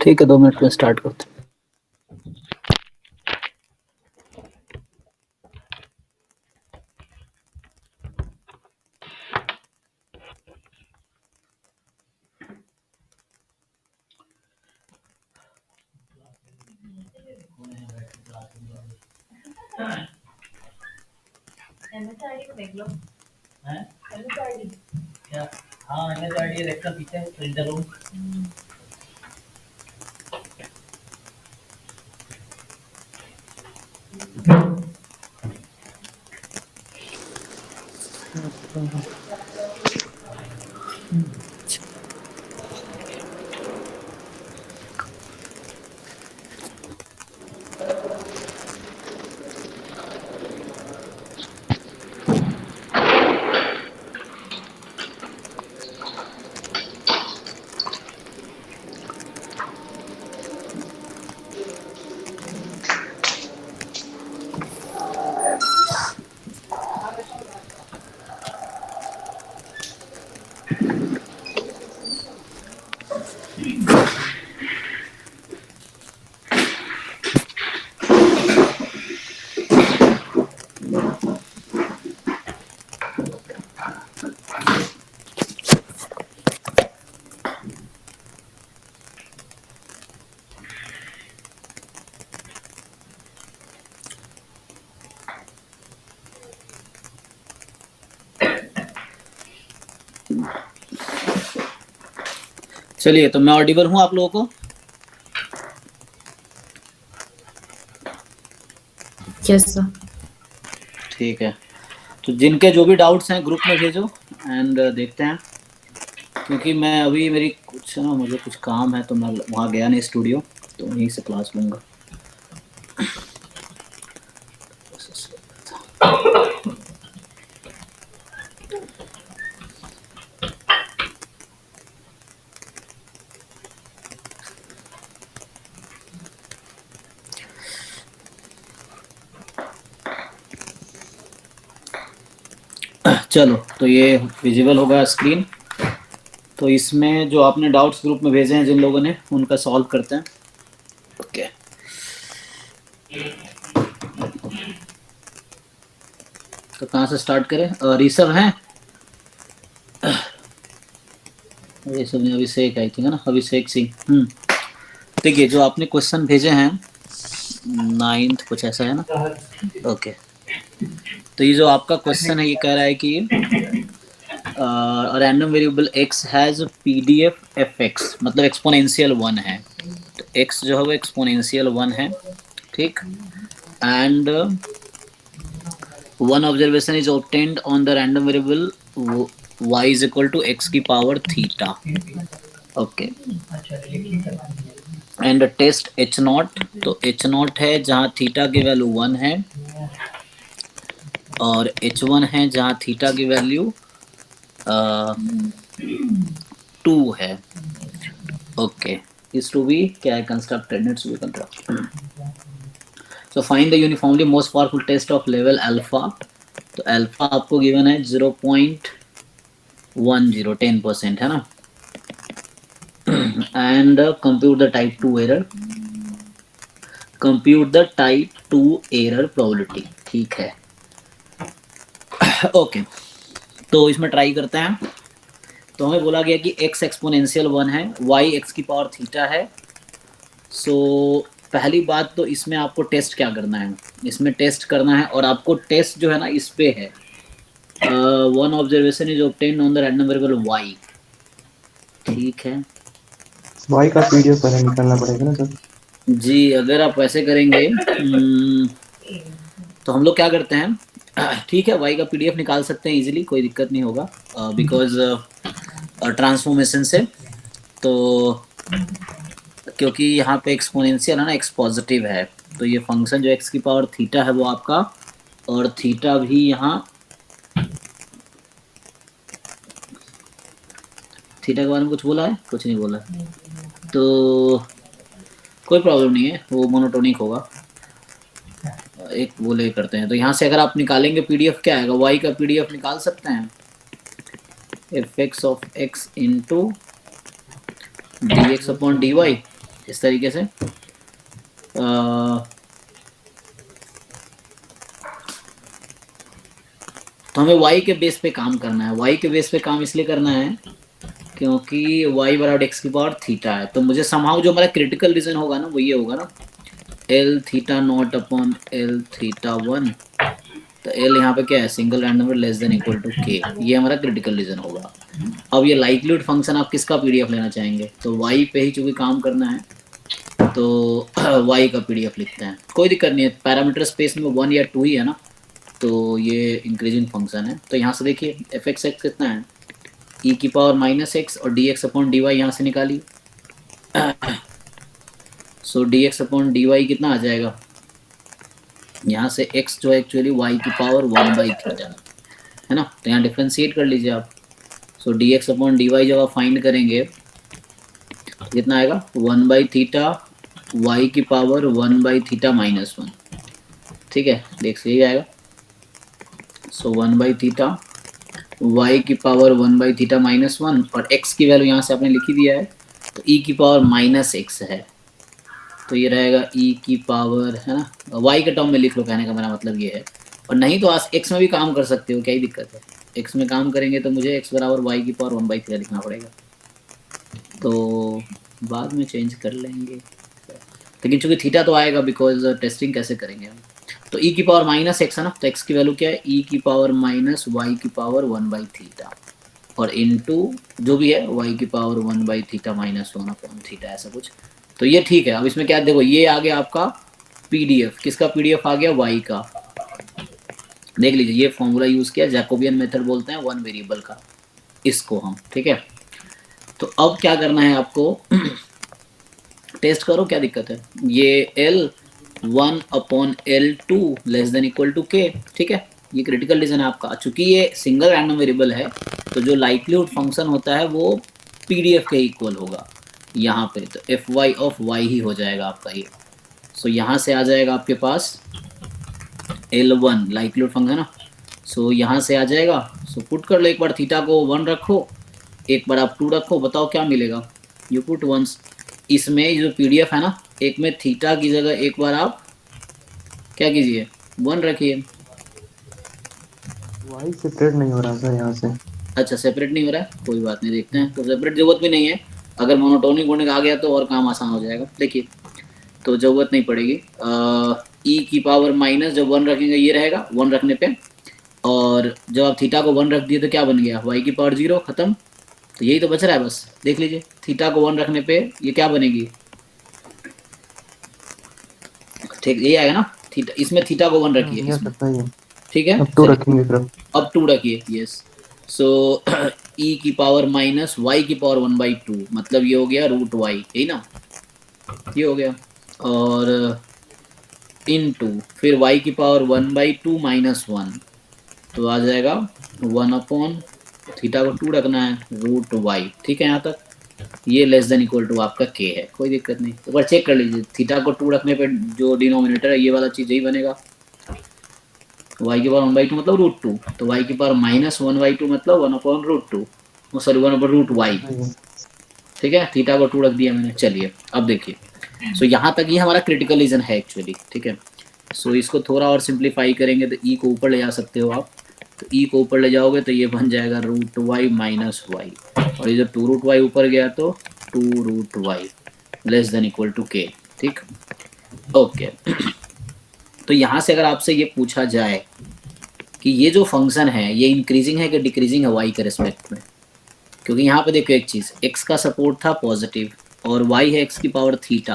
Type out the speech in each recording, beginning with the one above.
ठीक है, 2 मिनट में स्टार्ट करते हैं। MSID को देख लो। हैं? MSID क्या? हाँ, MSID देखता पीछे प्रिंटर रूम। चलिए, तो मैं ऑडिबल हूँ आप लोगों को? Yes sir. ठीक है, तो जिनके जो भी डाउट्स हैं ग्रुप में भेजो एंड देखते हैं, क्योंकि मैं अभी मेरी कुछ ना मुझे कुछ काम है तो मैं वहाँ गया नहीं स्टूडियो, तो वहीं से क्लास लूँगा। चलो, तो ये विजिबल होगा स्क्रीन। तो इसमें जो आपने डाउट्स ग्रुप में भेजे हैं जिन लोगों ने, उनका सॉल्व करते हैं। ओके, तो कहाँ से स्टार्ट करें? ऋषभ हैं? ऋषभ ने अभिषेक आई थी ना, अभिषेक सिंह। देखिए, जो आपने क्वेश्चन भेजे हैं 9th कुछ ऐसा है ना। ओके, तो ये जो आपका क्वेश्चन है ये कह रहा है कि random variable x has PDF fx, मतलब एक्सपोनेंशियल 1 है। तो x जो है वो एक्सपोनेंशियल 1 है, ठीक। And one observation is obtained on the random variable y is equal to x की power theta. Okay, and test h naught, तो h नॉट है जहाँ थीटा की वैल्यू 1 है, और h1 है जहाँ थीटा की वैल्यू 2 है। ओके, is to be क्या है? constructed, needs to be constructed. So find the uniformly most powerful test of level alpha. तो अल्फा आपको गिवन है 0.10, 10% है ना। And compute the type 2 error, compute the type 2 error probability, ठीक है। Okay, तो इसमें ट्राई करते हैं। तो हमें बोला गया कि x एक्सपोनेंशियल 1 है, y x की पावर थीटा है। सो पहली बात तो इसमें आपको टेस्ट क्या करना है? इसमें टेस्ट करना है, और आपको टेस्ट जो है ना इस पे है, one observation is obtained on the random variable y, ठीक है। y का PDF पहले निकालना पड़ेगा ना सर? जी, अगर आप वैसे करेंगे तो हम लोग क्या करते हैं, ठीक है, y का PDF निकाल सकते हैं इजीली, कोई दिक्कत नहीं होगा, बिकॉज ट्रांसफॉर्मेशन से। तो क्योंकि यहाँ पे एक्सपोनेंशियल है ना, x पॉजिटिव है, तो ये फंक्शन जो x की पावर थीटा है वो आपका, और थीटा भी यहाँ, थीटा के बारे में कुछ बोला है? कुछ नहीं बोला, तो कोई प्रॉब्लम नहीं है, वो मोनोटोनिक होगा। एक वो ले करते हैं, तो यहाँ से अगर आप निकालेंगे PDF क्या आएगा? y का PDF निकाल सकते हैं, fx of x into dx upon dy, इस तरीके से तो हमें y के बेस पे काम करना है। y के बेस पे काम इसलिए करना है क्योंकि y बराबर x की पावर थीटा है। तो मुझे समहाउ जो हमारा क्रिटिकल रीजन होगा ना वो ये होगा ना, L theta naught upon L theta one. तो एल यहाँ पे क्या है, single random number less than equal to K, ये हमारा क्रिटिकल रीजन होगा। अब ये लाइक्लीहुड फंक्शन आप किसका पीडीएफ लेना चाहेंगे, तो y पे ही चूंकि काम करना है तो y का पीडीएफ लिखते हैं, कोई दिक्कत नहीं है। पैरामीटर स्पेस में 1 या 2 ही है ना, तो ये इंक्रीजिंग फंक्शन है। तो यहाँ से देखिए एफ एक्स एक्स कितना है, ई की पावर माइनस एक्स और d x upon d y यहाँ से निकालिए। So d x upon d y कितना आ जाएगा, यहाँ से x जो है एक्चुअली y की पावर 1/थीटा है ना, तो यहाँ डिफ्रेंशिएट कर लीजिए आप। So d x upon d y जब आप फाइंड करेंगे तो कितना आएगा, 1/थीटा y की पावर 1/थीटा माइनस 1, ठीक है, देख सही आएगा। सो 1/थीटा y की पावर 1/थीटा माइनस 1 और x की वैल्यू यहाँ से आपने लिखी दिया है, तो e की पावर माइनस एक्स है, तो ये रहेगा e की पावर है ना, y के टर्म में लिख लो, कहने का मेरा मतलब ये है। और नहीं तो आज x में भी काम कर सकते हो, क्या ही दिक्कत है। x में काम करेंगे तो मुझे x बराबर y की पावर 1/थीटा लिखना पड़ेगा, तो बाद में चेंज कर लेंगे, लेकिन चूंकि थीटा तो आएगा बिकॉज टेस्टिंग कैसे करेंगे हम। तो e की पावर माइनस एक्स है ना, तो x की वैल्यू क्या है, e की पावर माइनस y की पावर 1/थीटा और इनटू जो भी है y की पावर 1/थीटा माइनस 1 अपॉन थीटा, ऐसा कुछ। तो ये ठीक है। अब इसमें क्या देखो, ये आ गया आपका पीडीएफ, किसका पीडीएफ आ गया, y का। देख लीजिए ये फॉर्मूला यूज किया, जैकोबियन मेथड बोलते हैं वन वेरिएबल का इसको हम, ठीक है। तो अब क्या करना है आपको, टेस्ट करो क्या दिक्कत है, ये L1 upon L2 less than equal to K, ठीक है, ये क्रिटिकल रीजन है आपका। चूंकि ये सिंगल रैंडम वेरिएबल है तो जो लाइक्लीहुड फंक्शन होता है वो पीडीएफ के इक्वल होगा यहाँ पे, तो एफ वाई ऑफ वाई ही हो जाएगा आपका ये। सो यहाँ से आ जाएगा आपके पास L1 लाइक्लीहुड फंक्शन है ना, सो यहाँ से आ जाएगा। सो पुट कर लो, एक बार थीटा को 1 रखो, एक बार आप 2 रखो, बताओ क्या मिलेगा, यू पुट वंस। इसमें जो पीडीएफ है ना, एक में थीटा की जगह एक बार आप क्या कीजिए 1 रखिए। वाई सेपरेट नहीं हो रहा सर यहाँ से। अच्छा सेपरेट नहीं हो रहा है, कोई बात नहीं, देखते हैं। तो सेपरेट जरूरत भी नहीं है, अगर मोनोटोनिक होने का आ गया तो और काम आसान हो जाएगा। देखिए तो जरूरत नहीं पड़ेगी, ई की पावर माइनस जब 1 रखेंगे ये रहेगा 1 रखने पे, और जब आप थीटा को 1 रख दिए तो क्या बन गया, y की पावर 0, खत्म। तो यही तो बच रहा है बस, देख लीजिए थीटा को 1 रखने पे ये क्या बनेगी, ठीक यही आएगा ना, थीटा, इसमें थीटा को 1 रखिए इसमें, ठीक है। अब 2 रखेंगे फिर, अब 2 रखिए, यस। सो e की पावर माइनस y की पावर 1/2, मतलब ये हो गया रूट y, यही ना, ये हो गया, और इनटू फिर y की पावर 1/2 माइनस 1, तो आ जाएगा 1 अपॉन थीटा को 2 रखना है रूट y, ठीक है। यहाँ तक ये लेस देन इक्वल टू आपका k है, कोई दिक्कत नहीं। एक बार चेक कर लीजिए, थीटा को 2 रखने पे जो डिनोमिनेटर है ये वाला चीज यही बनेगा, y की पावर 1/2 मतलब रूट 2, तो y की पावर माइनस 1/2 मतलब 1 upon root 2, sorry 1 upon root y, ठीक है। थीटा को 2 रख दिया मैंने। चलिए अब देखिए, सो यहाँ तक ये हमारा क्रिटिकल रीजन है एक्चुअली, ठीक है। सो इसको थोड़ा और सिंप्लीफाई करेंगे तो ई को ऊपर ले जा सकते हो आप, तो ई को ऊपर ले जाओगे तो ये बन जाएगा रूट वाई माइनस वाई, और ये जो 2 रूट वाई ऊपर गया तो 2 root Y less than equal to K, ठीक, ओके। तो यहाँ से अगर आपसे ये पूछा जाए कि ये जो फंक्शन है ये इंक्रीजिंग है कि डिक्रीजिंग है वाई के रिस्पेक्ट में, क्योंकि यहाँ पे देखो एक चीज़, एक्स का सपोर्ट था पॉजिटिव और वाई है एक्स की पावर थीटा,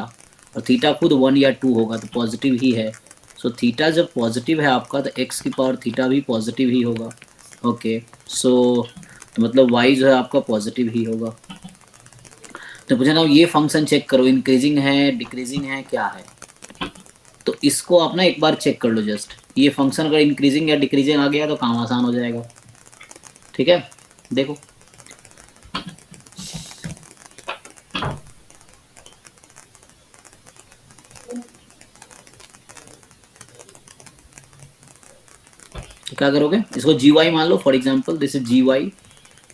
और थीटा खुद 1 या 2 होगा तो पॉजिटिव ही है। सो थीटा जब पॉजिटिव है आपका तो एक्स की पावर थीटा भी पॉजिटिव ही होगा, ओके। सो तो मतलब वाई जो है आपका पॉजिटिव ही होगा। तो मुझे ना ये फंक्शन चेक करो, इंक्रीजिंग है डिक्रीजिंग है क्या है, तो इसको आप ना एक बार चेक कर लो जस्ट, ये फंक्शन अगर इंक्रीजिंग या डिक्रीजिंग आ गया तो काम आसान हो जाएगा, ठीक है। देखो तो क्या करोगे, इसको जी वाई मान लो for example, this is g y.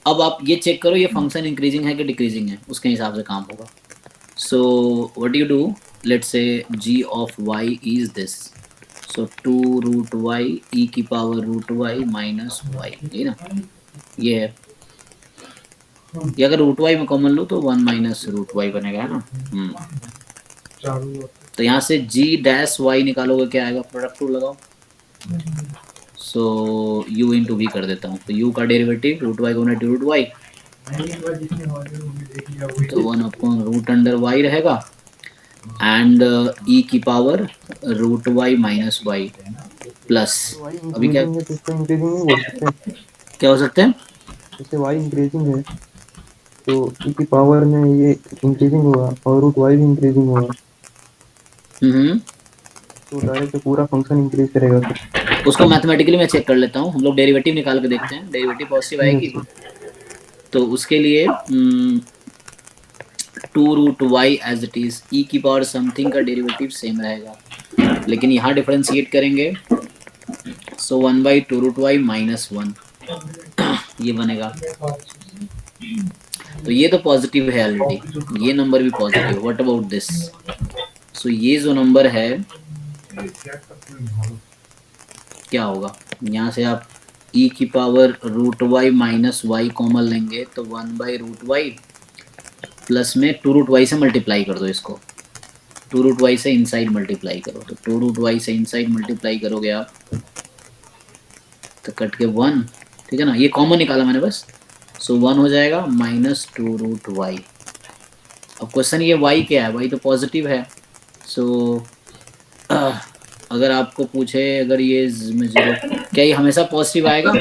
अब आप ये चेक करो ये फंक्शन इंक्रीजिंग है कि डिक्रीजिंग है, उसके हिसाब से काम होगा। So what do you do? Let's say g of y is this. So 2 root y e की power root y minus y, ये ना, ये है। ये अगर रूट y में कॉमन लो तो 1 माइनस रूट y बनेगा, है ना। तो यहाँ से g डैश y निकालोगे, क्या आएगा? प्रोडक्ट रूल लगाओ। सो u इंटू वी कर देता हूँ, तो u का डेरिवेटिव रूट y गुना रूट y, तो 1 अपॉन रूट अंडर y रहेगा, एंड e की power root y minus y plus, y अभी क्या इंक्रीजिंग है तो इसका इंक्रीजिंग नहीं बोल सकते? क्या हो सकते हैं? जैसे y इंक्रीजिंग है तो e की पावर में ये इंक्रीजिंग होगा और रूट y भी इंक्रीजिंग होगा, तो डायरेक्ट पूरा फंक्शन इंक्रीज करेगा फिर। उसको मैथमेटिकली मैं चेक कर लेता हूँ, हम लोग डेरिवेटिव निकाल के देखते हैं, डेरिवेटिव पॉजिटिव आएगी। तो उसके लिए 2 root y as it is, e की पावर समथिंग का डेरिवेटिव सेम रहेगा, लेकिन यहाँ डिफरेंशिएट करेंगे, so 1 by 2 root Y minus 1 ये बनेगा। तो ये तो पॉजिटिव है ऑलरेडी, ये नंबर भी positive. What about this? So ये जो नंबर है क्या होगा? यहाँ से आप e की power root Y minus Y common लेंगे, तो 1 बाई रूट वाई प्लस में 2 रूट वाई से मल्टीप्लाई कर दो इसको, 2 रूट वाई से इनसाइड मल्टीप्लाई करो, तो 2 रूट वाई से इनसाइड मल्टीप्लाई करोगे आप तो कट के 1, ठीक है ना, ये कॉमन निकाला मैंने बस, सो 1 हो जाएगा माइनस 2 रूट वाई। अब क्वेश्चन ये y क्या है? y तो पॉजिटिव है। सो अगर आपको पूछे अगर ये में 0, क्या ये हमेशा पॉजिटिव आएगा?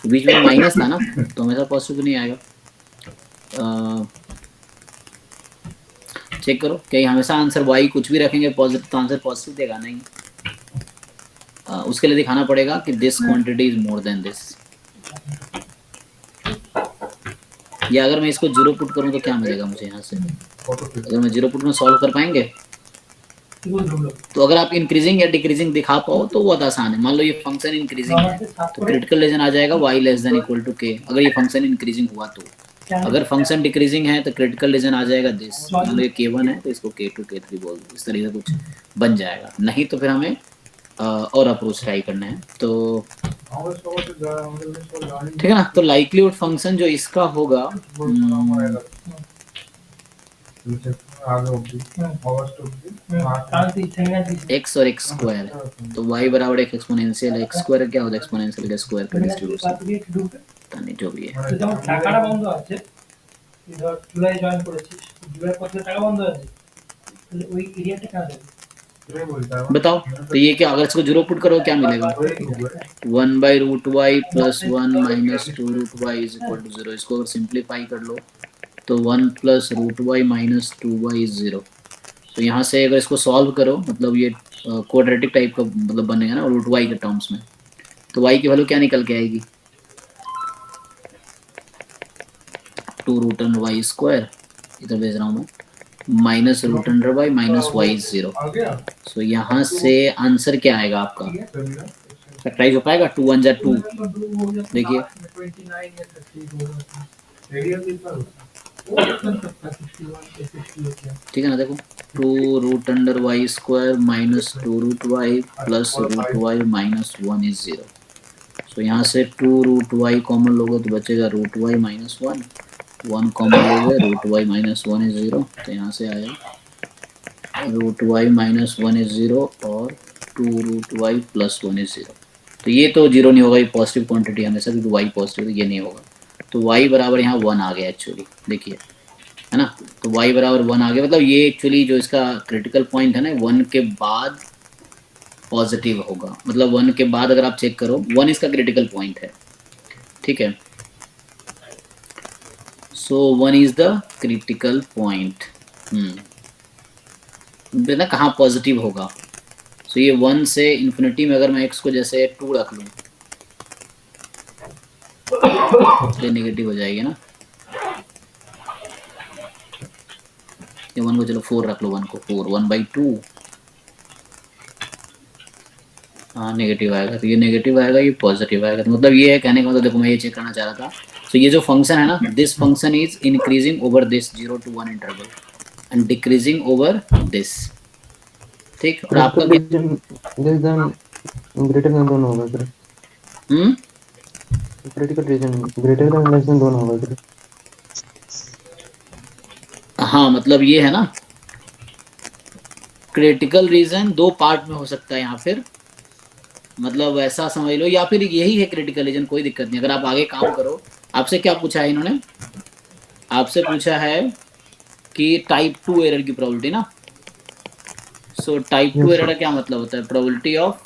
बीच में माइनस था ना, तो हमेशा पॉजिटिव नहीं आएगा। चेक करो, क्या ये हमेशा आंसर y कुछ भी रखेंगे पॉजिटिव तो आंसर पॉजिटिव देगा? नहीं। उसके लिए दिखाना पड़ेगा कि this quantity is more then this, या अगर मैं इसको 0 पुट करूं तो क्या मिलेगा मुझे यहाँ से? अगर मैं 0 पुट में सॉल्व कर पाएंगे, तो अगर आप इंक्रीजिंग या डिक्रीजिंग दिखा पाओ तो बहुत आसान है। मान लो ये फंक्शन इंक्रीजिंग है तो क्रिटिकल रीजन आ जाएगा y less than equal to k, अगर ये फंक्शन इंक्रीजिंग हुआ तो। अगर फंक्शन डिक्रीजिंग है तो क्रिटिकल रीजन आ जाएगा दिस, मान लो ये k1 है तो इसको k2 k3 बोल दो, इस तरीके से कुछ बन जाएगा। नहीं तो फिर हमें और अप्रोच ट्राई करना है। तो ठीक है ना, तो लाइक्लीहुड फंक्शन जो इसका होगा x और x स्क्वायर, तो y बराबर एक एक्सपोनेंशियल, x स्क्वायर क्या होता है? एक्सपोनेंशियल का स्क्वायर का डिस्ट्रीब्यूशन, पता नहीं जो भी है। তো যেমন টাকাটা বন্ধ আছে, ধর জুলাই জয়েন করেছিস, জুলাই কত টাকা বন্ধ আছে, তাহলে ওই এরিয়াটা কাজ হবে। बताओ, तो ये क्या, अगर इसको 0 पुट करो क्या मिलेगा? 1 by root Y plus 1 minus 2 root Y is equal to 0। इसको अगर सिंप्लीफाई कर लो तो 1 plus root Y minus 2 Y is 0। तो यहाँ से अगर इसको सॉल्व करो, मतलब ये क्वाड्रेटिक टाइप का मतलब बनेगा ना रूट वाई के टर्म्स में, तो वाई की वैल्यू क्या निकल के आएगी? 2 रूट अंडर वाई स्क्वायर, इधर भेज रहा हूँ मैं, minus root under Y minus Y is 0। So यहाँ से आंसर क्या आएगा आपका? फैक्टराइज हो पाएगा? 2 1 जा 2, देखिए ठीक है ना, देखो 2 root under y square minus 2 root Y plus root Y minus 1 is 0। So यहाँ से 2 रूट वाई कॉमन लोगे तो बचेगा रूट वाई माइनस 1, 1 कॉमन लोगे रूट वाई माइनस 1 इज 0, तो यहाँ से आया रूट वाई माइनस 1 इज 0 और 2 रूट वाई प्लस 1 इज 0। तो ये तो 0 नहीं होगा, ये पॉजिटिव क्वांटिटी हमेशा, क्योंकि वाई पॉजिटिव, ये नहीं होगा। तो y बराबर यहाँ 1 आ गया एक्चुअली, देखिए है ना, तो y बराबर 1 आ गया, मतलब ये एक्चुअली जो इसका क्रिटिकल पॉइंट है ना 1 के बाद पॉजिटिव होगा, मतलब 1 के बाद अगर आप चेक करो 1 इसका क्रिटिकल पॉइंट है, ठीक है। सो 1 इज द क्रिटिकल पॉइंट, ना कहाँ पॉजिटिव होगा। सो ये 1 से इन्फिनिटी में अगर मैं x को जैसे 2 रख लूँ तो नेगेटिव हो जाएगी ना, ये 1 को चलो 4 रख लो, 1 को 4, 1/2, हाँ नेगेटिव आएगा, तो ये नेगेटिव आएगा, ये पॉजिटिव आएगा। तो मतलब ये है कहने का मतलब, देखो मैं ये चेक करना चाह रहा था, सो ये जो फंक्शन है ना, this function is increasing over this 0 to 1 interval and decreasing over this, ठीक। और आपका क्या, critical reason less than greater than दोनों होगा sir, critical reason greater than less than दोनों होगा सर। हाँ मतलब ये है ना, क्रिटिकल रीजन दो पार्ट में हो सकता है यहाँ फिर, मतलब ऐसा समझ लो, या फिर यही है क्रिटिकल रीजन, कोई दिक्कत नहीं। अगर आप आगे काम करो, आपसे क्या पूछा है इन्होंने, आपसे पूछा है कि टाइप 2 एरर की प्रोबेबिलिटी ना। सो टाइप 2 यस एरर का क्या मतलब होता है, प्रोबेबिलिटी ऑफ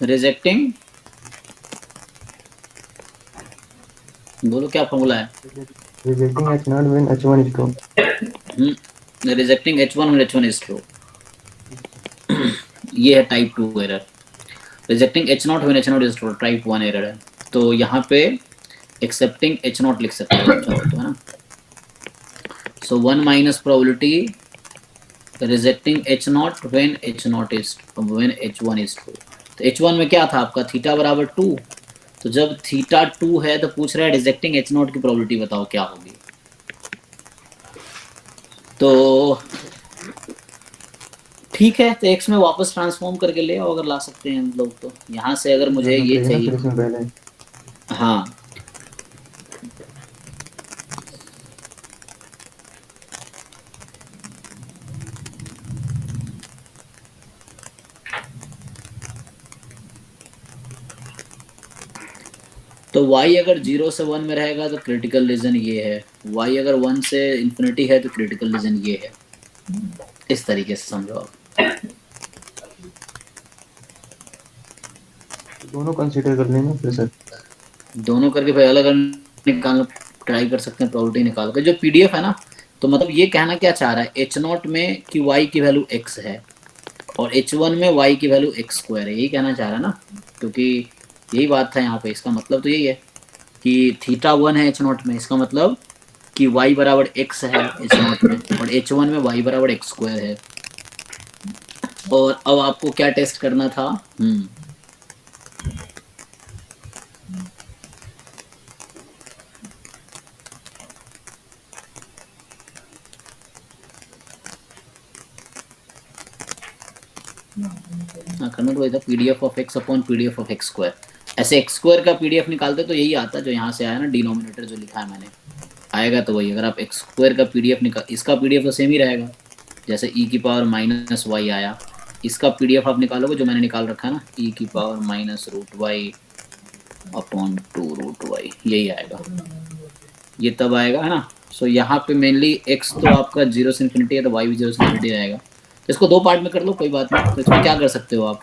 रिजेक्टिंग, बोलो क्या फॉर्मूला है, rejecting H0 when H1 is true। Rejecting H1 when H1 is true, ये है type 2 error. Rejecting H0 when H0 is true type 1 error है। तो यहाँ पे एक्सेप्टिंग H0 लिख सकते हो चाहो तो, है ना। सो 1 minus probability rejecting H0 when H1 is true। तो H1 में क्या था आपका, थीटा बराबर 2, तो जब थीटा 2 है तो पूछ रहा है रिजेक्टिंग H0 की प्रोबेबिलिटी बताओ क्या होगी। तो ठीक है, तो x में वापस ट्रांसफॉर्म करके ले आओ, अगर ला सकते हैं हम लोग तो। यहाँ से अगर मुझे जाना ये पड़ेगा ना चाहिए, फिर इसमें पहले। हाँ तो y अगर 0 से 1 में रहेगा तो क्रिटिकल रीजन ये है, y अगर 1 से इंफिनिटी है तो क्रिटिकल रीजन ये है। इस तरीके से समझो आप। दोनों कंसीडर कर लेना फिर सर। दोनों करके भाई अलग अलग निकाल, ट्राई कर सकते हैं प्रोबेबिलिटी निकाल कर। जो पीडीएफ है ना, तो मतलब ये कहना क्या चाह रहा है, H0 में कि y की वैल्यू x है और H1 में y की वैल्यू x² है, यही कहना चाह रहा है ना, क्योंकि यही बात था यहाँ पे। इसका मतलब तो यही है कि थीटा 1 है H0 में, इसका मतलब कि y बराबर x है H0 में, और H1 में y बराबर x² है। और अब आपको क्या टेस्ट करना था, करना तो था PDF of x upon PDF of x²। ऐसे x² का पीडीएफ निकालते तो यही आता जो यहाँ से आया ना, डिनोमिनेटर जो लिखा है मैंने, आएगा तो वही। अगर आप x² का पीडीएफ निकाल, इसका पीडीएफ तो सेम ही रहेगा, जैसे e की पावर माइनस वाई आया, इसका पीडीएफ आप निकालोगे जो मैंने निकाल रखा है ना, e की power minus root y upon 2 root y, यही आएगा, ये तब आएगा, है ना। सो यहाँ पे मेनली x तो आपका 0 से इन्फिनिटी है तो y भी 0 से इन्फिनिटी रहेगा। तो इसको दो पार्ट में कर लो, कोई बात नहीं। तो इसमें क्या कर सकते हो आप,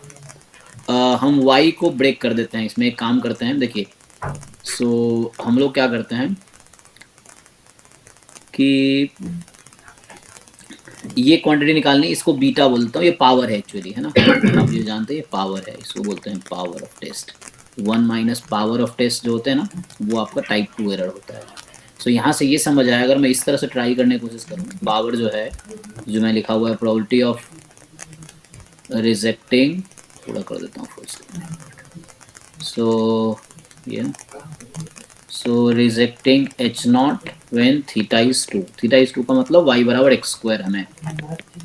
हम y को ब्रेक कर देते हैं, इसमें एक काम करते हैं, देखिए। सो हम लोग क्या करते हैं कि ये क्वांटिटी निकालनी, इसको बीटा बोलता हूँ, ये पावर है एक्चुअली, है ना, आप ये जानते हैं ये पावर है, इसको बोलते हैं power of test. 1 minus power of test जो होते हैं ना, वो आपका टाइप 2 एरर होता है। सो यहाँ से ये समझ आया, अगर मैं इस तरह से ट्राई करने की कोशिश करूँ, पावर जो है, जो मैं लिखा हुआ है प्रोबेबिलिटी ऑफ रिजेक्टिंग, थोड़ा कर देता हूँ फुल स्क्रीन। सो ये so rejecting H0 when theta is 2, theta is 2 का मतलब y बराबर x² हमें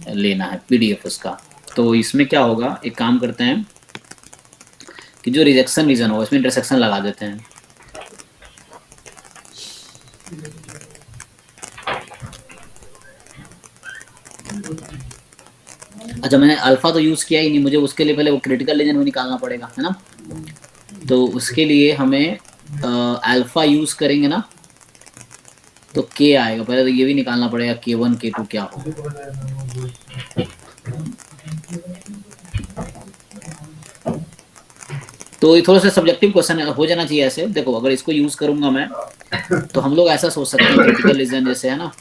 लेना है पीडीएफ उसका। तो इसमें क्या होगा, एक काम करते हैं कि जो रिजेक्शन रीजन होगा इसमें इंटरसेक्शन लगा देते हैं। अच्छा मैंने अल्फा तो यूज किया ही नहीं, मुझे उसके लिए पहले वो क्रिटिकल रीजन भी निकालना पड़ेगा, है ना। तो उसके लिए हमें अल्फा यूज करेंगे ना, तो k आएगा, पहले तो ये भी निकालना पड़ेगा k1 k2 क्या हो। तो ये थोड़ा सा सब्जेक्टिव क्वेश्चन हो जाना चाहिए ऐसे। देखो अगर इसको यूज करूंगा मैं, तो हम लोग ऐसा सोच सकते हैं क्रिटिकल रीजन जैसे, है ना,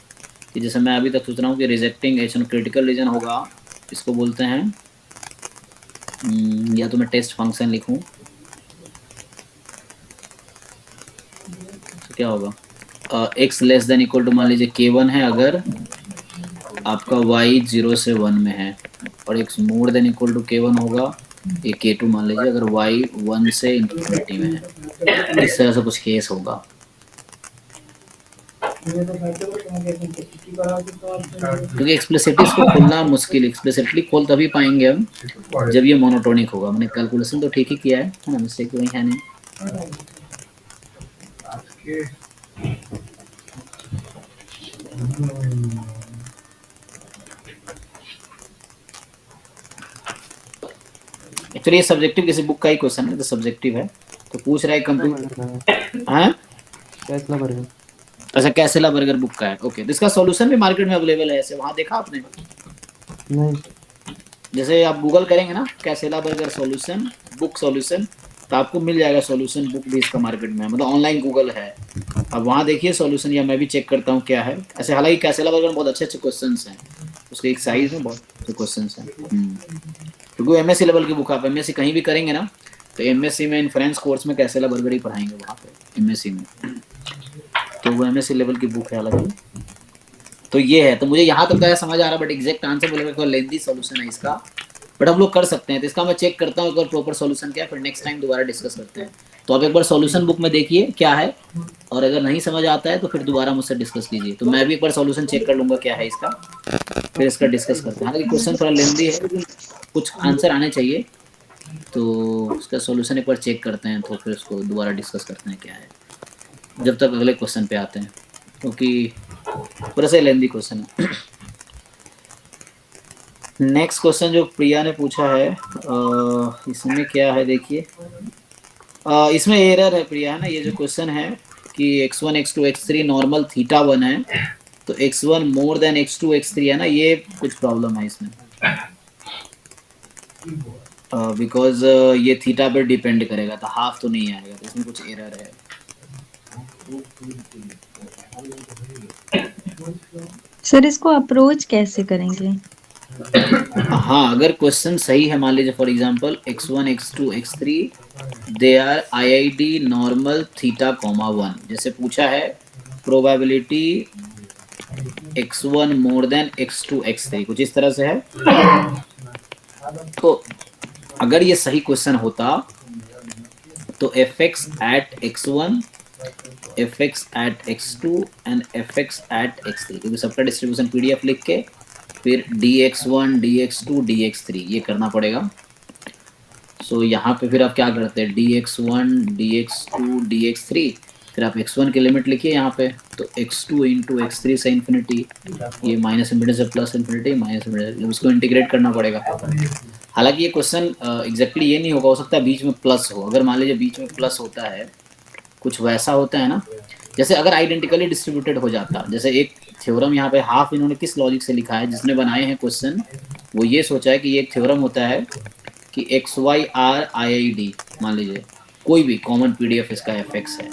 कि जैसे मैं अभी तक सोच रहा हूँ कि रिजेक्टिंग H1 क्रिटिकल रीजन होगा, इसको बोलते हैं, या तो मैं टेस्ट फंक्शन लिखूं, तो क्या होगा, x less than equal to मान लीजिए k1 है अगर आपका y 0 से 1 में है, और x more than equal to k1 होगा ये K2 मान लीजिए, अगर y 1 से इन्फिनिटी में है, इस तरह से कुछ केस होगा। क्योंकि एक्सप्लिसिटली इसको खोलना मुश्किल, एक्सप्लिसिटली खोल तभी पाएंगे हम जब ये मोनोटोनिक होगा। मैंने कैलकुलेशन तो ठीक ही किया है ना, मिस्टेक तो है नहीं। एक्चुअली ये सब्जेक्टिव किसी बुक का ही क्वेश्चन है, तो सब्जेक्टिव है। तो पूछ रहा है कंप्यूटर, हाँ कैसला बर्गर। अच्छा कैसेला बर्गर बुक का है, ओके। तो इसका सॉल्यूशन भी मार्केट में अवेलेबल है ऐसे, वहाँ देखा आपने? नहीं, जैसे आप गूगल करेंगे ना कैसेला बर्गर सॉल्यूशन बुक सॉल्यूशन, तो आपको मिल जाएगा सॉल्यूशन बुक भी इसका मार्केट में, मतलब ऑनलाइन गूगल है। अब वहाँ देखिए सॉल्यूशन, या मैं भी चेक करता हूँ क्या है ऐसे। हालांकि कैसेला बर्गर में बहुत अच्छे अच्छे क्वेश्चन हैं, उसके एक साइज में बहुत अच्छे क्वेश्चन हैं। क्योंकि एमएससी लेवल की बुक, आप एमएससी कहीं भी करेंगे ना, तो एमएससी में इन्फ्रेंस कोर्स में कैसेला बर्गर ही पढ़ाएंगे वहाँ पे एमएससी में, तो वो एमएससी लेवल की बुक है हालांकि। तो ये है, तो मुझे यहाँ तक तो समझ आ रहा, बट एग्जैक्ट आंसर बोलेगा लेंथी सॉल्यूशन है इसका, बट हम लोग कर सकते हैं। तो इसका मैं चेक करता हूँ एक बार प्रॉपर सॉल्यूशन क्या है, फिर नेक्स्ट टाइम दोबारा डिस्कस करते हैं। तो आप एक बार सॉल्यूशन बुक में देखिए क्या है, और अगर नहीं समझ आता है तो फिर दोबारा मुझसे डिस्कस कीजिए। तो मैं भी एक बार सॉल्यूशन चेक कर लूँगा क्या है इसका, फिर इसका डिस्कस करते हैं। हालांकि क्वेश्चन थोड़ा लेंथी है, कुछ आंसर आने चाहिए, तो उसका सॉल्यूशन एक बार चेक करते हैं, तो फिर उसको दोबारा डिस्कस करते हैं क्या है, जब तक अगले क्वेश्चन पे आते हैं, क्योंकि पूरा से लेंथी क्वेश्चन है। नेक्स्ट क्वेश्चन जो प्रिया ने पूछा है, इसमें क्या है देखिए, इसमें एरर है प्रिया, है ना। ये जो क्वेश्चन है कि x1 x2 x3 normal theta 1 है, तो x1 more than x2 x3 है ना, ये कुछ प्रॉब्लम है इसमें, बिकॉज ये थीटा पे डिपेंड करेगा, तो हाफ तो नहीं आएगा, तो इसमें कुछ एरर है। सर इसको अप्रोच कैसे करेंगे? हाँ, अगर क्वेश्चन सही है, मान लीजिए for example x1 x2 x3 they are IID normal theta comma 1, जैसे पूछा है probability x1 more than x2 x3, कुछ इस तरह से है। तो अगर ये सही क्वेश्चन होता तो fx at x1 fx at x2 and fx at x3, क्योंकि सबका डिस्ट्रीब्यूशन PDF लिख के फिर dx1 dx2 dx3 ये करना पड़ेगा। सो यहाँ पे फिर आप क्या करते हैं, dx1 dx2 dx3, फिर आप x1 की लिमिट लिखिए यहाँ पे, तो x2 इंटू x3 से इन्फिनिटी, ये माइनस इन्फिनिटी से प्लस इन्फिनिटी माइनस इन्फिनिटी, उसको इंटीग्रेट करना पड़ेगा। हालांकि ये क्वेश्चन एग्जैक्टली ये नहीं होगा, हो सकता है बीच में प्लस हो। अगर मान लीजिए बीच में प्लस होता है, कुछ वैसा होता है ना, जैसे अगर आइडेंटिकली डिस्ट्रीब्यूटेड हो जाता, जैसे एक थ्योरम यहाँ पे हाफ इन्होंने किस लॉजिक से लिखा है, जिसने बनाए हैं क्वेश्चन, वो ये सोचा है कि ये एक थ्योरम होता है कि एक्स वाई आर IID, मान लीजिए कोई भी कॉमन PDF इसका fx है,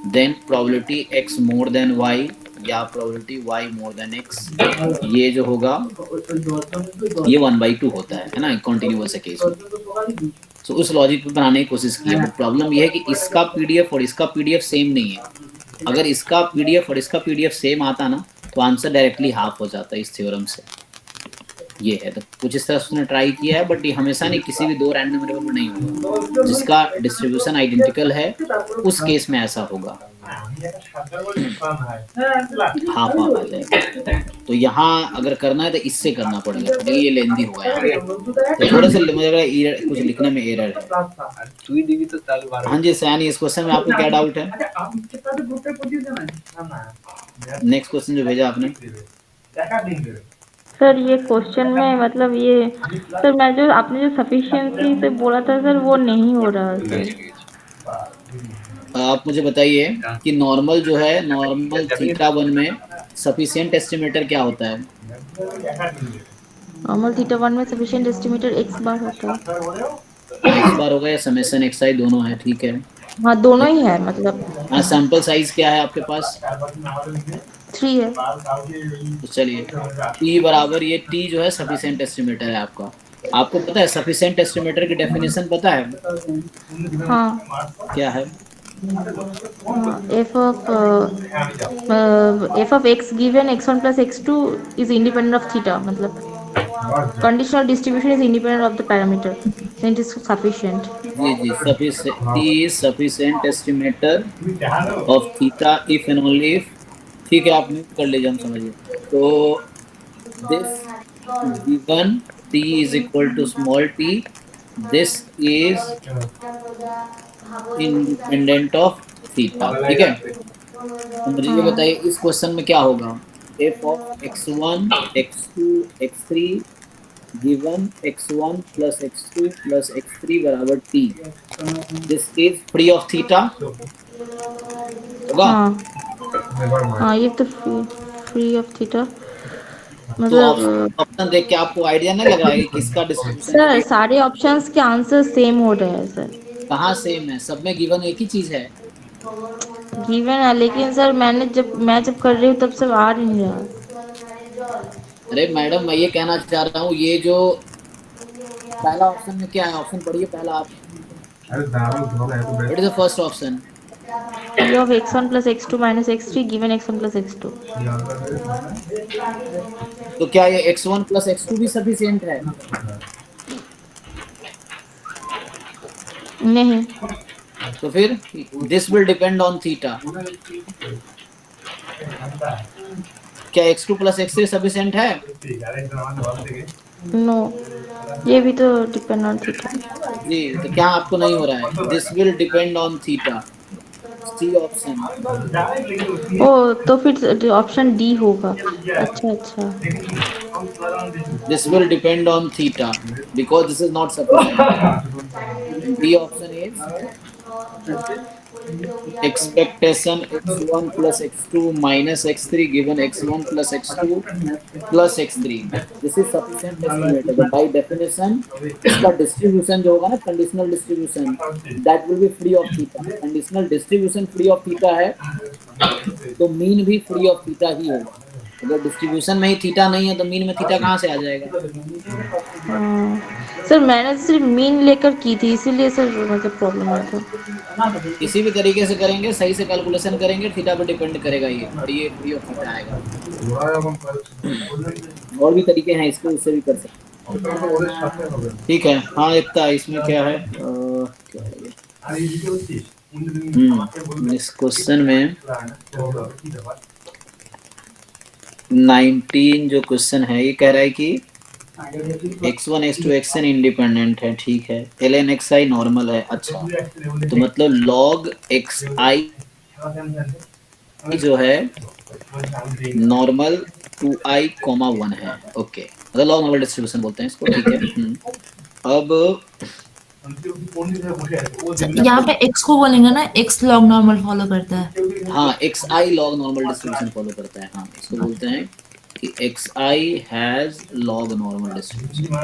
then probability x more than y या probability y more than x, ये जो होगा ये 1/2 होता है ना कॉन्टिन्यूअस है केस में। सो उस लॉजिक पे बनाने की कोशिश की है, बट प्रॉब्लम ये है कि इसका PDF और इसका PDF सेम नहीं है। अगर इसका PDF और इसका PDF सेम आता ना, तो आंसर डायरेक्टली हाफ हो जाता है इस थ्योरम से। ये है, तो कुछ इस तरह से उसने ट्राई किया है, बट ये हमेशा नहीं, किसी भी दो रैंडम वेरिएबल में नहीं होगा। जिसका डिस्ट्रीब्यूशन आइडेंटिकल है उस केस में ऐसा होगा, हाफ हाफ आ जाएगा। तो यहाँ अगर करना है तो इससे करना पड़ेगा, लेकिन ये लेंदी होगा यहाँ, तो थोड़ा सा मुझे लगा कुछ लिखने में एरर है। हाँ जी सयानी, इस क्वेश्चन में आपको क्या डाउट है? नेक्स्ट क्वेश्चन जो भेजा आपने। सर ये क्वेश्चन में मतलब ये, सर मैं जो आपने जो सफिशिएंसी से बोला था सर, वो नहीं हो रहा सर। आप मुझे बताइए कि नॉर्मल जो है, नॉर्मल थीटा 1 में सफिशिएंट एस्टिमेटर क्या होता है? नॉर्मल थीटा 1 में सफिशिएंट एस्टिमेटर x बार होता है। x बार होगा या समेशन xi दोनों है, ठीक है। हाँ दोनों ही है मतलब। हाँ, सैंपल साइज क्या है आपके पास? 3 है। तो चलिए t बराबर, ये t जो है सफिशिएंट एस्टिमेटर है आपका। आपको पता है सफिशिएंट एस्टिमेटर की डेफिनेशन पता है? हाँ क्या है? f of x given x1 plus x2 is independent of theta, मतलब conditional distribution is independent of the parameter. It is sufficient. Ji sufficient, T is sufficient estimator of theta if and only if, ठीक है आप mute कर लीजिए, हम समझ गए। तो this given T is equal to small t, this is independent of theta, ठीक है। तो मुझे ये हाँ बताइए इस क्वेश्चन में क्या होगा, f of x1 x2 x3 given x1 plus x2 plus x3 बराबर t, this is free of theta होगा। हाँ हाँ, ये तो फ्री ऑफ थीटा तो मतलब। ऑप्शन देख के आपको आइडिया नहीं लग रहा है कि किसका डिस्ट्रीब्यूशन सर फ्री, सारे ऑप्शंस के आंसर सेम हो रहे हैं सर। कहाँ सेम है, सब में गिवन एक ही चीज है। गिवन है, लेकिन सर मैं जब कर रही हूँ तब सब आ नहीं रहा। अरे मैडम मैं ये कहना चाह रहा हूँ, ये जो पहला ऑप्शन में क्या है, ऑप्शन पढ़िए पहला आप, what is the first option. P of x1 plus x2 minus x3 given x1 plus x2। तो क्या ये x1 प्लस x2 भी सफिशिएंट है। नहीं। तो फिर this will depend on theta, क्या x2 प्लस x3 सफिशिएंट है। नो, ये भी तो डिपेंड ऑन थीटा। जी तो क्या आपको नहीं हो रहा है, this will depend on theta, C option. ओ तो फिर ऑप्शन डी होगा। अच्छा अच्छा। This will depend on theta because this is not sufficient. B option is expectation x1 plus x2 minus x3 given x1 plus x2 plus x3. This is sufficient estimator. But by definition, इसका distribution जो होगा ना, conditional distribution, that will be free of theta. Conditional distribution free of theta है, तो mean भी free of theta ही होगा। अगर distribution में ही थीटा नहीं है तो मीन में थीटा कहाँ से आ जाएगा। सर मैंने सिर्फ मीन लेकर की थी, इसीलिए सर मतलब प्रॉब्लम आया था। किसी भी तरीके से करेंगे, सही से कैलकुलेशन करेंगे, थीटा पर डिपेंड करेगा ये, और ये फ्री ऑफ थीटा आएगा। और भी तरीके हैं इसके, उससे भी कर सकते, ठीक है। हाँ इतना इसमें क्या है, क्या है इस क्वेश्चन में 19 जो क्वेश्चन है ये कह रहा है कि x1 x2 xn इंडिपेंडेंट है, ठीक है, ln xi नॉर्मल है। अच्छा तो मतलब log xi जो है नॉर्मल 2i, 1 है, ओके, मतलब लॉग नॉर्मल डिस्ट्रीब्यूशन बोलते हैं इसको, ठीक है। अब यहाँ पे x को बोलेंगे ना, x लॉग नॉर्मल फॉलो करता है। हाँ xi log normal distribution follow करता है, हाँ इसको बोलते हैं कि xi has log normal distribution.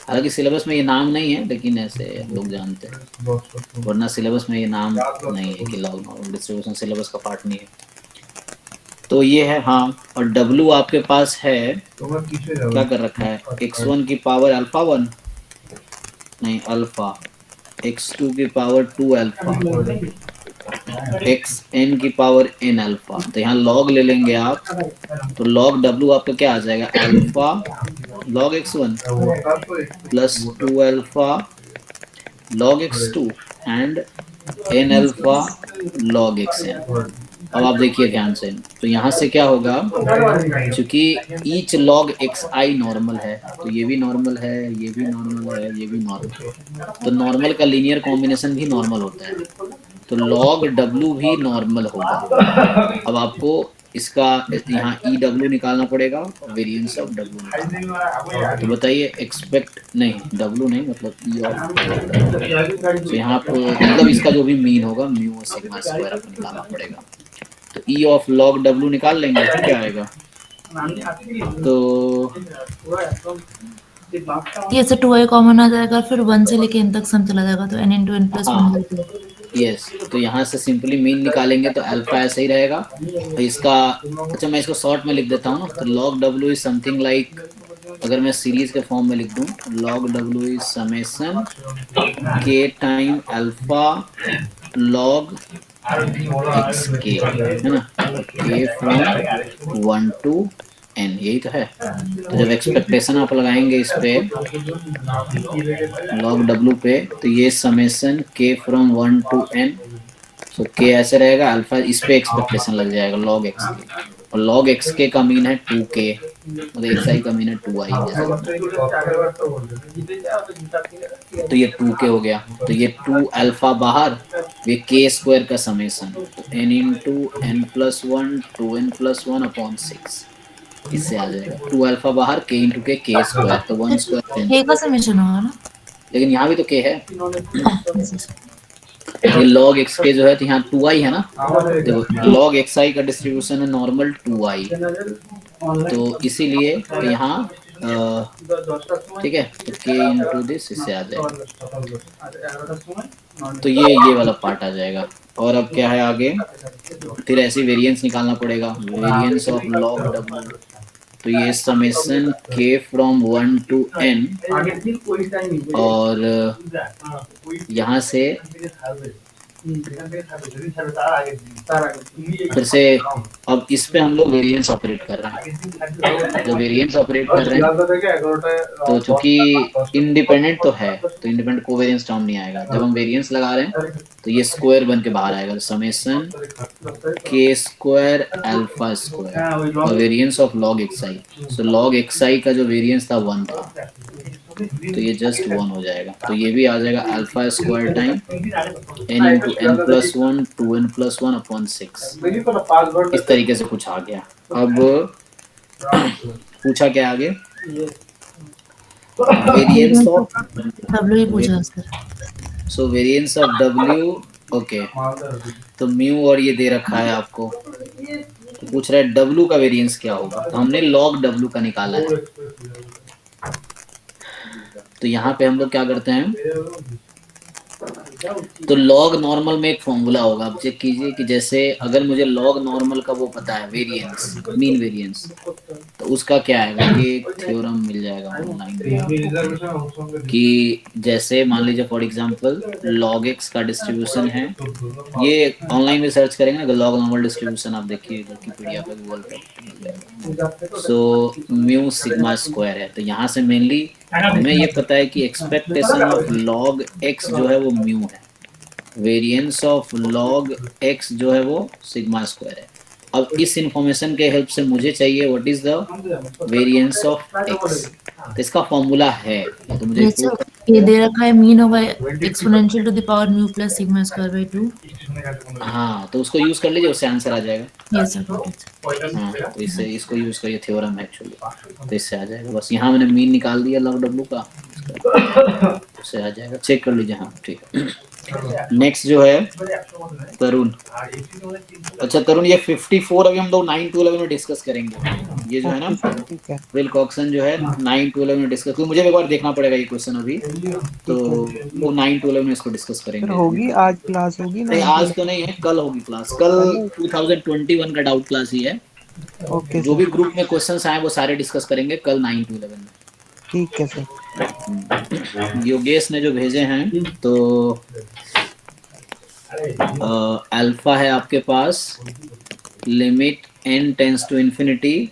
हालांकि सिलेबस में ये नाम नहीं है, लेकिन ऐसे लोग जानते हैं, वरना सिलेबस में ये नाम नहीं है कि लॉग नॉर्मल डिस्ट्रीब्यूशन सिलेबस का पार्ट नहीं है। तो ये है, हाँ, और w आपके पास है, क्या कर रखा है, x1 की पावर अल्फा 1 नहीं अल्फा, x2 की पावर 2 अल्फा, xn की पावर n अल्फा। तो यहाँ log ले लेंगे आप, तो log w आपका क्या आ जाएगा, alpha log x1 plus 2 alpha log x2 and n alpha log xn। अब आप देखिए ध्यान से, तो यहाँ से क्या होगा, क्योंकि ईच log xi नॉर्मल है, तो ये भी नॉर्मल है, ये भी नॉर्मल है, ये भी नॉर्मल है, तो नॉर्मल का लीनियर कॉम्बिनेशन भी नॉर्मल होता है, तो log w भी नॉर्मल होगा। अब आपको इसका यहाँ EW निकालना पड़ेगा और वेरिएंस ऑफ W। तो बताइए एक्सपेक्ट नहीं, W नहीं मतलब E ऑफ, तो यहाँ आप मतलब इसका जो भी मीन होगा म्यू और सिग्मा स्क्वायर आपको निकालना पड़ेगा। तो E ऑफ log W निकाल लेंगे तो क्या आएगा, तो ये से 2i कॉमन आ जाएगा, फिर 1 से लेके n तक सम चला जाएगा, तो n into n plus 1/2। Yes, तो यहाँ से सिंपली मीन निकालेंगे तो अल्फा ऐसा ही रहेगा। तो इसका, अच्छा मैं इसको शॉर्ट में लिख देता हूँ ना, तो log w is something like, अगर मैं सीरीज के फॉर्म में लिख दूँ, log w is summation k time alpha log xk, है ना, k फ्रॉम 1 to n, यही तो है। तो जब एक्सपेक्टेशन आप लगाएंगे इस पे log w पे, तो ये summation k from 1 to n, so k ऐसे रहेगा, अल्फा इस पे एक्सपेक्टेशन लग जाएगा log x के, और log x के का मीन है 2k, मतलब xi का मीन है 2i जैसे। तो ये 2k हो गया, तो ये 2 अल्फा बाहर, ये k स्क्वायर का समेशन, तो n into n plus 1 2n plus 1 upon 6, इससे आ जाएगा 2 अल्फा बाहर, k इंटू k स्क्वायर, तो 1 स्क्वायर, k का समेशन होगा ना? लेकिन यहाँ भी तो k है, ये log x के जो है तो यहाँ 2i है ना, तो log xi का डिस्ट्रीब्यूशन है नॉर्मल 2i, तो इसीलिए तो यहाँ ठीक है, तो k इंटू दिस इससे आ जाएगा, तो ये वाला पार्ट आ जाएगा। और अब क्या है आगे, फिर ऐसी वेरिएंस निकालना पड़ेगा, वेरिएंस ऑफ log w, तो ये summation k from 1 to n, और यहाँ से फिर से अब इस पे हम लोग वेरिएंस ऑपरेट कर रहे हैं, जो वेरिएंस ऑपरेट कर रहे हैं, तो चूंकि इंडिपेंडेंट तो है, तो इंडिपेंडेंट कोवेरिएंस टर्म नहीं आएगा, जब हम वेरिएंस लगा रहे हैं तो ये स्क्वायर बन के बाहर आएगा, summation k square alpha square, और variance of log xi, so log xi का जो वेरिएंस था 1 था, तो ये जस्ट 1 हो जाएगा, तो ये भी आ जाएगा alpha square time n into n plus 1 2n plus 1 upon 6, इस तरीके से कुछ आ गया। अब पूछा क्या आगे, वेरिएंस ऑफ w ही पूछा sir. So variance of w, okay, तो म्यू और ये दे रखा है आपको, तो पूछ रहा है w का वेरिएंस क्या होगा, तो हमने log w का निकाला है, तो यहाँ पे हम लोग क्या करते हैं, तो log नॉर्मल में एक फॉर्मूला होगा, आप चेक कीजिए कि जैसे अगर मुझे log नॉर्मल का वो पता है वेरिएंस, मीन वेरिएंस, तो उसका क्या आएगा, ये एक थ्योरम मिल जाएगा ऑनलाइन कि जैसे मान लीजिए फॉर एग्जांपल log x का डिस्ट्रीब्यूशन है, ये ऑनलाइन में सर्च करेंगे ना log नॉर्मल डिस्ट्रीब्यूशन, आप देखिए विकिपीडिया पे गूगल पे, सो म्यू सिग्मा स्क्वायर है, तो यहाँ से मेनली हमें ये पता है कि एक्सपेक्टेशन ऑफ log x जो है वो म्यू है, वेरिएंस ऑफ log x जो है वो सिग्मा स्क्वायर है। अब इस इंफॉर्मेशन के हेल्प से मुझे चाहिए what is the variance of x, तो इसका फॉर्मूला है, तो मुझे ये दे रखा है मीन होगा exponential to the power mu plus sigma square by 2। हाँ, तो उसको यूज कर लीजिए, उससे आंसर आ जाएगा। Yes sir. हाँ, तो इससे इसको यूज करिए, थ्योरम है एक्चुअली, तो इससे आ जाएगा, बस यहाँ मैंने मीन निकाल दिया log w का, उससे आ जाएगा, चेक कर लीजिए। हाँ ठीक है। नेक्स्ट जो है तरुण, अच्छा तरुण ये 54 अभी हम लोग 9 to 11 में डिस्कस करेंगे, ये जो है ना विल्कॉक्सन जो है 9 to 11 में डिस्कस, तो मुझे एक बार देखना पड़ेगा ये क्वेश्चन अभी, तो वो 9 to 11 में इसको डिस्कस करेंगे। होगी आज क्लास होगी ना? नहीं आज तो नहीं है, कल होगी क्लास, कल 2021 का डाउट क्लास ही है। ओके जो भी ग्रुप में क्वेश्चंस आए वो सारे डिस्कस करेंगे कल 9 to 11 में। ठीक है सर। योगेश ने जो भेजे हैं, तो अल्फा है आपके पास, limit n tends to infinity,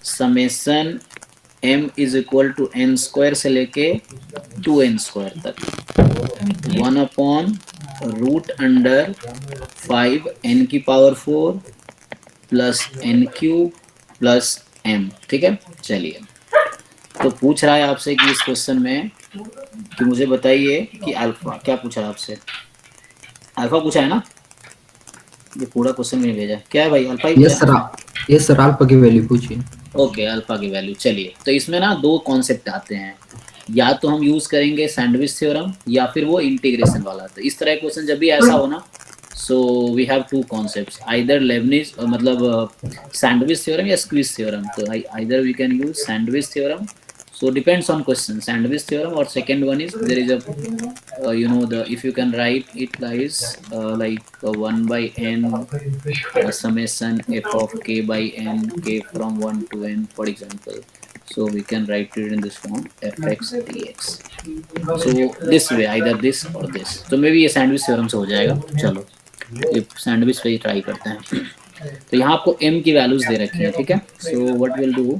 summation m is equal to n square से लेके 2n स्क्वायर तक, 1 अपॉन रूट अंडर 5 n की power 4 plus n cube plus m। ठीक है, चलिए, तो पूछ रहा है आपसे कि इस क्वेश्चन में कि मुझे बताइए कि अल्फा, क्या पूछा है आपसे, अल्फा पूछा है ना, ये पूरा क्वेश्चन में भेजा है, क्या है भाई अल्फा ही? यस सर, अल्फा की वैल्यू पूछिए। ओके, अल्फा की वैल्यू। चलिए, तो इसमें ना दो कॉन्सेप्ट आते हैं, या तो हम यूज करेंगे सैंडविच थ्योरम या फिर वो इंटीग्रेशन वाला। तो इस तरह क्वेश्चन जब भी ऐसा हो ना, so we have two concepts, either Leibniz मतलब सैंडविच थ्योरम या स्क्वीज थ्योरम। तो either we can use sandwich theorem, so depends on question, sandwich theorem, or second one is there is a you know, the if you can write it guys like 1 by n summation f of k by n, k from 1 to n for example, so we can write it in this form fx dx, so this way, either this or this, तो maybe ये sandwich theorem से हो जाएगा। चलो ये sandwich पे ही try करते हैं। तो यहाँ आपको m की वैल्यूज दे रखी है, ठीक है। सो व्हाट विल डू,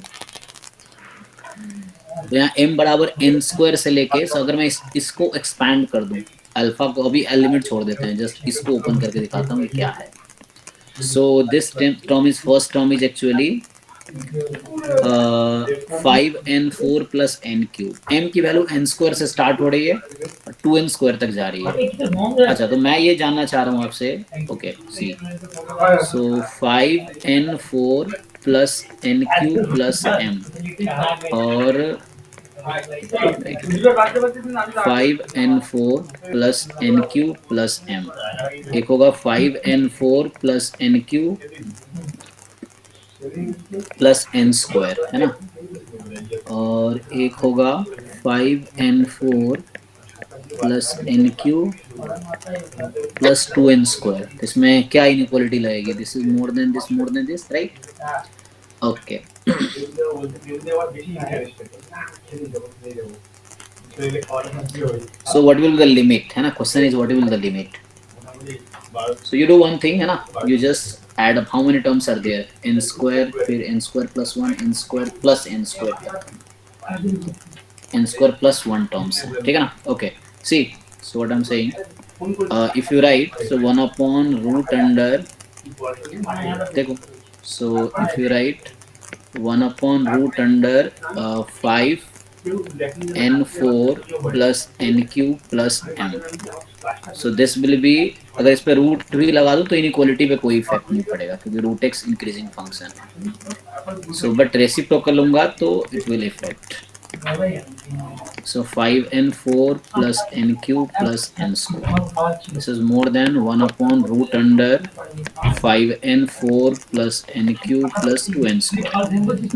तो यहाँ m बराबर n स्क्वायर से लेके, सो अगर मैं इसको एक्सपैंड कर दूं, अल्फा को अभी लिमिट छोड़ देते हैं, जस्ट इसको ओपन करके दिखाता हूँ ये क्या है। So this term is, first term is actually 5n4 plus n cube. m की वैल्यू n स्क्वायर से स्टार्ट हो रही है और 2n स्क्वायर तक जा रही है। अच्छा, तो मैं ये जानना चाह रहा हूँ आपसे, ओके सी, सो 5n4 plus n cube plus m और 5n4 plus n cube plus m, एक होगा 5n4 plus n cube plus n square, है ना, और एक होगा 5n4 plus n cube plus 2n square. इसमें क्या इनइक्वालिटी लगेगी, this is more then this, right? Okay, so what will be the limit, है ना, question is what will be the limit. So you do one thing, है ना, you just add up how many terms are there, n square, फिर n square plus 1, n square plus n square, n square plus 1 terms, ठीक है ना। okay, see, so what I'm saying, if you write, so 1 upon root under, देखो, so if you write 1 upon root under 5 n4 plus n cube plus m, so this will be, अगर इस पे root भी लगा दो तो inequality पे कोई इफेक्ट नहीं पड़ेगा क्योंकि रूट एक्स इंक्रीजिंग फंक्शन है। सो बट रेसिप्रोकल लूंगा तो it will effect. So 5n4 plus n cube plus n square. This is more than 1 upon root under 5n4 plus n cube plus 2n square.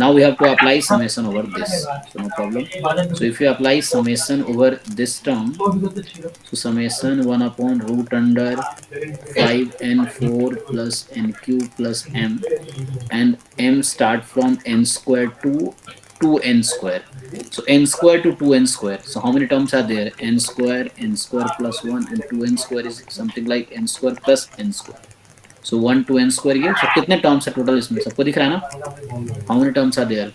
Now we have to apply summation over this. So no problem. So if you apply summation over this term, so summation 1 upon root under 5n4 plus n cube plus m, and m start from n square to 2n square. So n square to 2n square. So how many terms are there? n square plus 1, and 2n square is something like n square plus n square. So 1 2n square ये so कितने terms है total इसमें, सबको दिख रहा है ना? How many terms are there?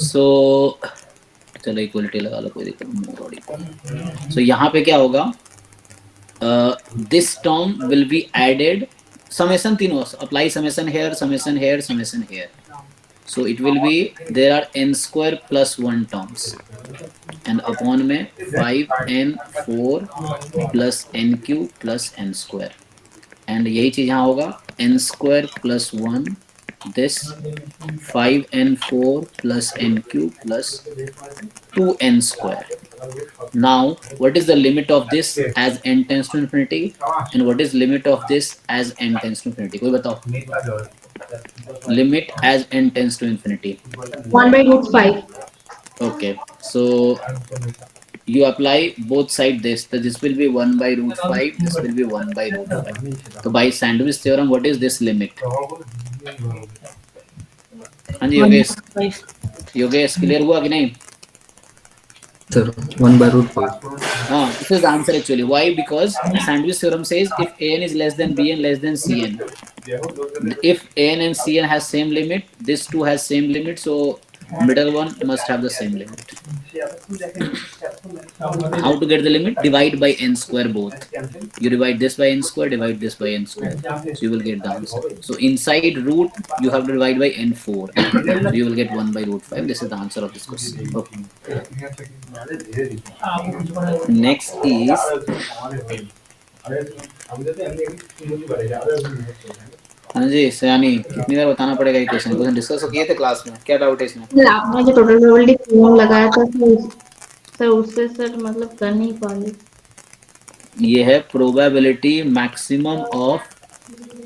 So चलो इक्वलिटी लगा लो, कोई दिक्कत नहीं। So यहाँ पे क्या होगा? This term will be added. Summation तीनों, apply summation here, summation here, summation here. So it will be, there are n square plus 1 terms, and upon में 5n4 plus n cube plus n square, and यही चीज यहाँ होगा n square plus 1 this 5n4 plus n cube plus 2n square. Now what is the limit of this as n tends to infinity, and what is limit of this as n tends to infinity? कोई बताओ, limit as n tends to infinity? 1 by root 5. Okay, so you apply both side this, so this will be 1 by root 5, this will be 1 by root 5. So by Sandwich theorem, what is this limit? हाँ जी Yogesh, Yogesh clear हुआ कि नहीं? Sir, 1 by root 5. This is the answer actually. Why? Because Sandwich theorem says if an is less than bn less than cn, if an and cn has same limit, this two has same limit, so middle one must have the same limit. How to get the limit? Divide by n square both. You divide this by n square, divide this by n square, so you will get the answer. So inside root you have to divide by n4, so you will get 1 by root 5. This is the answer of this question. Okay. Next is हाँ जी सयानी, कितनी बार बताना पड़ेगा ये question discuss किए थे class में, क्या doubt है इसमें? आपने जो टोटल प्रोबेबिलिटी थ्योरम लगाया था सर उससे सर मतलब कर नहीं पाए। ये है probability maximum of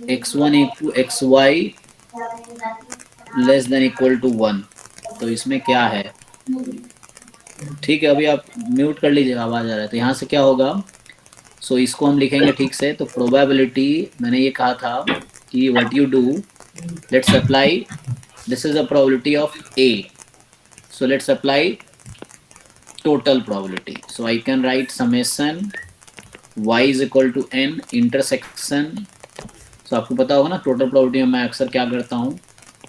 x1 equal xy less than equal to 1। तो इसमें क्या है, ठीक है, अभी आप म्यूट कर लीजिएगा, आवाज आ रहा है। तो यहाँ से क्या होगा, सो इसको हम लिखेंगे ठीक से। तो प्रोबेबिलिटी, मैंने ये कहा था कि what you do, let's apply, this is a probability of a, so let's apply total probability. So I can write summation y is equal to n intersection, so तो आपको पता होगा ना टोटल प्रोबेबिलिटी में मैं अक्सर क्या करता हूँ,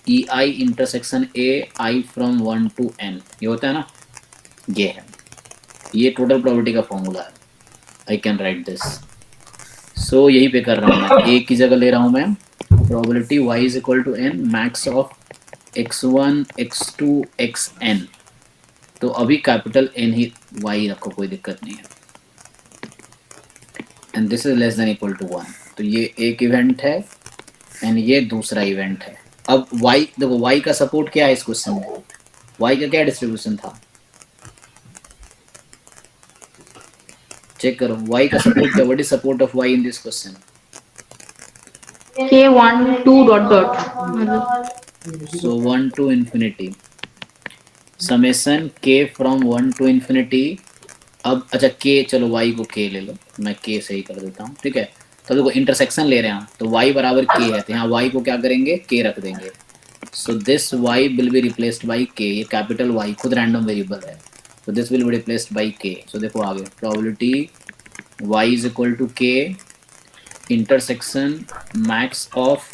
E i intersection A i from 1 to n, ये होता है ना, ये है, ये टोटल प्रोबेबिलिटी का फॉर्मूला है। I can write this. So यही पे कर रहा हूँ मैं, ए की जगह ले रहा हूँ मैं probability y is equal to n max of x1 x2 xn। तो अभी कैपिटल n ही y रखो, कोई दिक्कत नहीं है, and this is less than equal to 1। तो ये एक इवेंट है एंड ये दूसरा इवेंट है। अब y देखो, y का सपोर्ट क्या है इस क्वेश्चन में, y का क्या डिस्ट्रीब्यूशन था, चेक करो y का सपोर्ट क्या, what is support of y in this question. K1 2 dot dot मतलब सो 1 to infinity summation k from 1 to infinity। अब अच्छा k, चलो y को k ले लो, मैं k सही कर देता हूँ, ठीक है। तो देखो इंटरसेक्शन ले रहे हैं तो y बराबर k है, तो यहाँ y को क्या करेंगे, k रख देंगे। So this y will be replaced by k, ये कैपिटल Y खुद रैंडम वेरिएबल है, तो this will be replaced by k। So देखो आगे probability y is equal to k intersection max of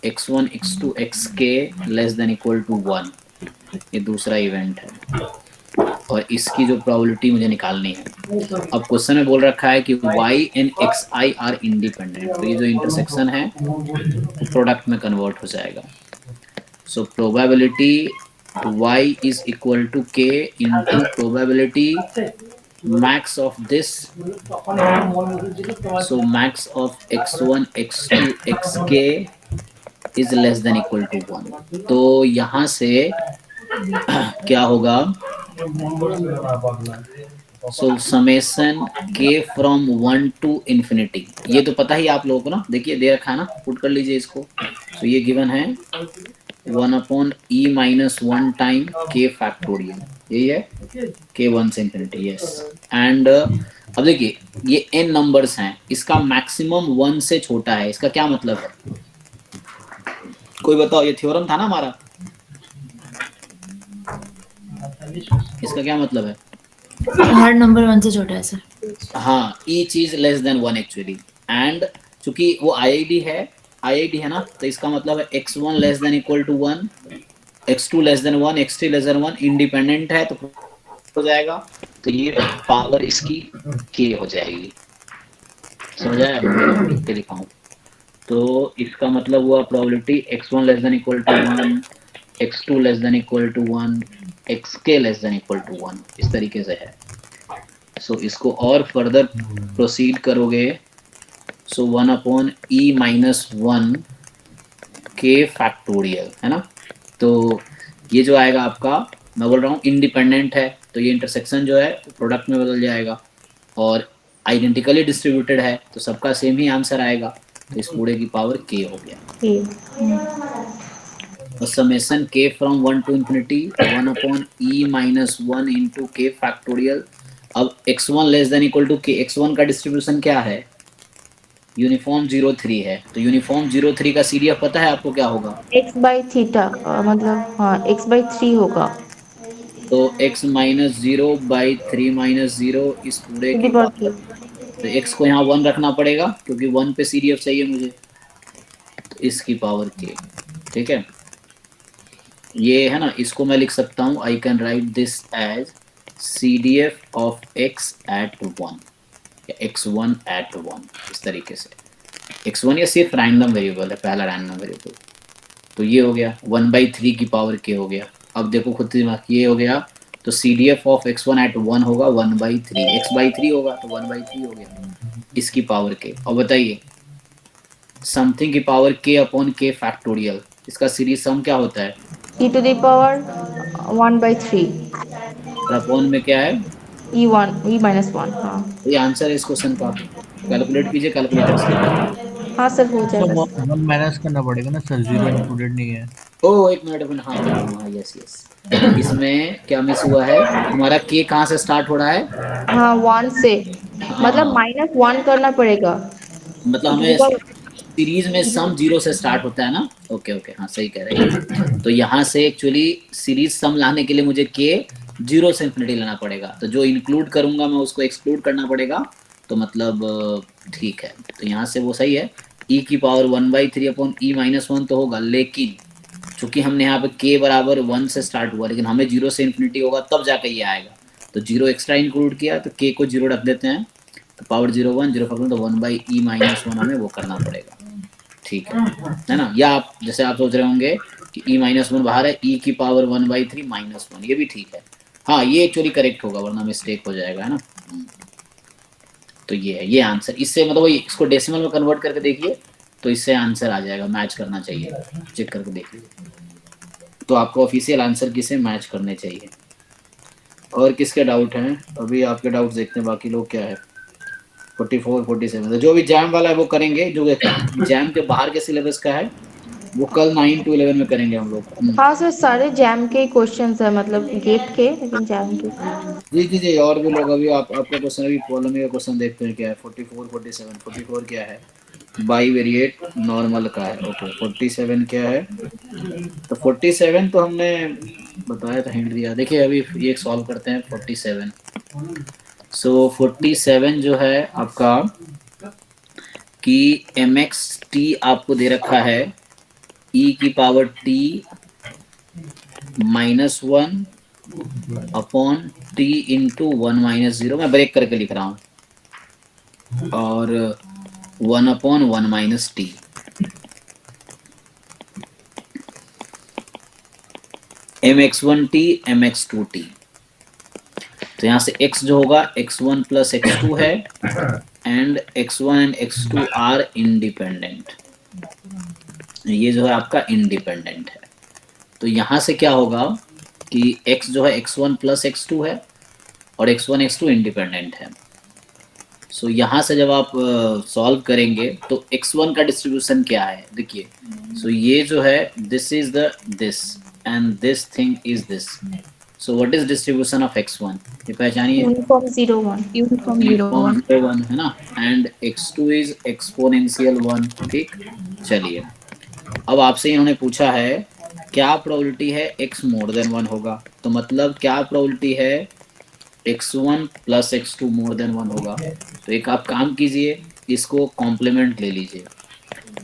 x1 x2 xk less than equal to 1, ये दूसरा event है और इसकी जो प्रोबेबिलिटी मुझे निकालनी है। अब क्वेश्चन में बोल रखा है कि y and xi are independent, तो ये जो इंटरसेक्शन है प्रोडक्ट में कन्वर्ट हो जाएगा। So probability y is equal to k into probability max of this, so max of x1 x2 xk is less than equal to 1। तो यहाँ से क्या होगा, सो summation k from 1 to infinity, ये तो पता ही आप लोगों को ना, देखिए दे रखा है ना, पुट कर लीजिए इसको। तो ये गिवन है 1 upon e minus 1 time k factorial, यही है k 1 से इंफिनिटी, यस। एंड अब देखिए ये n नंबर्स हैं, इसका मैक्सिमम 1 से छोटा है, इसका क्या मतलब है, कोई बताओ, ये थ्योरम था ना हमारा, इसका क्या मतलब है, हर नंबर 1 से छोटा है सर। हाँ each is less than 1 actually, and चूंकि वो IID है ना, तो इसका मतलब है x1 less than equal to 1, x2 less than 1, x3 less than 1, independent है तो हो जाएगा, तो ये पावर इसकी k हो जाएगी, समझ आया, लिख के दिखाऊं। तो इसका मतलब हुआ probability x1 less than equal to 1, x2 less than equal to 1, xk less than equal to 1, इस तरीके से है। सो इसको और फर्दर प्रोसीड करोगे, सो 1 upon e minus 1 k factorial है ना, तो ये जो आएगा आपका, मैं बोल रहा हूँ इंडिपेंडेंट है, तो ये इंटरसेक्शन जो है प्रोडक्ट में बदल जाएगा, और आइडेंटिकली डिस्ट्रीब्यूटेड है तो सबका सेम ही आंसर आएगा, तो इस पूरे की पावर k हो गया। और summation k from 1 to infinity 1 upon e minus 1 into k factorial. अब x1 less than equal to k, x1 का डिस्ट्रीब्यूशन क्या है, यूनिफॉर्म 03 है, तो यूनिफॉर्म 03 का CDF पता है आपको क्या होगा, x by थीटा, मतलब हाँ x by 3 होगा, तो x माइनस 0 बाई 3 माइनस 0 इस पूरे की पावर, तो x को यहाँ 1 रखना पड़ेगा क्योंकि 1 पे CDF चाहिए मुझे, तो इसकी पावर k, ठीक है। ये है ना, इसको मैं लिख सकता हूँ, I can write this as CDF of x at 1 या x1 एट 1, इस तरीके से। x1 ये सिर्फ रैंडम वेरिएबल है, पहला रैंडम वेरिएबल, तो ये हो गया 1/3 की पावर k हो गया। अब देखो खुद दिमाग, ये हो गया तो CDF ऑफ x1 एट 1 होगा 1/3, x/3 होगा तो 1/3 हो गया, इसकी पावर k। और बताइए समथिंग की power k upon k factorial, इसका सीरीज सम क्या होता है, e to the power 1/3, और अपॉन में क्या है, e minus 1, हाँ ये आंसर है इस क्वेश्चन का। कैलकुलेट कीजिए कैलकुलेटर से। हाँ सर हो तो जाएगा। 1 माइनस करना पड़ेगा ना सर, 0 इंक्लूडेड नहीं है। ओ एक मिनट, हाँ यस इसमें क्या मिस हुआ है, हमारा k कहाँ से स्टार्ट हो रहा है, हाँ 1 से, मतलब -1 करना पड़ेगा, मतलब हमें सीरीज में सम 0 से स्टार्ट होता है ना, ओके हाँ सही कह रहे हैं। तो यहाँ से एक्चुअली सीरीज सम लाने के लिए मुझे k 0 से इन्फिनिटी लेना पड़ेगा, तो जो इंक्लूड करूंगा मैं उसको एक्सक्लूड करना पड़ेगा, तो मतलब ठीक है, तो यहाँ से वो सही है, e की पावर 1/3 अपॉन e माइनस 1 तो होगा, लेकिन चूंकि हमने यहाँ पे k बराबर 1 से स्टार्ट हुआ, लेकिन हमें 0 से इन्फिनिटी होगा तब जाकर ये आएगा, तो 0 एक्स्ट्रा इंक्लूड किया तो k को 0 रख देते हैं, तो पावर 0 1 0 फैक्टर तो 1/e माइनस 1 हमें वो करना पड़ेगा, ठीक है ना। या आप जैसे आप सोच रहे होंगे कि e माइनस 1 बाहर है, e की पावर 1/3 माइनस 1, ये भी ठीक है, हाँ ये एक्चुअली करेक्ट होगा वरना मिस्टेक हो जाएगा, है ना। तो ये है, ये आंसर, इससे मतलब वही इसको डेसिमल में कन्वर्ट करके देखिए तो इससे आंसर आ जाएगा, मैच करना चाहिए, चेक करके देखिए, तो आपको ऑफिशियल आंसर किसे मैच करने चाहिए। और किसके डाउट हैं, अभी आपके डाउट देखते हैं, बाकी लोग क्या है। 44 47 तो जो भी जैम वाला है वो करेंगे, जो जैम के बाहर के सिलेबस का है वो कल 9 to 11 में करेंगे हम लोग। हाँ सर, सारे जैम के क्वेश्चंस है, मतलब गेट के, लेकिन जैम के। जी जी जी, और भी लोग, अभी आपका क्वेश्चन, अभी प्रॉब्लम का क्वेश्चन देखते हैं क्या है। 44 47 44 क्या है, बाई वेरिएट नॉर्मल का है, ओके। 47 क्या है, तो 47 तो हमने बताया था, हिंट दिया, देखिए अभी ये सॉल्व करते हैं 47। सो 47 जो है आपका कि mxt आपको दे रखा है e की power t minus 1 upon t into 1 minus 0, मैं ब्रेक करके लिख रहा हूँ, और 1 upon 1 minus T. mx1t mx2t, तो यहाँ से x जो होगा x1 प्लस x2 है, and x1 and x2 are independent, ये जो है आपका इंडिपेंडेंट है। तो यहाँ से क्या होगा कि x जो है x1 प्लस x2 है और x1 x2 इंडिपेंडेंट है। सो यहाँ से जब आप सॉल्व करेंगे तो x1 का डिस्ट्रीब्यूशन क्या है, देखिए। सो ये जो है this is the this and this thing is this, so what is distribution of x1, ये पहचानिए, यूनिफॉर्म 0 1। यूनिफॉर्म 0 1 है ना, एंड x2 इज एक्सपोनेंशियल 1, ठीक। चलिए अब आपसे इन्होंने पूछा है क्या प्रोबेबिलिटी है x मोर देन 1 होगा, तो मतलब क्या प्रोबेबिलिटी है x1 plus x2 more than 1 होगा। तो एक आप काम कीजिए, इसको कॉम्प्लीमेंट ले लीजिए।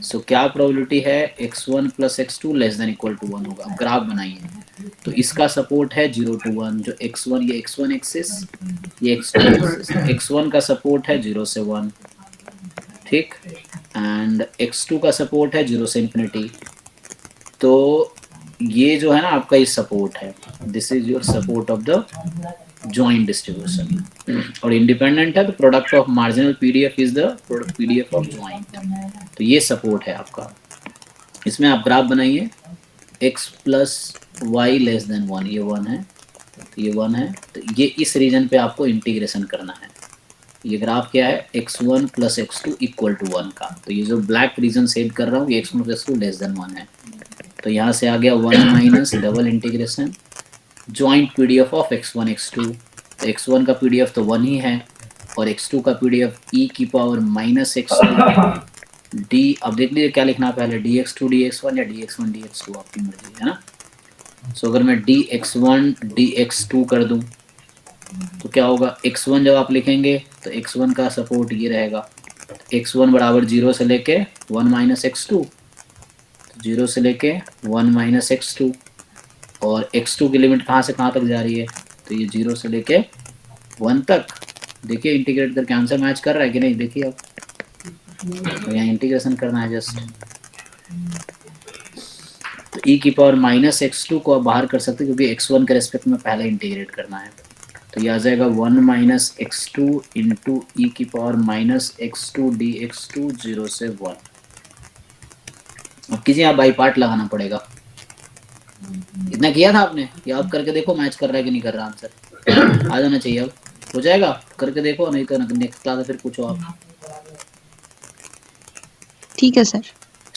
सो क्या प्रोबेबिलिटी है x1 plus x2 less than equal to 1 होगा, ग्राफ बनाइए। तो इसका सपोर्ट है 0 to 1, जो x1 ये x1 एक्सिस, ये x2 एक्सिस, x1 का सपोर्ट है 0 से 1, ठीक, एंड x2 का सपोर्ट है 0 से इंफिनिटी। तो ये जो है ना आपका ये सपोर्ट है, this is your support of the joint distribution, और इंडिपेंडेंट है तो product of marginal PDF is the product PDF of joint. तो ये सपोर्ट है आपका, इसमें आप ग्राफ बनाइए, x plus y less than 1, ये 1 है, तो ये 1 है, तो ये इस रीजन पे आपको इंटीग्रेशन करना है। ये ग्राफ क्या है, x1 plus x2 equal to 1 का, तो ये जो ब्लैक रीजन सेव कर रहा हूँ ये x1 plus x2 less than 1 है, तो यहाँ से आ गया 1 minus double integration joint PDF of x1 x2, तो x1 का पीडीएफ तो 1 ही है, और x2 का पीडीएफ e की पावर माइनस x2 d, अब देख लीजिए क्या लिखना पहले, dx2 dx1 या dx1 dx2, आपकी मर्जी है ना। सो अगर मैं dx1 dx2 कर दूं तो क्या होगा, x1 जब आप लिखेंगे तो x1 का सपोर्ट ये रहेगा, x1 बराबर 0 से लेके 1 माइनस x2, 0 से लेके 1 माइनस x2, और x2 की लिमिट कहाँ से कहाँ तक जा रही है, तो ये 0 से लेके 1 तक। देखिए इंटीग्रेट करके आंसर मैच कर रहा है कि नहीं, देखिए आप, तो यहाँ इंटीग्रेशन करना है जस्ट। तो e की पावर माइनस x2 को आप बाहर कर सकते हैं क्योंकि x1 के रेस्पेक्ट में पहले इंटीग्रेट करना है, तो ये आ जाएगा 1 माइनस x2 इंटू ई की पावर माइनस x2 dx2 0 से 1। अब कीजिए, आप बाई पार्ट लगाना पड़ेगा, इतना किया था आपने, या आप करके देखो मैच कर रहा है कि नहीं कर रहा, आंसर आ जाना चाहिए, अब हो जाएगा, करके देखो, नहीं तो नेक्स्ट क्लास फिर पूछो आप, ठीक है सर,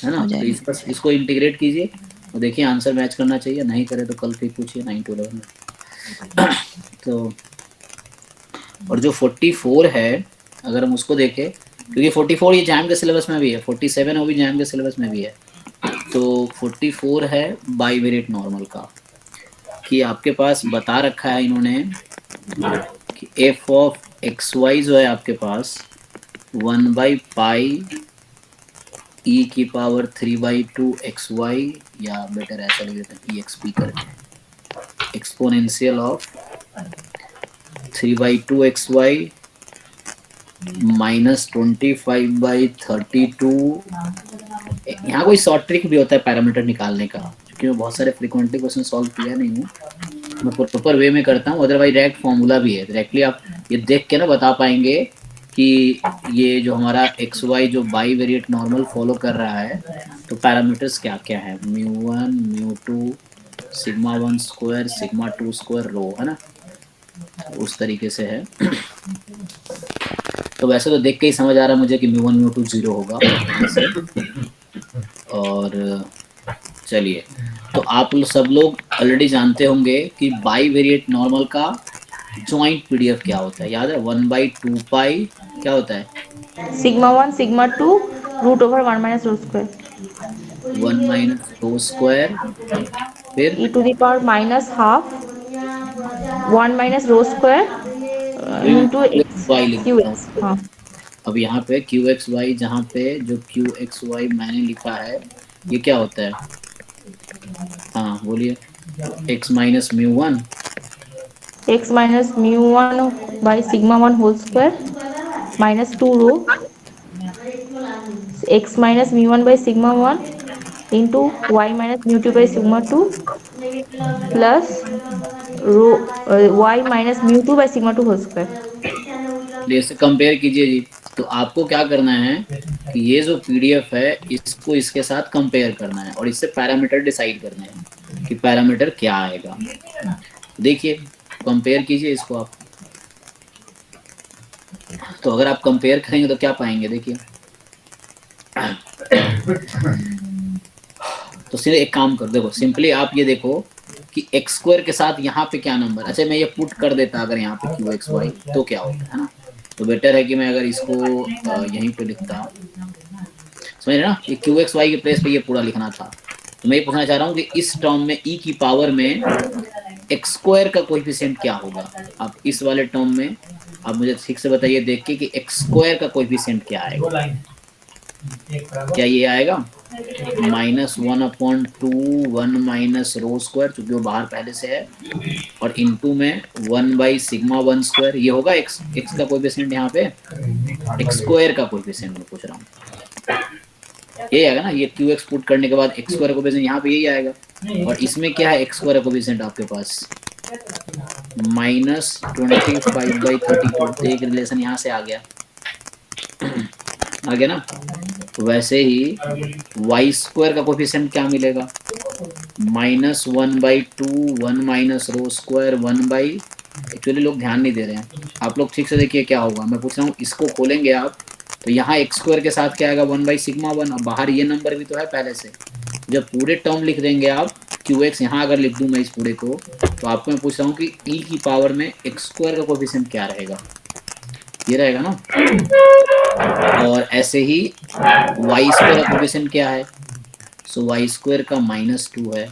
है ना। तो इसको इंटीग्रेट कीजिए और देखिए आंसर मैच करना चाहिए, नहीं करे तो कल फिर पूछिए 9 to 11 में। तो और जो 44 है अगर हम उसको देखें, क्योंकि 44 ये जैम के सिलेबस में भी है, 47 वो भी जैम के सिलेबस में भी है, तो 44 है बाईवेरिएट नॉर्मल का, कि आपके पास बता रखा है इन्होंने कि f ऑफ xy जो है आपके पास 1/π e की पावर 3/2 xy, या बेटर ऐसा लिख देते हैं exp करके, एक्सपोनेंशियल ऑफ 3/2 xy माइनस 25/32। यहाँ कोई शॉर्ट ट्रिक भी होता है पैरामीटर निकालने का, क्योंकि मैं बहुत सारे फ्रीक्वेंटली क्वेश्चन सॉल्व किया नहीं हूँ, मैं प्रॉपर वे में करता हूँ। अदरवाइज डायरेक्ट फॉर्मूला भी है, डायरेक्टली आप ये देख के ना बता पाएंगे कि ये जो हमारा एक्स वाई जो बाई वेरिएट नॉर्मल फॉलो कर रहा है, तो पैरामीटर्स क्या क्या है, μ1 μ2 sigma 1 square sigma 2 square rho, है ना, उस तरीके से है। तो वैसे तो देख के ही समझ आ रहा है मुझे कि μ1 μ2 0 होगा वैसे। और चलिए, तो आप सब लोग ऑलरेडी जानते होंगे कि बाई वेरिएट नॉर्मल का जॉइंट पीडीएफ क्या होता है, याद है 1/2 पाई क्या होता है, sigma 1 sigma 2 root over 1 minus rho square 1 minus rho square, फिर e to the power minus half 1 minus rho square into x y लिख क्यू देता हूँ। एक्स। हाँ अब यहाँ पे क्यू एक्स वाई, जहाँ पे जो क्यू एक्स वाई मैंने लिखा है ये क्या होता है, हाँ बोलिए, x minus μ1 x minus mu 1 by sigma 1 whole square minus 2 rho x minus mu 1 by sigma 1 into y minus mu 2 by sigma 2 plus rho y minus mu 2 by sigma 2 whole square. जैसे compare कीजिए जी, तो आपको क्या करना है कि ये जो पीडीएफ है इसको इसके साथ कंपेयर करना है और इससे पैरामीटर डिसाइड करना है कि पैरामीटर क्या आएगा। देखिए कंपेयर कीजिए इसको आप, तो अगर आप कंपेयर करेंगे तो क्या पाएंगे, देखिए तो सीधे एक काम कर, देखो सिंपली आप ये देखो कि एक्स स्क्वायर के साथ यहाँ पे क्या नंबर, अच्छा मैं ये पुट कर देता अगर यहाँ पे क्यू एक्स वाई तो क्या होता है ना, तो बेटर है कि मैं अगर इसको यहीं पे लिखता, समझ रहे ना, ये क्यू एक्स वाई के प्लेस पे ये पूरा लिखना था। तो मैं ये पूछना चाह रहा हूँ कि इस टर्म में ई की पावर में एक्स स्क्वायर का कोएफिशिएंट क्या होगा, आप इस वाले टर्म में आप मुझे ठीक से बताइए देख के कि एक्स स्क्वायर का कोएफिशिएंट क्या आएगा, क्या ये आएगा -1/2 1 माइनस रो स्क्वायर, चूंकि वो बाहर पहले से है, और इनटू में 1 बाई सिग्मा 1 स्क्वायर, ये होगा एक्स का कोएफिशिएंट, यहाँ पे एक्स स्क्वायर का कोएफिशिएंट मैं पूछ रहा हूँ, ये आएगा ना, ये क्यू एक्स पुट करने के बाद एक्स स्क्वायर कोएफिशिएंट यहाँ पे यही आएगा, और इसमें क्या है एक्स स्क्वायर कोएफिशिएंट आपके पास -25/32, तो एक रिलेशन यहाँ से आ गया ना। वैसे ही वाई स्क्वायर का कोएफिशिएंट क्या मिलेगा, -1/2 1 minus rho square 1 by, actually लोग ध्यान नहीं दे रहे हैं, आप लोग ठीक से देखिए क्या होगा, मैं पूछ रहा हूँ इसको खोलेंगे आप तो यहाँ एक्स स्क्वायर के साथ क्या आएगा 1 बाई सिग्मा 1, और बाहर ये नंबर भी तो है पहले से, जब पूरे टर्म लिख देंगे आप क्यू एक्स, यहाँ अगर लिख दूँ मैं इस पूरे को, तो आपको मैं पूछ रहा हूँ कि ई की पावर में एक्स स्क्वायर का कोएफिशिएंट क्या रहेगा, ये रहेगा ना, और ऐसे ही वाई स्क्वायर का कोएफिशिएंट क्या है, सो वाई स्क्वायर का -2 है।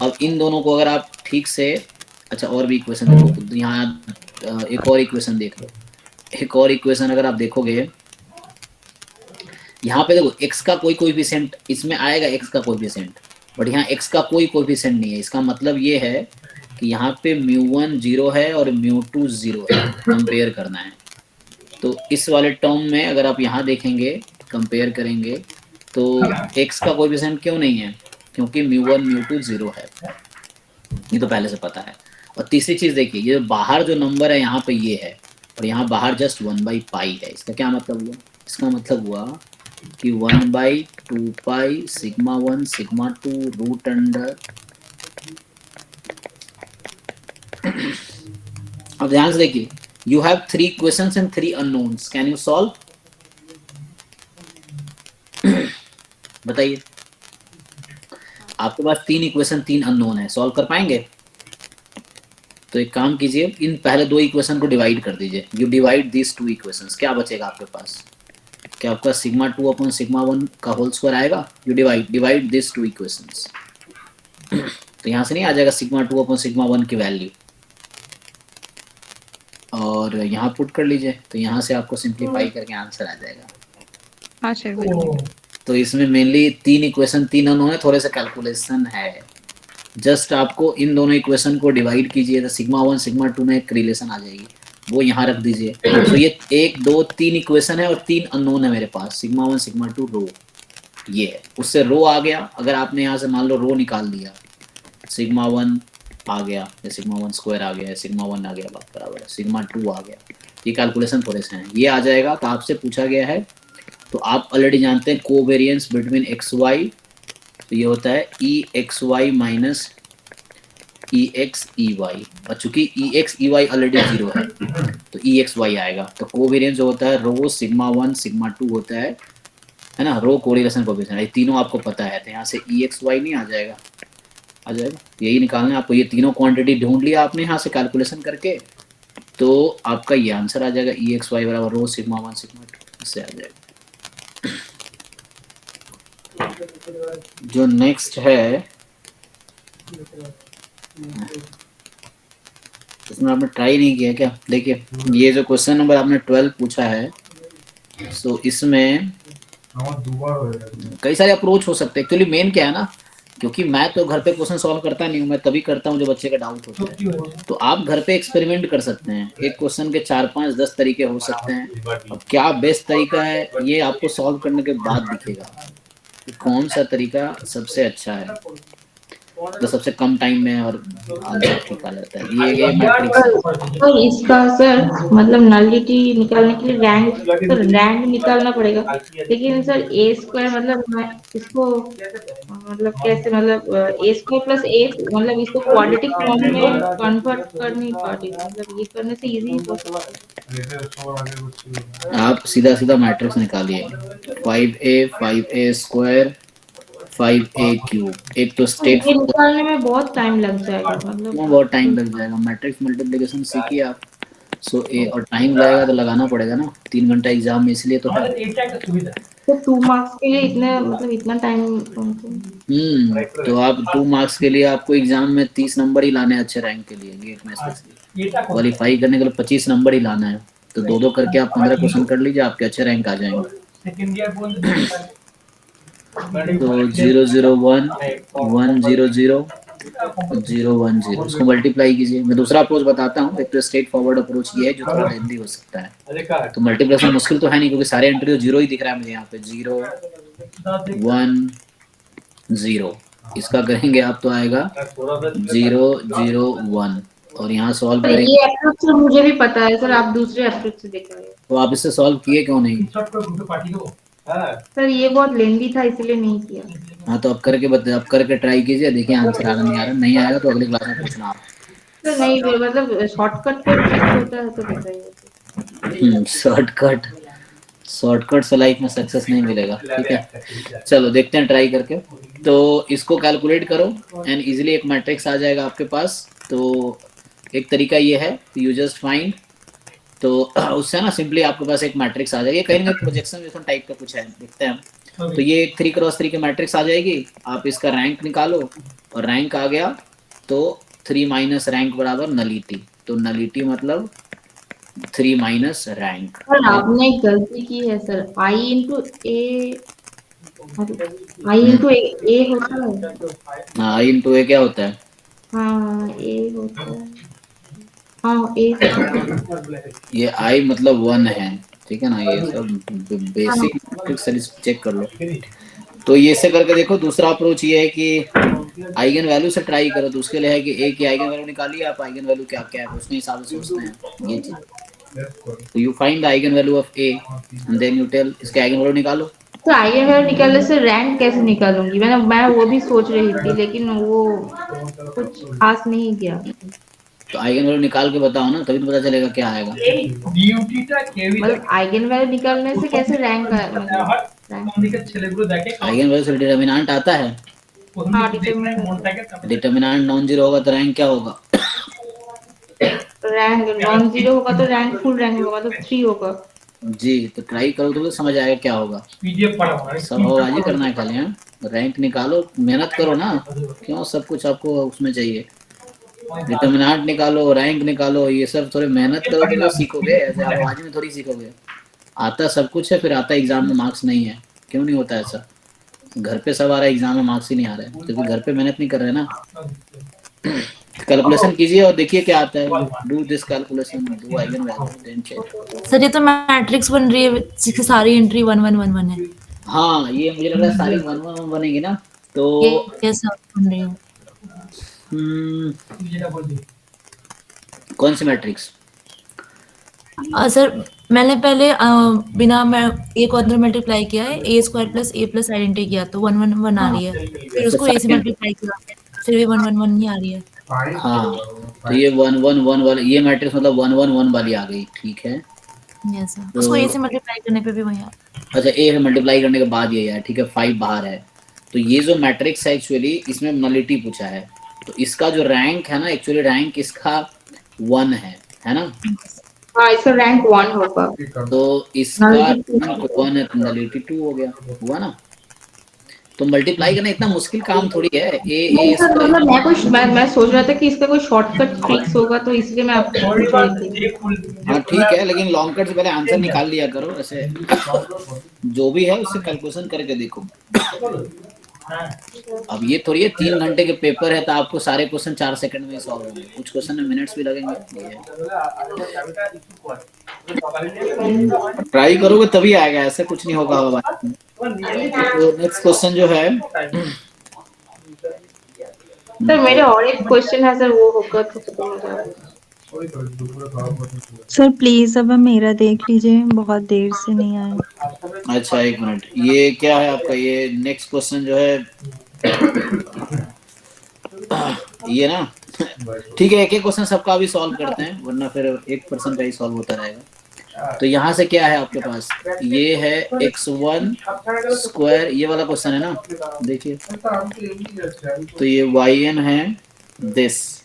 अब इन दोनों को अगर आप ठीक से, अच्छा और भी इक्वेशन देखो, यहाँ एक और इक्वेशन देख लो, एक और इक्वेशन अगर आप देखोगे यहाँ पे देखो x का कोई कोएफिशिएंट इसमें आएगा, x का कोएफिशिएंट, बट यहाँ x का कोई कोएफिशिएंट नहीं है, इसका मतलब ये है कि यहाँ पे μ1 0 है और μ2 0 है, कंपेयर करना है। तो इस वाले टर्म में अगर आप यहाँ देखेंगे कंपेयर करेंगे तो x का कोएफिशिएंट क्यों नहीं है, क्योंकि μ1 μ2 0 है, ये तो पहले से पता है। और तीसरी चीज देखिए, ये बाहर जो नंबर है यहाँ पे ये है, और यहाँ बाहर जस्ट 1/पाई है, इसका क्या मतलब हुआ, इसका मतलब हुआ कि 1/2 pi sigma 1 sigma 2 root under, अब ध्यान से देखिए, you have 3 questions and 3 unknowns, can you solve, बताइए, आपके पास 3 इक्वेशन 3 अननोन है, सॉल्व कर पाएंगे? तो एक काम कीजिए, इन पहले 2 इक्वेशन को डिवाइड कर दीजिए, यू डिवाइड दिस 2 इक्वेशंस, क्या बचेगा आपके पास, क्या आपका सिग्मा 2 अपॉन सिग्मा 1 का होल स्क्वायर आएगा, यू डिवाइड दिस 2 इक्वेशंस, तो यहाँ से नहीं आ जाएगा सिग्मा 2 अपॉन सिग्मा 1 की वैल्यू, और यहाँ पुट कर लीजिए, तो यहाँ से आपको सिंप्लीफाई करके आंसर आ जाएगा। हाँ सर। तो इसमें मेनली 3 इक्वेशन, 3 अननोन है, थोड़े से कैलकुलेशन है। जस्ट आपको इन दोनों इक्वेशन को डिवाइड कीजिए तो सिग्मा 1 सिग्मा 2 में एक रिलेशन आ जाएगी, वो यहाँ रख दीजिए। तो ये 1 2 3 इक्वेशन है और 3 अननोन है मेरे पास, सिग्मा 1 सिग्मा 2 रो, ये है। उससे रो आ गया, अगर आपने यहाँ से मान लो रो निकाल दिया, सिग्मा 1 आ गया या सिग्मा 1 स्क्वायर आ गया या सिग्मा 1 आ गया, बात बराबर है, सिग्मा 2 आ गया, ये कैलकुलेशन थोड़े से हैं, ये आ जाएगा। तो आपसे पूछा गया है, तो आप ऑलरेडी जानते हैं कोवेरिएंस बिटवीन एक्स वाई, तो ये होता है ई एक्स वाई माइनस ई एक्स ई वाई, और चूंकि ई एक्स ई वाई ऑलरेडी 0 है तो ई एक्स वाई आएगा। तो कोवेरिएंस जो होता है रो सिग्मा 1 सिग्मा 2 होता है ना, रो कोरिलेशन कोएफिशिएंट, ये तीनों आपको पता है, तो यहाँ से ई एक्स वाई नहीं आ जाएगा, आ जाएगा, यही निकालना है आपको। ये तीनों क्वांटिटी ढूंढ लिया आपने यहाँ से कैलकुलेशन करके, तो आपका ये आंसर आ जाएगा, ई एक्स वाई बराबर रो सिग्मा 1 सिग्मा 2, इससे आ जाएगा। जो नेक्स्ट है, इसमें आपने ट्राई नहीं किया क्या? देखिए ये जो क्वेश्चन नंबर आपने 12 पूछा है, सो इसमें कई सारे अप्रोच हो सकते हैं। एक्चुअली मेन क्या है ना, क्योंकि मैं तो घर पे क्वेश्चन सॉल्व करता नहीं हूँ, मैं तभी करता हूँ जब बच्चे का डाउट होता है। तो आप घर पे एक्सपेरिमेंट कर सकते हैं, एक क्वेश्चन के 4 5 10 तरीके हो सकते हैं। अब क्या बेस्ट तरीका है ये आपको सॉल्व करने के बाद दिखेगा कि कौन सा तरीका सबसे अच्छा है, तो सबसे कम टाइम में और आंसर निकाला जाता है। ये मैट्रिक्स तो इसका सर मतलब नलिटी निकालने के लिए रैंक, सर रैंक निकालना पड़ेगा, लेकिन सर ए स्क्वायर मतलब मैं इसको मतलब कैसे, मतलब ए स्क्वायर प्लस ए, मतलब इसको क्वाड्रेटिक फॉर्म में कन्वर्ट कर नहीं पाती, मतलब ये करने से इजी हो सकता है। आप सीधा सीधा मैट्रिक्स निकालिए, 5a 5a square 5a cube, एक तो स्टेट ये निकालने में बहुत टाइम लग जाएगा, मतलब बहुत टाइम लग जाएगा। मैट्रिक्स मल्टीप्लिकेशन सीखिए आप, सो ए और टाइम लगेगा तो लगाना पड़ेगा ना, 3 घंटा एग्जाम में, इसलिए तो है। तो 2 मार्क्स के लिए इतने मतलब इतना टाइम। तो आप 2 मार्क्स के लिए आपको एग्जाम में 30 नंबर ही लाने हैं अच्छे रैंक के लिए, गेट में स्पेशली क्वालिफाई करने के लिए 25 नंबर ही लाना है। तो 2 2 करके आप 15 क्वेश्चन कर लीजिए, आपके अच्छे रैंक आ जाएंगे। तो 0 0 1 1 0 0 0 1 0, इसको मल्टीप्लाई कीजिए। मैं दूसरा अप्रोच बताता हूँ, एक तो स्ट्रेट फॉरवर्ड अप्रोच ये है जो थोड़ा लेंदी हो सकता है। तो मल्टीप्लिकेशन मुश्किल तो है नहीं, क्योंकि सारे एंट्री 0 ही दिख रहा है मुझे यहाँ पे, 0 1 0, इसका करेंगे आप तो आएगा 0 0 1, और यहाँ सॉल्व करेंगे। ये अप्रोच सर मुझे भी पता है सर, आप दूसरे अप्रोच से देख रहे हो। तो आप इससे सॉल्व किए क्यों नहीं? सर ये बहुत लेंदी था इसलिए नहीं किया। हाँ तो अब करके ट्राई कीजिए, देखिए आंसर आ रहा नहीं आ रहा, नहीं आएगा तो अगली क्लास में पूछना आप। सर नहीं, मतलब शॉर्टकट पे ठीक होता है तो बताइए। शॉर्टकट से लाइफ में सक्सेस नहीं मिलेगा, ठीक है। चलो देखते हैं ट्राई करके। तो इसको कैलकुलेट करो एंड इजीली एक मैट्रिक्स आ जाएगा आपके पास। तो एक तरीका ये है, यू जस्ट फाइंड, तो उससे ना सिंपली आपके पास एक मैट्रिक्स आ जाएगी, कहीं ना कहीं प्रोजेक्शन टाइप का कुछ है, देखते हैं। तो ये एक 3 क्रॉस 3 की मैट्रिक्स आ जाएगी, आप इसका रैंक निकालो, और रैंक आ गया तो 3 माइनस रैंक बराबर नलिटी। तो नलिटी मतलब 3 माइनस रैंक। सर आपने एक गलती की है sir, i into a, i into a होता है। हाँ, आई इंटू ए क्या होता है? हाँ ए होता है, हाँ ए ये आई मतलब 1 है, ठीक है ना, ये सब बेसिक मैट्रिक्स चेक कर लो। तो ये से करके देखो। दूसरा अप्रोच ये है कि आइगन वैल्यू से ट्राई करो, तो उसके लिए है कि ए की आइगन वैल्यू निकालिए आप, आइगन वैल्यू क्या क्या है उसके हिसाब से सोचते हैं ये चीज। तो you find the eigenvalue of A and then you tell, इसके आइगन वैल्यू निकालो। तो आइगन वैल्यू निकालने से रैंक कैसे निकालूंगी? मैं वो भी सोच रही थी, लेकिन वो कुछ खास नहीं किया। तो आइगन वैल्यू निकाल के बताओ ना, तभी तो पता चलेगा क्या आएगा। मतलब आइगन वैल्यू निकालने से कैसे रैंक आइगन वैल्यू से डिटरमिनेंट आता है, डिटरमिनेंट नॉन जीरो होगा तो रैंक क्या होगा? रैंक नॉन जीरो होगा तो रैंक फुल रैंक होगा, तो 3 होगा जी। तो ट्राई करो तो समझ आएगा क्या होगा। सब होगा करना है खाली, रैंक निकालो, मेहनत करो ना, क्यों सब कुछ आपको उसमें चाहिए। डिटरमिनेंट निकालो, रैंक निकालो, ये सब थोड़ी मेहनत करोगे तो सीखोगे, ऐसे आज में थोड़ी सीखोगे। आता सब कुछ है, फिर आता एग्जाम में मार्क्स नहीं है, क्यों नहीं होता ऐसा? घर पे सब आ रहा है, एग्जाम में मार्क्स ही नहीं आ रहा है, क्योंकि घर पे मेहनत नहीं कर रहे हैं ना। कैलकुलेशन कीजिए और देखिए क्या आता है। Do this calculation, do eigenvalue, then check. Sir ये तो मैट्रिक्स बन रही है, इसकी सारी एंट्री 1 1 1 1 है। हाँ, ये मुझे लग रहा है सारी 1 1 1 बनेगी ना। तो ये सब बन रही है। कौन सी मैट्रिक्स? सर मैंने पहले बिना मैं ए को अंदर मल्टीप्लाई किया है, ए स्क्वायर प्लस ए प्लस आइडेंटिटी किया तो 1 1 1 आ रही है, फिर उसको ए से मल्टीप्लाई किया फिर भी 1 1 1 ही आ रही है। हाँ, तो ये 1 1 1 वाली ये मैट्रिक्स मतलब 1 1 1 वाली आ गई, ठीक है। यस सर, तो उसको ए से मल्टीप्लाई करने पे भी वही आ अच्छा, ए से मल्टीप्लाई करने के बाद ये है, ठीक है, 5 बाहर है। तो ये जो मैट्रिक्स है एक्चुअली इसमें नलिटी पूछा है, तो इसका जो रैंक है ना, एक्चुअली रैंक इसका 1 है ना। हाँ, इसका रैंक 1 होगा। तो इसका Nullity 2 रैंक 1 है, नलिटी 2 हो गया, हुआ ना। तो मल्टीप्लाई करना इतना मुश्किल काम थोड़ी है। नहीं सर, मतलब मैं सोच रहा था कि इसका कोई शॉर्टकट ट्रिक्स होगा, तो इसलिए मैं आपको पूछ रही थी। हाँ ठीक है, लेकिन लॉन्ग कट से पहले आंसर निकाल लिया करो ऐसे। जो भी है उससे कैलकुलेशन करके देखो। अब ये थोड़ी है 3 घंटे के पेपर है तो आपको सारे क्वेश्चन 4 सेकंड में सॉल्व होंगे, कुछ क्वेश्चन में मिनट्स भी लगेंगे। ट्राई करोगे तभी आएगा, ऐसे कुछ नहीं होगा बाबा। तो नेक्स्ट क्वेश्चन जो है सर मेरे और एक क्वेश्चन है सर, वो होगा तो मजा। सर प्लीज अब मेरा देख लीजिए, बहुत देर से नहीं आया। अच्छा, 1 मिनट, ये क्या है आपका, ये नेक्स्ट क्वेश्चन जो है ये ना, ठीक है, एक एक क्वेश्चन सबका भी सॉल्व करते हैं, वरना फिर 1% का ही सॉल्व होता रहेगा। तो यहाँ से क्या है आपके पास, ये है x1 स्क्वायर, ये वाला क्वेश्चन है ना, देखिए। तो ये yn है दिस,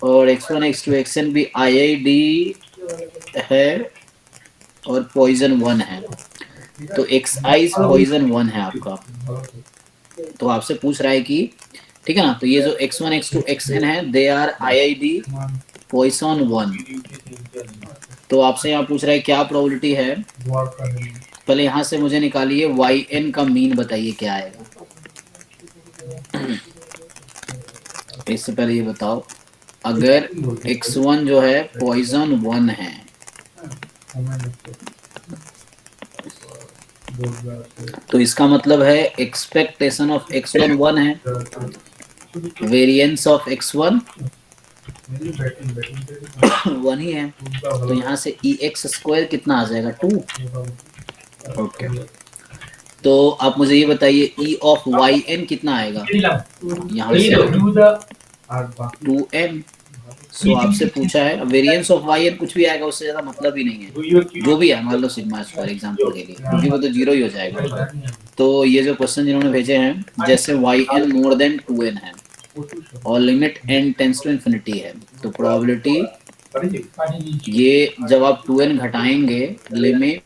और x1 x2 xn भी IID है, और पॉइजन 1 है। तो xi पॉइजन 1 है आपका। तो आपसे पूछ रहा है कि, ठीक है ना, तो ये जो x1 x2 xn है दे आर IID पॉइसन 1। तो आपसे यहाँ पूछ रहा है क्या प्रोबेबिलिटी है। पहले यहाँ से मुझे निकालिए yn का मीन बताइए क्या आएगा। इससे पहले ये बताओ, अगर x1 जो है पॉइजन 1 है, तो इसका मतलब है एक्सपेक्टेशन ऑफ x1 1 है, वेरिएंस ऑफ x1 1 ही है। तो यहाँ से ex स्क्वायर कितना आ जाएगा, 2। ओके, तो आप मुझे ये बताइए e ऑफ yn कितना आएगा, यहाँ से 2n। सो आपसे पूछा है वेरिएंस ऑफ yn, कुछ भी आएगा उससे ज्यादा मतलब ही नहीं है, जो भी है, मान लो सिग्मा स्क्वायर एग्जांपल के लिए, क्योंकि वो तो 0 ही हो जाएगा। तो ये जो क्वेश्चन जिन्होंने भेजे हैं, जैसे yn मोर देन 2n है और limit n tends to infinity है, तो प्रोबेबिलिटी ये जब आप 2n घटाएंगे limit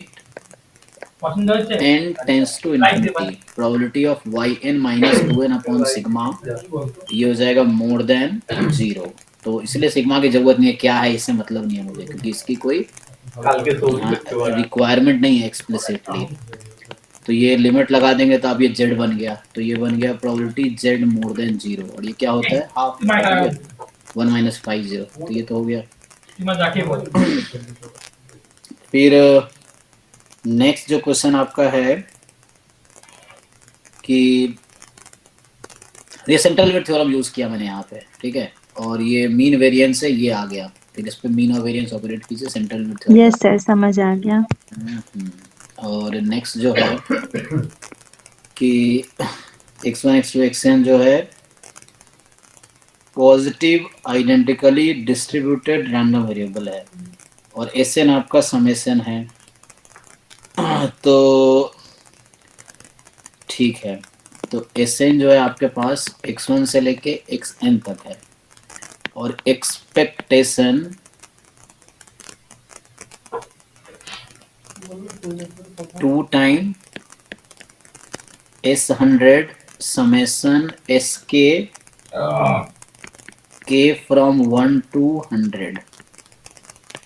n tends to infinity, probability of yn minus 2n upon sigma, ये हो जाएगा मोर देन 0। तो इसलिए सिग्मा की जरूरत नहीं है, क्या है इससे मतलब नहीं है मुझे, क्योंकि इसकी कोई रिक्वायरमेंट नहीं है एक्सप्लिसिटली। तो ये लिमिट लगा देंगे तो अब ये z बन गया, तो ये बन गया प्रोबेबिलिटी z मोर देन 0, और ये क्या होता है हाफ 1 माइनस 5 0, तो ये तो हो गया। फिर नेक्स्ट जो क्वेश्चन आपका है कि ये सेंट्रल लिमिट थ्योरम यूज किया मैंने यहाँ पे, ठीक है, और ये मीन वेरिएंस है, ये आ गया, फिर इस पे मीन और वेरिएंस ऑपरेट कीजिए, central limit theorem. Yes sir, समझ आ गया। और नेक्स्ट जो है कि x1 x2 xn जो है positive identically distributed random variable है, और Sn आपका समेशन है। तो ठीक है, तो Sn जो है आपके पास x1 से लेके xn तक है, और expectation 2 time S100 summation Sk k from 1 to 100,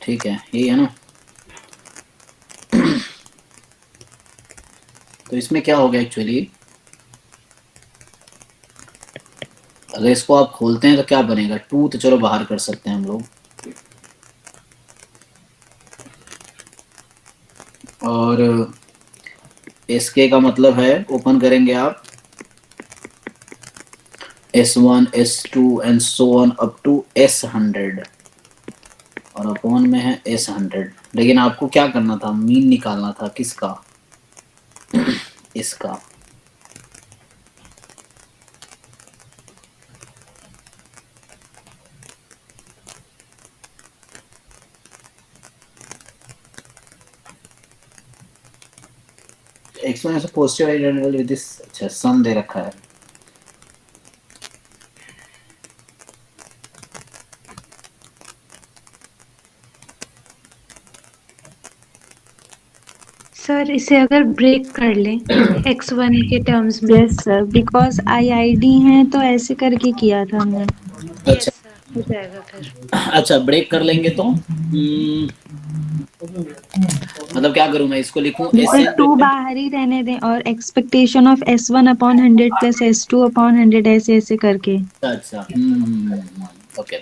ठीक है, ये है ना। तो इसमें क्या हो गया एक्चुअली, अगर इसको आप खोलते हैं तो क्या बनेगा, 2 तो चलो बाहर कर सकते हैं हम लोग, और SK का मतलब है, ओपन करेंगे आप S1 S2 and so on up to S100, और अपॉन में है S100। लेकिन आपको क्या करना था, मीन निकालना था, किसका, इसका। Exponential positive identical with this, अच्छा सम दे रखा है। सर इसे अगर ब्रेक कर लें x1 के टर्म्स में। यस सर, बिकॉज IID है तो ऐसे करके किया था हमने। अच्छा हो जाएगा फिर। अच्छा, ब्रेक कर लेंगे तो मतलब क्या करूं मैं, इसको लिखूं इसे SN 2 बाहर ही रहने दें और expectation of S1/100 plus S2/100 ऐसे ऐसे करके। अच्छा ओके।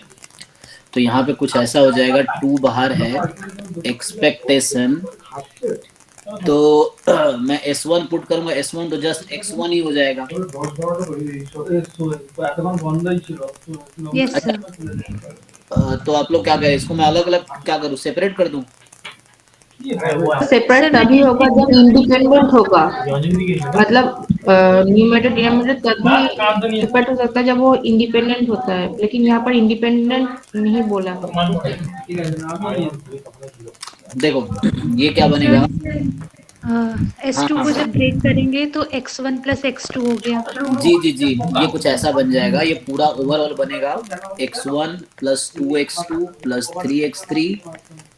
तो यहाँ पे कुछ ऐसा हो जाएगा, 2 बाहर है, एक्सपेक्टेशन, तो मैं S1 पुट करूंगा, S1 तो जस्ट X1 ही हो जाएगा। यस अच्छा, सर। तो आप लोग क्या करें, इसको मैं अलग अलग क्या करूं, सेपरेट कर दूं? सेपरेट सर तभी मैं होगा जब इंडिपेंडेंट होगा, मतलब न्यूमरेटर डिनोमिनेटर तभी सेपरेट हो सकता है जब वो इंडिपेंडेंट होता है, लेकिन यहाँ पर इंडिपेंडेंट नहीं बोला है। देखो ये क्या सर बनेगा, हाँ S2 को हाँ जब ब्रेक करेंगे तो X1 प्लस X2 हो गया। जी, ये कुछ ऐसा बन जाएगा, ये पूरा ओवरऑल बनेगा X1 plus 2X2 plus 3X3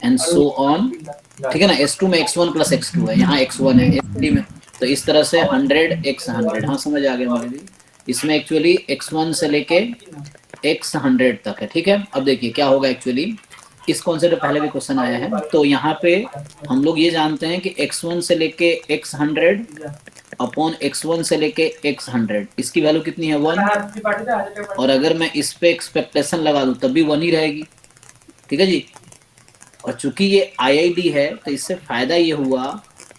and so on, ठीक है ना। S2 में X1 प्लस X2 है, यहाँ X1 है यस S3 सर। में, तो इस तरह से 100 हाँ समझ आ गया मुझे भी। इसमें एक्चुअली X1 से लेके X100 तक है, ठीक है। अब देखिए क्या होगा एक्चुअली, इस कॉन्सेप्ट पहले भी क्वेश्चन आया है, तो यहाँ पे हम लोग ये जानते हैं कि X1 से लेके X100 अपॉन X1 से लेके X100, इसकी वैल्यू कितनी है 1, और अगर मैं इस पे एक्सपेक्टेशन लगा दूं तब भी 1 ही रहेगी, ठीक है जी। और चूंकि ये IID है तो इससे फायदा ये हुआ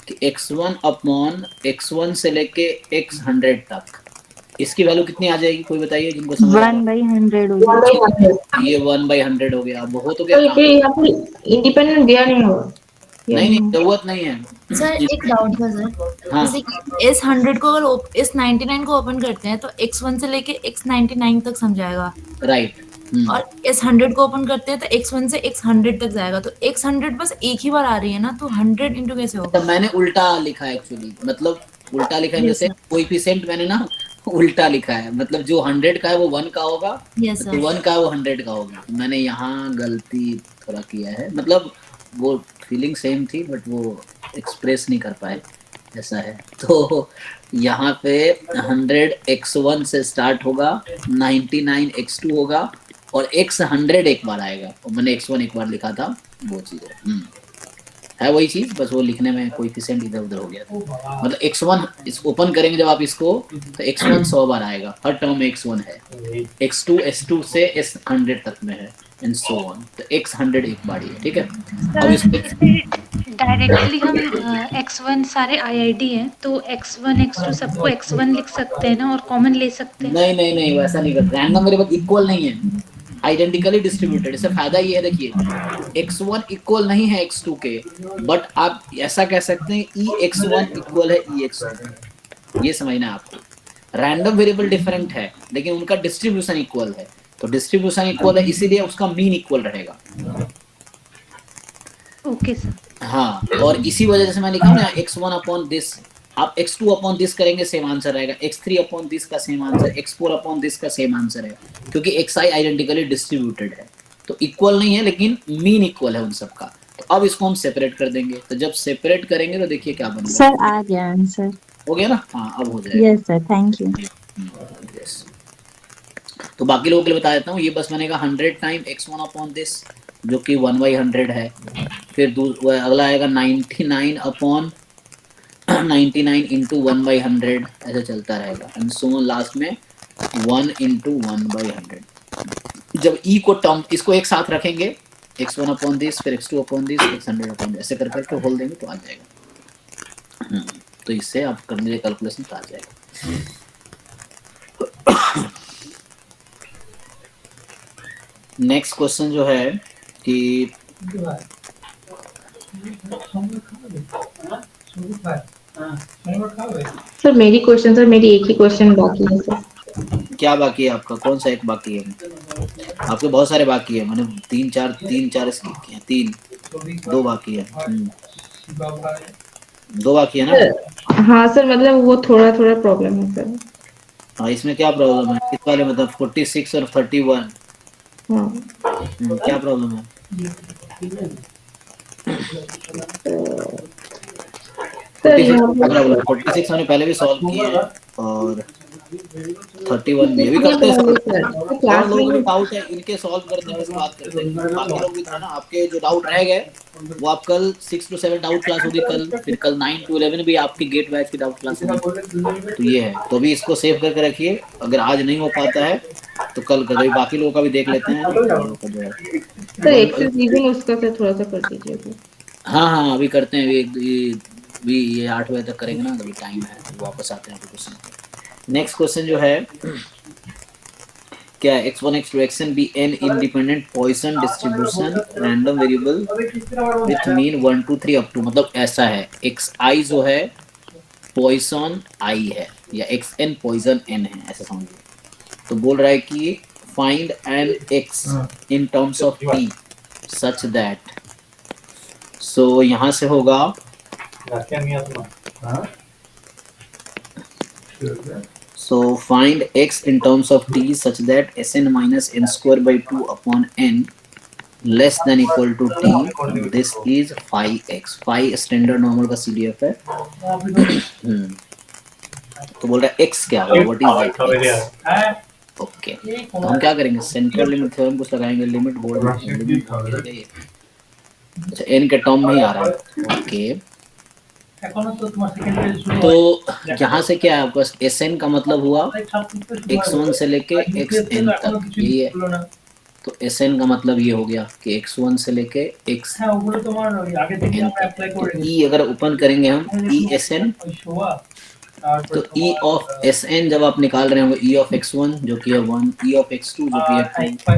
कि X1 अपॉन X1 से लेके X100 तक, इसकी वैल्यू कितनी आ जाएगी, कोई बताइए जिनको समझ आ रहा 1/100 हो वन जाएगा। By hundred. है। ये 1/100 हो गया, बहुत हो गया तो काम। यहाँ पर इंडिपेंडेंट दिया नहीं होगा। नहीं जरूरत नहीं है। सर एक डाउट था सर, हाँ जैसे कि S100 को अगर S99 को ओपन करते हैं तो X1 से लेके X99 तक समझाएगा, राइट, और S100 को ओपन करते हैं तो X1 से X100 तक जाएगा, तो X100 बस एक ही बार आ रही है ना, तो 100 इंटू कैसे तो होगा? मैंने उल्टा लिखा है एक्चुअली, मतलब उल्टा लिखा है यस जैसे सर। कोएफिशिएंट मैंने ना उल्टा लिखा है, मतलब जो 100 का है वो 1 का होगा, यस जो सर। 1 का है वो 100 का होगा। मैंने यहाँ गलती थोड़ा किया है, मतलब वो फीलिंग सेम थी बट वो एक्सप्रेस नहीं कर पाए, ऐसा है। तो यहाँ पे 100 X1 से स्टार्ट होगा, 99 X2 होगा, और X100 एक बार आएगा, और मैंने X1 एक बार लिखा था, वो चीज़ है वही चीज, बस वो लिखने में कोएफिशिएंट इधर उधर हो गया था। मतलब X1 इस ओपन करेंगे जब आप इसको, तो X1 100 बार आएगा, हर टर्म में X1 है, X2 S2 से S100 तक में है एंड सो ऑन, तो X100 एक बार ही है, ठीक है। अब सर इसको इसे डायरेक्टली हम X1 सारे IID हैं तो X1 X2 सबको X1 लिख सकते हैं ना, और कॉमन ले सकते हैं। नहीं वैसा नहीं करते, रैंडम वेरिएबल इक्वल नहीं है, आइडेंटिकली डिस्ट्रीब्यूटेड। इससे फायदा ये है, देखिए X1 इक्वल नहीं है X2 के, बट आप ऐसा कह सकते हैं EX1 इक्वल है EX2, ये समझना है आपको। रैंडम वेरिएबल डिफरेंट है लेकिन उनका डिस्ट्रीब्यूशन इक्वल है, तो डिस्ट्रीब्यूशन इक्वल है इसीलिए उसका मीन इक्वल रहेगा। Okay sir. हाँ, और इसी वजह से मैं लिखा ना X1 अपॉन दिस, आप X2 अपॉन दिस करेंगे सेम आंसर रहेगा, X3 अपॉन दिस का same answer, X4 upon this का सेम आंसर है, क्योंकि Xi आइडेंटिकली डिस्ट्रीब्यूटेड है, तो इक्वल नहीं है लेकिन मीन इक्वल है उन सबका। तो अब इसको हम सेपरेट कर देंगे, तो जब सेपरेट करेंगे तो देखिए क्या बनेगा। सर आ गया आंसर। हो गया ना, हाँ अब हो जाएगा। Yes sir, thank you. Yes, तो बाकी लोगों के लिए बता देता हूँ, ये बस बनेगा 100 टाइम X1 अपॉन दिस, जो कि 1/100 है, फिर अगला आएगा 99 अपॉन 99 इंटू 1/100, ऐसे चलता रहेगा, एंड सो लास्ट में 1 इंटू 1/100। जब ई को टर्म इसको एक साथ रखेंगे, x1 अपॉन दिस, फिर x2 upon this, x100 upon this, ऐसे कर करके होल देंगे तो आ जाएगा। तो इससे आप करने कैलकुलेशन तो आ जाएगा। नेक्स्ट क्वेश्चन जो है कि सर मेरी क्वेश्चन सर मेरी एक ही क्वेश्चन बाकी है सर। क्या बाकी है आपका? कौन सा एक बाकी है? आपके बहुत सारे बाकी है, मैंने तीन चार स्किप किए, 2 बाकी है। 2 बाकी है ना? हाँ सर मतलब वो थोड़ा थोड़ा प्रॉब्लम है सर। हाँ, इसमें क्या प्रॉब्लम है? इस वाले मतलब 46 और 31। हाँ क्या प्रॉब्लम है? सर 46 मैंने पहले भी सॉल्व किए हैं और 31 भी अभी करते हैं। क्लास लोगों में को डाउट है इनके सॉल्व करने में बात करते हैं। बाकी लोग भी था ना, आपके जो डाउट रह गए वो आप कल 6 to 7 डाउट क्लास होगी कल, फिर कल 9 to 11 भी आपकी गेट बैच की डाउट क्लास होगी। तो ये है, तो भी इसको सेव करके रखिए, अगर आज नहीं हो पाता है तो कल कर दो। बाकी लोगों का भी देख लेते हैं सर एक्सेल रीजन उसका सर थोड़ा सा कर दीजिए। हाँ अभी करते हैं, ये 8 बजे तक करेंगे ना, अभी टाइम है, वापस आते हैं क्वेश्चन। नेक्स्ट क्वेश्चन जो है क्या है? x1 x2 xn be n independent Poisson distribution random variable with mean 1 2 3 up to, मतलब ऐसा है xi जो है Poisson i है या xn Poisson n है, ऐसा समझिए। तो बोल रहा है कि find an x in terms of t such that, so यहाँ से होगा so find x in terms of t such that Sn minus n square by 2 upon n less than equal to t, this is phi x। phi standard normal का CDF है। तो बोल रहा है x क्या होगा, व्हाट इज दैट? ओके, तो हम क्या करेंगे? सेंट्रल लिमिट थ्योरम कुछ लगाएंगे, लिमिट बोर्ड में। अच्छा n के टर्म में ही आ रहा है। ओके, तो यहाँ से क्या है आपके पास? Sn का मतलब हुआ x1 से लेके xn तक, यही है। तो Sn का मतलब ये हो गया कि x1 से लेके xn तक। तो E अगर ओपन करेंगे हम ESN, तो E ऑफ Sn जब आप निकाल रहे होंगे, E ऑफ x1 जो कि है 1, E ऑफ x2 जो कि है 2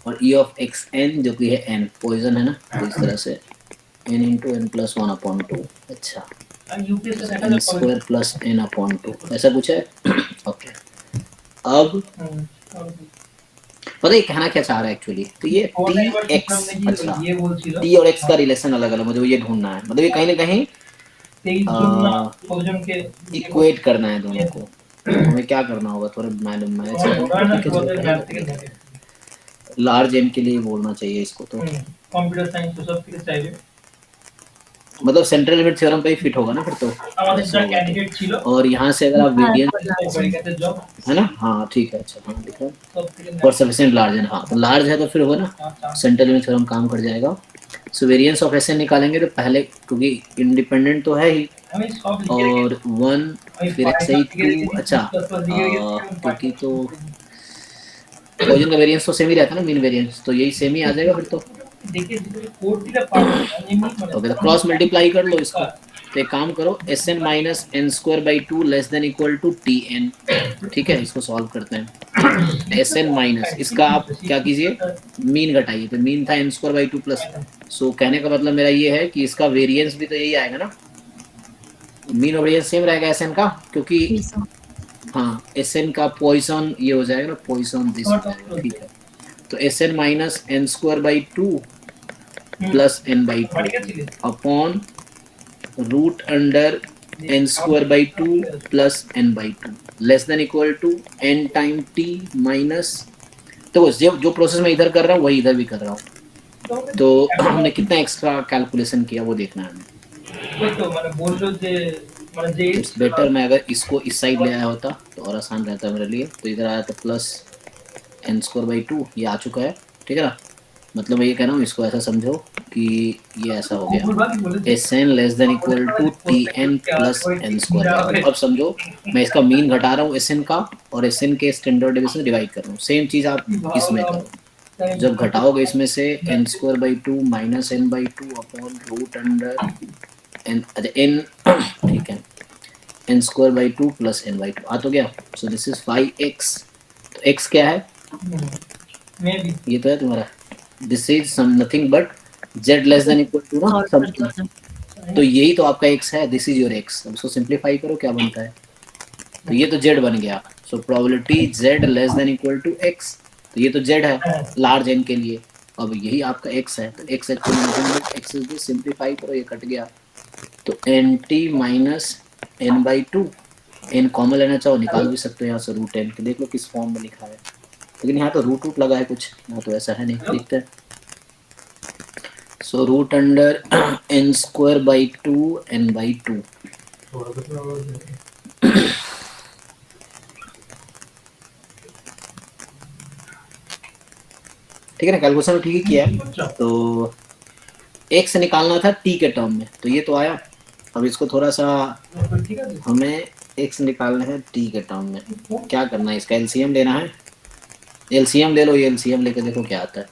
और E ऑफ xn जो कि है n, पॉइजन है ना, तो इस तरह से n into n plus 1 upon 2। अच्छा, n square plus n upon 2, ऐसा कुछ है। ओके, अब पता है कहना क्या चाह रहा है एक्चुअली? तो ये t x, अच्छा t और x का रिलेशन अलग अलग, मुझे ये ढूंढना है, मतलब ये कहीं ना कहीं इक्वेट करना है दोनों को। हमें क्या करना होगा, थोड़ा मैनेज लार्ज एम के लिए बोलना चाहिए इसको, तो कंप्यूटर साइंस तो सब के चाहिए, मतलब सेंट्रल लिमिट थ्योरम पे ही फिट होगा ना फिर तो। और यहाँ से अगर आप वेरिएंस है ना, हाँ ठीक है, अच्छा हाँ लिखा फॉर सफिशिएंट लार्ज है, हाँ तो लार्ज है तो फिर होगा ना सेंट्रल लिमिट थ्योरम काम कर जाएगा। सो वेरिएंस ऑफ Sn निकालेंगे तो पहले, क्योंकि इंडिपेंडेंट तो है ही, और 1 फिर ऐसे ही 2, अच्छा क्योंकि तो पॉइजन का वेरिएंस तो सेम ही रहता है ना, मीन वेरिएंस, तो यही सेम ही आ जाएगा फिर तो। ओके, तो क्रॉस मल्टीप्लाई कर लो इसको, तो एक काम करो Sn minus n square by 2 less than equal to Tn, ठीक है, इसको सॉल्व करते हैं। Sn माइनस इसका आप क्या कीजिए, मीन घटाइए, तो मीन था n स्क्वायर बाई 2 प्लस, सो कहने का मतलब मेरा ये है कि इसका वेरिएंस भी तो यही आएगा ना, मीन और वेरिएंस सेम रहेगा Sn का, क्योंकि हाँ Sn का पॉइसन ये हो जाएगा ना, पॉइसन दिस, ठीक है। तो Sn minus n square by 2 plus n by 2 upon root under n square by 2 plus n by 2 less than equal to n time t minus, तो जो प्रोसेस मैं इधर कर रहा हूँ वही इधर भी कर रहा हूँ, तो हमने कितना एक्स्ट्रा कैलकुलेशन किया वो देखना है हमें। इट्स बेटर मैं अगर इसको इस साइड ले आया होता तो और आसान रहता मेरे लिए, तो इधर आया था प्लस n स्क्वायर बाई 2, ये आ चुका है, ठीक है ना, मतलब मैं ये कह रहा हूँ इसको ऐसा समझो कि ये ऐसा हो गया Sn less than equal to Tn plus n square. अब समझो मैं इसका मीन घटा रहा हूँ Sn का और Sn के स्टैंडर्ड डेविएशन डिवाइड कर रहा हूँ। सेम चीज आप इसमें करो, जब घटाओगे इसमें से n square by two minus n by two upon root under n, अच्छा n ठीक है, n square by two plus n by two आ तो गया। So this is 5x। तो x क्या है, ये तो है तुम्हारा, this is some nothing but z less than equal to ना समथिंग, तो यही तो आपका x है, दिस इज योर x। अब इसको सिंपलीफाई करो क्या बनता है, तो ये तो z बन गया। So probability z less than equal to x, तो ये तो z है लार्ज n के लिए। अब यही आपका x है, तो x एक्स इज सिंपलीफाई करो, ये कट गया, तो nt minus n by two, n common लेना चाहो निकाल भी सकते हो यहाँ से रूट n के, देख लो किस फॉर्म में लिखा है, लेकिन यहाँ तो रूट लगा है कुछ, यहाँ तो ऐसा है नहीं, दिखता है। So root under n square by two n by two, ठीक है ना, कैलकुलेशन ठीक ही किया है। तो x निकालना था t के टर्म में, तो ये तो आया। अब इसको थोड़ा सा हमें x निकालना है t के टर्म में, क्या करना है, इसका एलसीएम लेना है, एलसीएम ले लो, ये एलसीएम लेके देखो क्या आता है।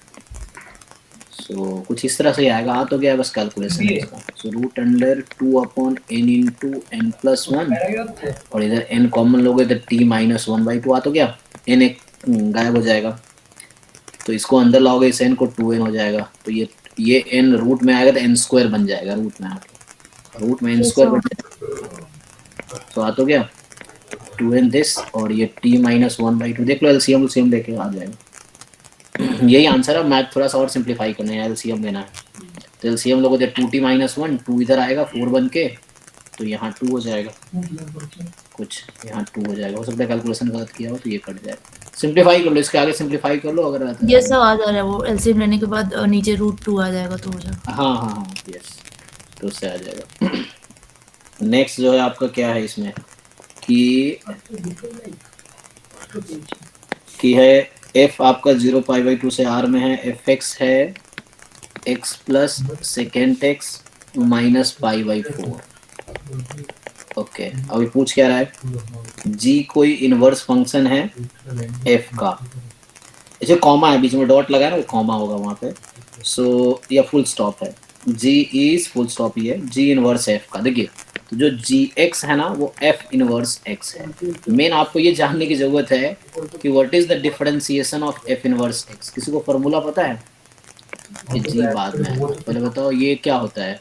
सो कुछ इस तरह से आएगा, आ तो गया बस कैलकुलेशन है इसका। So root under two upon n into n plus one, और इधर n कॉमन लोगे तो t minus one by two आ तो गया, n एक गायब हो जाएगा, तो इसको अंदर लाओगे इस n को 2n हो जाएगा, तो ये n रूट में आएगा तो n स्क्वायर बन जाएगा, रूट में n स्क्वायर बन जाएगा। तो आ तो गया 2n दिस, और ये t minus one by to, देख लो एलसीएम सेम लेके आ जाएगा। यही आंसर है। मैथ थोड़ा सा और सिंप्लीफाई करना है, एलसीएम लेना है, तो एलसीएम लोगों तो 2t माइनस वन, 2 इधर आएगा 4 बन के, तो यहाँ 2 हो जाएगा, कुछ यहाँ 2 हो जाएगा, हो सकता है कैलकुलेशन गलत किया हो तो ये कट जाएगा। सिंप्लीफाई कर लो, इसके आगे सिंप्लीफाई कर लो अगर आता है। ये सब आ जा रहा है, वो एलसीएम लेने के बाद नीचे √2 आ जाएगा तो हो जाएगा। हाँ हाँ हाँ यस, तो उससे आ जाएगा। नेक्स्ट जो है आपका क्या है इसमें कि है f आपका 0 पाई बाई 2 से r में है, fx है x plus second x minus pi by 4। Okay, अभी पूछ क्या रहा है, g कोई इनवर्स फंक्शन है f का, ऐसे कॉमा है बीच में, डॉट लगा है ना, वो कॉमा होगा वहाँ पे, सो या फुल स्टॉप है, g इज फुल स्टॉप ही है, g इनवर्स f का। देखिए तो जो gx है ना वो f इनवर्स x है। मेन आपको ये जानने की जरूरत है कि what is the differentiation of f inverse x। किसी को फॉर्मूला पता है? ये g बाद में, पहले बताओ ये क्या होता है,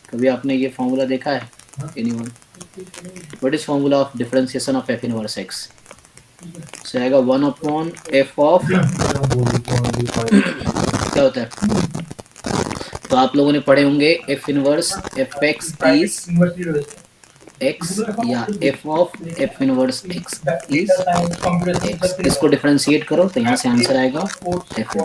कभी आपने ये फॉर्मूला देखा है anyone? What is formula of differentiation of f inverse x? से आएगा 1 अपॉन f ऑफ क्या होता है, तो आप लोगों ने पढ़े होंगे f inverse fx is x या f of f inverse x is x। इसको डिफरेंशिएट करो तो यहाँ से आंसर आएगा f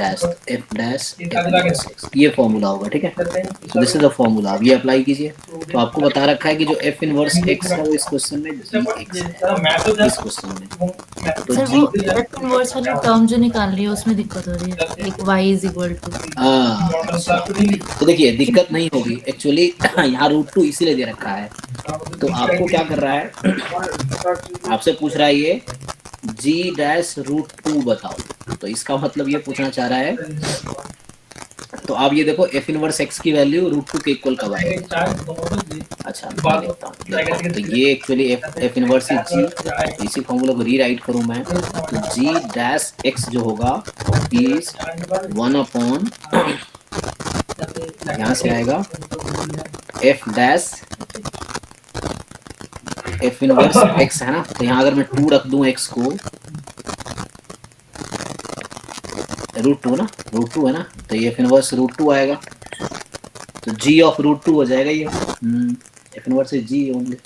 डैश x, ये फॉर्मूला होगा, ठीक है। तो दिस इज द फॉर्मूला, अब ये अप्लाई कीजिए। तो आपको बता रखा है कि जो f इनवर्स x है वो इस क्वेश्चन में gx है, इस क्वेश्चन में। तो सर वो f इनवर्स वाली टर्म जो निकाल रही है उसमें दिक्कत हो रही है, एक y इज इक्वल टू, तो देखिए दिक्कत नहीं होगी एक्चुअली, यहाँ √2 इसीलिए दे रखा है। तो आपको क्या कर रहा है, आपसे पूछ रहा है ये g डैश √2 बताओ, तो इसका मतलब ये पूछना चाह रहा है। तो आप ये देखो f इनवर्स x की वैल्यू √2 के इक्वल कब आएगी? अच्छा मैं लिखता हूँ, तो ये एक्चुअली f इनवर्स g, इसी फॉर्मूला को रीराइट करूँ मैं, तो g डैश x जो होगा इज 1 अपॉन, यहाँ से आएगा f dash f inverse x है ना, तो यहाँ अगर मैं 2 रख दूं x को, √2 ना, √2 है ना, तो ये f इनवर्स √2 आएगा, तो g ऑफ √2 हो जाएगा ये, f inverse is g only.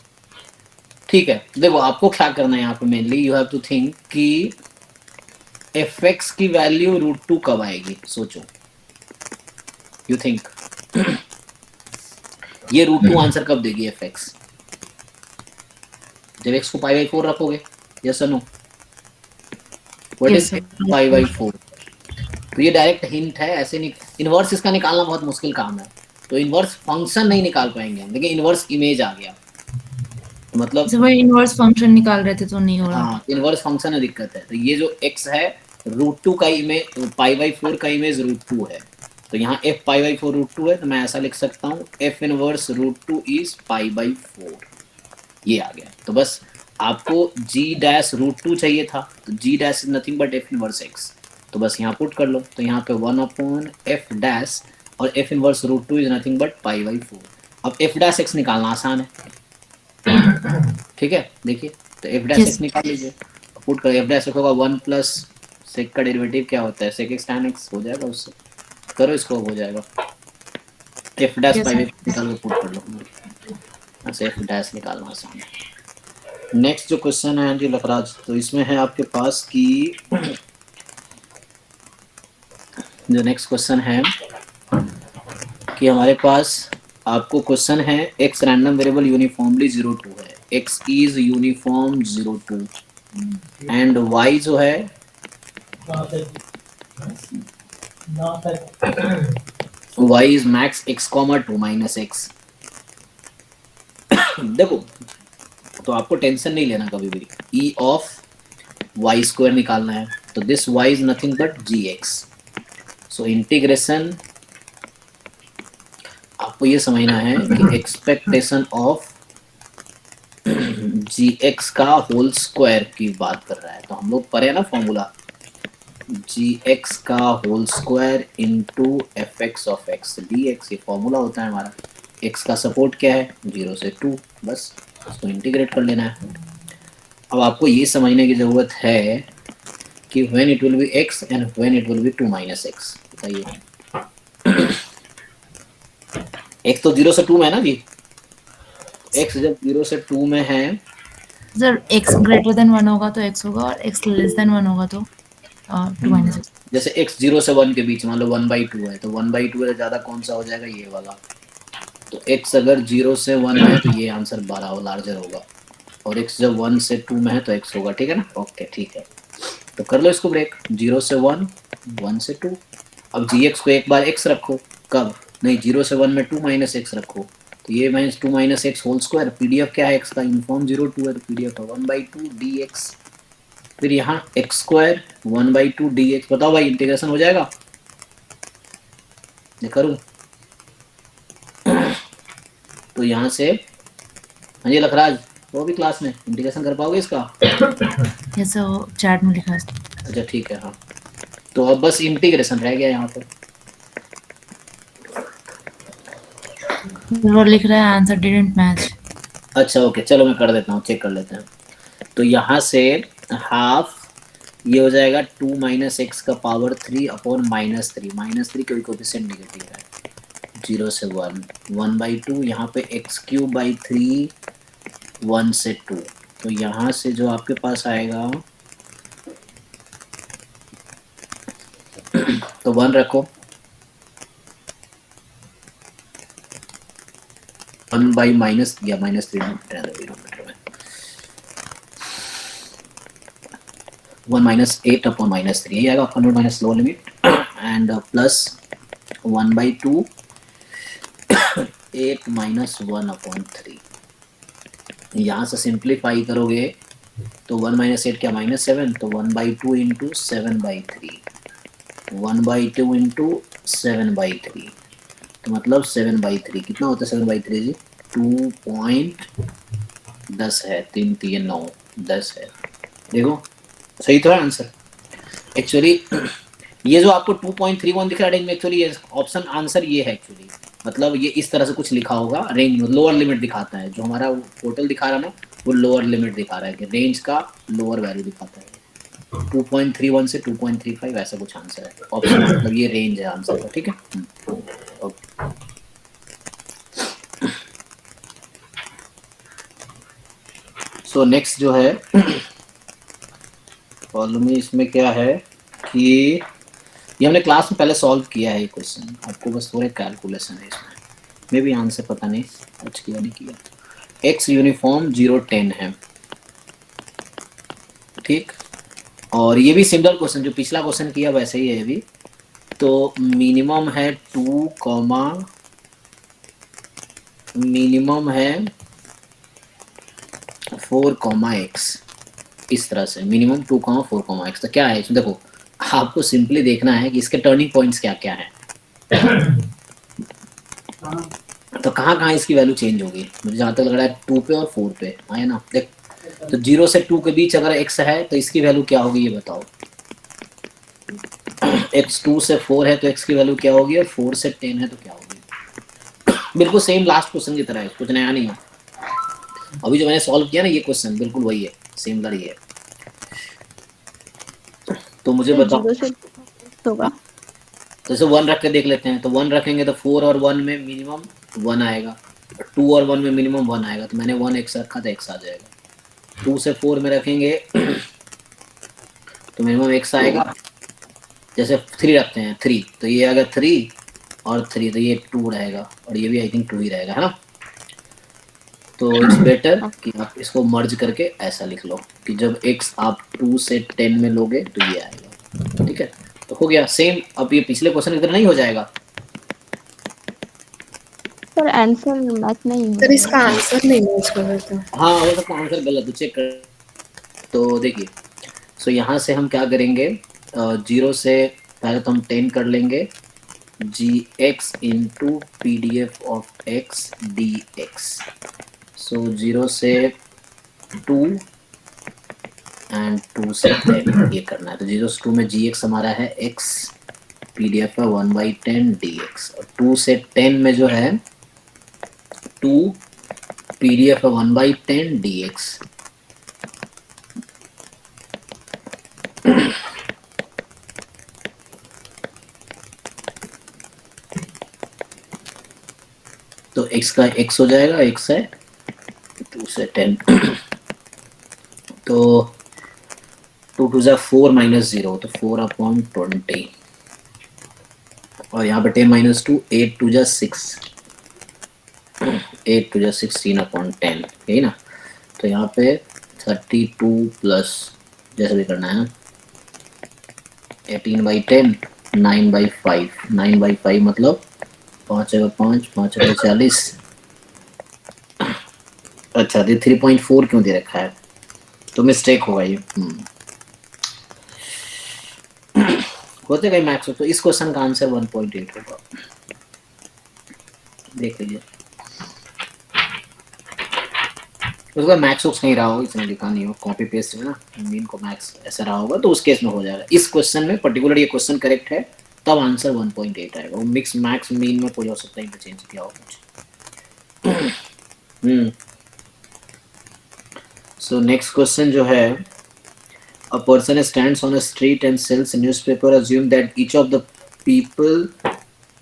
ठीक है, देखो आपको क्या करना है यहाँ पे, mainly you have to think कि fx की वैल्यू √2 कब आएगी, सोचो, यू थिंक ये √2 आंसर कब देगी fx? जब x को पाई बाई 4 रखोगे, यस और no? What is pi by 4? तो ये डायरेक्ट हिंट है, ऐसे नहीं इनवर्स इसका निकालना बहुत मुश्किल काम है, तो इनवर्स फंक्शन नहीं निकाल पाएंगे हम, लेकिन इनवर्स इमेज आ गया, तो मतलब जब वही इनवर्स फंक्शन निकाल रहे थे तो नहीं हो रहा। हाँ इनवर्स फंक्शन में दिक्कत है। तो ये जो x है √2 का इमेज π/4 का इमेज √2 है, तो यहाँ f π/4 √2 है, तो मैं ऐसा लिख सकता हूँ f इनवर्स √2 इज π/4, ये आ गया। तो बस आपको g डैश √2 चाहिए था, तो g dash is nothing but f inverse x, तो बस यहाँ पुट कर लो, तो यहाँ पे 1/f डैश और f inverse √2 is nothing but π/4। अब f डैश x निकालना आसान है, ठीक है, देखिए तो f डैश x निकाल लीजिए, पुट कर f डैश होगा 1 प्लस सेक का डेरिवेटिव क्या होता है, सेक x tan x हो जाएगा, उससे करो इसको हो जाएगा, f डैश पाई निकाल के पुट कर लो, अच्छा f डैश निकालना आसान है। नेक्स्ट जो क्वेश्चन है जी लखराज, तो इसमें है आपके पास कि जो नेक्स्ट क्वेश्चन है कि हमारे पास आपको क्वेश्चन है x रैंडम वेरिएबल यूनिफॉर्मली 0 2 है, x is uniform 0 2 and y जो है y is max x, 2 minus x। देखो तो आपको टेंशन नहीं लेना कभी भी, e ऑफ y स्क्वायर निकालना है, तो this y is nothing but gx। So integration आपको ये समझना है कि एक्सपेक्टेशन ऑफ gx का होल स्क्वायर की बात कर रहा है, तो हम लोग पढ़े हैं ना फॉर्मूला, gx का whole square into fx of x dx, ये फॉर्मूला होता है हमारा। x का सपोर्ट क्या है 0 से 2, बस उसको इंटीग्रेट कर लेना है। अब आपको ये समझने की जरूरत है कि when it will be x and when it will be 2 minus x, बताइए x तो 0 से 2 में है ना जी, x जब 0 से 2 में है सर x ग्रेटर देन 1 होगा तो x होगा और x लेस देन 1 होगा तो 2 माइनस x। जैसे x 0 से 1 के बीच मान लो 1/2 है, तो 1/2 से ज्यादा कौन सा हो जाएगा, ये वाला। तो x अगर 0 से 1 है तो ये आंसर 12 लार्जर होगा, और x जब 1 से 2 में है तो x होगा, ठीक है ना, ओके ठीक है। तो कर लो इसको ब्रेक, 0 से 1, 1 से 2। अब gx को एक बार x रखो, कब नहीं 0 से 1 में 2 माइनस x रखो, तो ये minus 2 minus x whole square, PDF क्या है x का, यूनिफॉर्म 0 2 है, तो पीडीएफ है 1/2 dx, फिर यहाँ x स्क्वायर 1/2 dx। बताओ भाई इंटीग्रेशन हो जाएगा, मैं करूँ तो यहाँ से, हाँ जी लखराज वो भी क्लास में इंटीग्रेशन कर पाओगे इसका, जैसे चैट में लिखा है। अच्छा ठीक है, हाँ तो अब बस इंटीग्रेशन रह गया यहाँ पर, वो लिख रहा है आंसर डिडंट मैच। अच्छा ओके चलो मैं कर देता हूँ, चेक कर लेते हैं। तो यहाँ से हाफ ये हो जाएगा 2 माइनस एक्स का पावर 3 अपॉन -3, -3 क्योंकि कोएफिशिएंट नेगेटिव है, 0 से 1, 1/2, यहाँ पे x³/3 1 से 2, तो यहाँ से जो आपके पास आएगा तो 1 रखो, 1 बाई माइनस या -3 डिनोमिनेटर में, 1 माइनस 8 अपॉन -3 ये आएगा, 100 minus lower limit and plus 1/2 8 minus 1 upon 3। यहाँ से सिंप्लीफाई करोगे तो 1 माइनस 8 क्या -7, तो 1/2 इंटू 7/3, 1/2 इंटू 7/3, तो मतलब 7/3 कितना होता है 7/3 जी, 2.10 है, 3 3 9 10 है, देखो सही तो है आंसर। एक्चुअली ये जो आपको 2.31 दिख रहा है रेंज में, एक्चुअली ये ऑप्शन आंसर ये है एक्चुअली, मतलब ये इस तरह से कुछ लिखा होगा, रेंज में लोअर लिमिट दिखाता है, जो हमारा टोटल दिखा रहा है ना वो लोअर लिमिट दिखा रहा है कि रेंज का लोअर वैल्यू दिखाता है, 2.31 से 2.35 ऐसा कुछ आंसर है ऑप्शन, मतलब ये रेंज है आंसर का, ठीक है। ओके सो नेक्स्ट जो है प्रॉब्लम में इसमें क्या है कि ये हमने क्लास में पहले सॉल्व किया है ये क्वेश्चन, आपको बस थोड़े कैलकुलेशन है इसमें, मे भी आंसर पता नहीं कुछ किया नहीं किया। x यूनिफॉर्म 0 10 है, ठीक, और ये भी सिमिलर क्वेश्चन जो पिछला क्वेश्चन किया वैसे ही है ये भी। तो मिनिमम है 2 कॉमा मिनिमम है 4 कॉमा एक्स, इस तरह से मिनिमम 2 कॉमा 4 कॉमा एक्स। तो क्या है इसमें, देखो आपको सिंपली देखना है कि इसके टर्निंग पॉइंट्स क्या क्या हैं। तो कहाँ कहाँ इसकी वैल्यू चेंज होगी, मुझे जहाँ तक लग रहा है 2 पे और 4 पे है ना। देख तो 0 से 2 के बीच अगर x है तो इसकी वैल्यू क्या होगी ये बताओ। x 2 से 4 है तो x की वैल्यू क्या होगी, और 4 से 10 है तो क्या होगी। बिल्कुल सेम लास्ट क्वेश्चन की तरह है, कुछ नया नहीं है। अभी जो मैंने सॉल्व किया ना ये क्वेश्चन बिल्कुल वही है, सिमिलर ही है। तो मुझे बताओ, होगा तो इसे 1 रख के देख लेते हैं। तो 1 रखेंगे तो 4 और 1 में मिनिमम 1 आएगा, 2 और 1 में मिनिमम 1 आएगा। तो मैंने 1 x रखा था, x आ जाएगा। 2 से 4 में रखेंगे तो मिनिमम x आएगा। जैसे 3 रखते हैं 3, तो ये अगर 3 और 3 तो ये 2 रहेगा, और ये भी आई थिंक 2 ही रहेगा, है ना। तो इट्स बेटर कि आप इसको मर्ज करके ऐसा लिख लो कि जब x आप 2 से 10 में लोगे तो ये आएगा, ठीक है। तो हो गया सेम। अब ये पिछले क्वेश्चन की तरह नहीं हो जाएगा सर, आंसर मैच नहीं हो सर इसका आंसर नहीं मैच कर रहा था। हाँ, हो सकता है आंसर गलत हो, चेक कर। तो देखिए, सो यहाँ से हम क्या करेंगे, 0 से पहले तो हम 10 कर लेंगे, gx into PDF of x dx। सो 0 से 2 एंड 2 से 10 ये करना है। तो 0 से 2 में gx हमारा है x, PDF है 1/10 dx, और 2 से 10 में जो है 2 PDF है 1/10 dx। तो x का x हो जाएगा, x है 2 से 10 तो 2 2 जा 4 माइनस 0 तो 4/20, और यहाँ पे 10 माइनस 2 8 2 जा 6 8 2 जा 16/10, यही ना। तो यहाँ पे 32 प्लस जैसे भी करना है 18/10 9/5 9/5 मतलब 5 5 5 40। अच्छा, ये 3.4 क्यों दे रखा है, तो मिस्टेक होगा ये। होते कई मैथ्स तो इस क्वेश्चन का आंसर 1.8 होगा, देख लीजिए। उसका मैक्स कहीं रहा हो, इसने लिखा नहीं हो, कॉपी पेस्ट है ना, मीन को मैक्स ऐसा रहा होगा तो उस केस में हो जाएगा। इस क्वेश्चन में पर्टिकुलर ये क्वेश्चन करेक्ट है तब आंसर 1.8 आएगा। वो मिक्स मैक्स मीन में कोई हो सकता है, इंटरचेंज किया हो कुछ। सो नेक्स्ट क्वेश्चन जो है, a person stands on a street and sells a newspaper. Assume that each of the people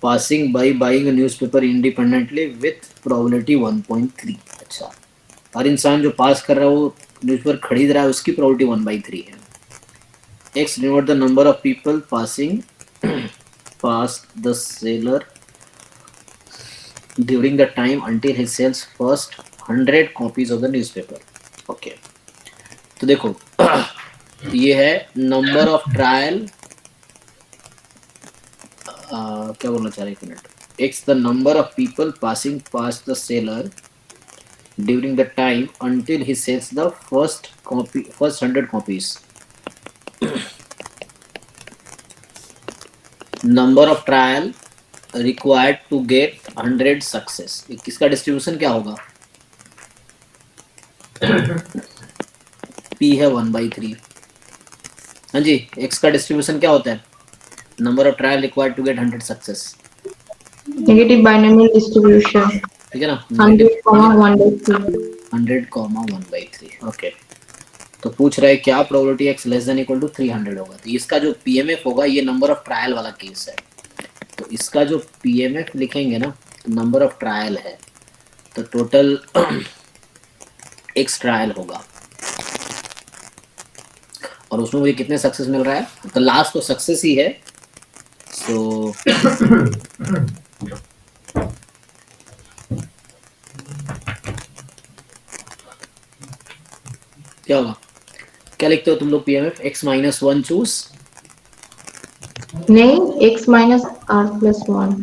passing by buying a newspaper independently with probability 1.3। अच्छा, हर इंसान जो पास कर रहा है वो न्यूज़पेपर खरीद रहा है, उसकी probability 1/3 है। X denote the number of people passing past the seller during the time until he sells first 100 copies of the newspaper। Okay, तो देखो ये है नंबर ऑफ ट्रायल, क्या बोलना चाह रहे, एक minute. X the number of people passing past the seller during the time until he sells the first 100 copies. Number of trial required to get 100 success. किसका डिस्ट्रीब्यूशन क्या होगा, P है 1/3। हाँ जी, x का डिस्ट्रीब्यूशन क्या होता है, number of trial required to get 100 success, negative binomial distribution, ठीक है ना, 100,1/3। ओके, तो पूछ रहा है क्या probability x less than equal to 300 होगा। तो इसका जो PMF होगा, ये नंबर ऑफ ट्रायल वाला केस है, तो इसका जो PMF लिखेंगे ना, नंबर ऑफ ट्रायल है, तो टोटल x ट्रायल होगा, और उसमें मुझे कितने सक्सेस मिल रहा है, तो लास्ट तो सक्सेस ही है। सो क्या होगा, क्या लिखते हो तुम लोग PMF, x-1 चूज नहीं, x माइनस r प्लस 1।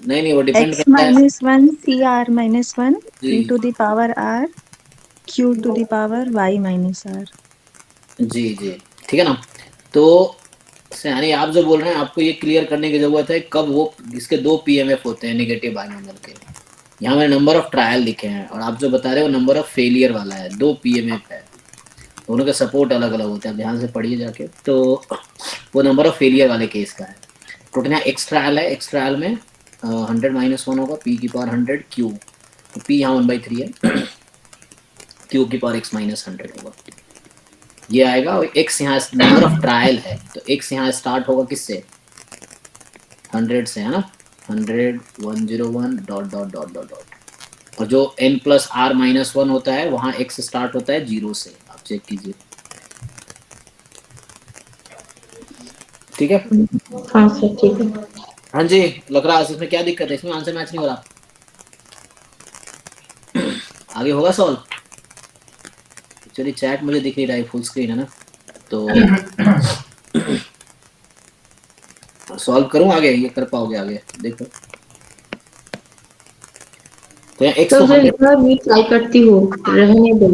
नहीं वो डिपेंड x करता है minus 1 CR minus 1 ji e to the power r q to the power y minus r। जी जी ठीक है ना। तो यानी आप जो बोल रहे हैं आपको ये क्लियर करने की जरूरत है कब वो इसके दो पीएमएफ होते हैं नेगेटिव बाइनोमियल के। यहाँ मैंने नंबर ऑफ ट्रायल लिखे हैं और आप जो बता रहे हो नंबर ऑफ फेलियर वाला है, दो पीएमएफ है, दोनों के सपोर्ट अलग अलग होते हैं, ध्यान से पढ़िए जाके। तो वो नंबर ऑफ फेलियर वाले केस का है। टोटल यहाँ एक्स ट्रायल है, एक्स ट्रायल में 100 माइनस 1 होगा p की पावर 100 q, तो p यहाँ 1/3 है, q की पावर x माइनस 100 होगा, ये आएगा। और x यहाँ नंबर ऑफ ट्रायल है, तो x यहाँ स्टार्ट होगा किससे, 100 से, है ना, 100 101 dot dot dot dot dot. और जो n प्लस r माइनस 1 होता है वहाँ x स्टार्ट होता है 0 से, आप चेक कीजिए, ठीक है। हाँ सर ठीक है। हाँ जी लग रहा है इसमें क्या दिक्कत है, इसमें आंसर मैच नहीं हो रहा, आगे होगा सॉल्व। चलिए चैट मुझे दिख नहीं रहा है, फुल स्क्रीन है ना, तो सॉल्व करूं आगे, ये कर पाओगे आगे देखो। तो यहाँ x तो को सर 100 इतना भी ट्राई करती हूँ, रहने दो।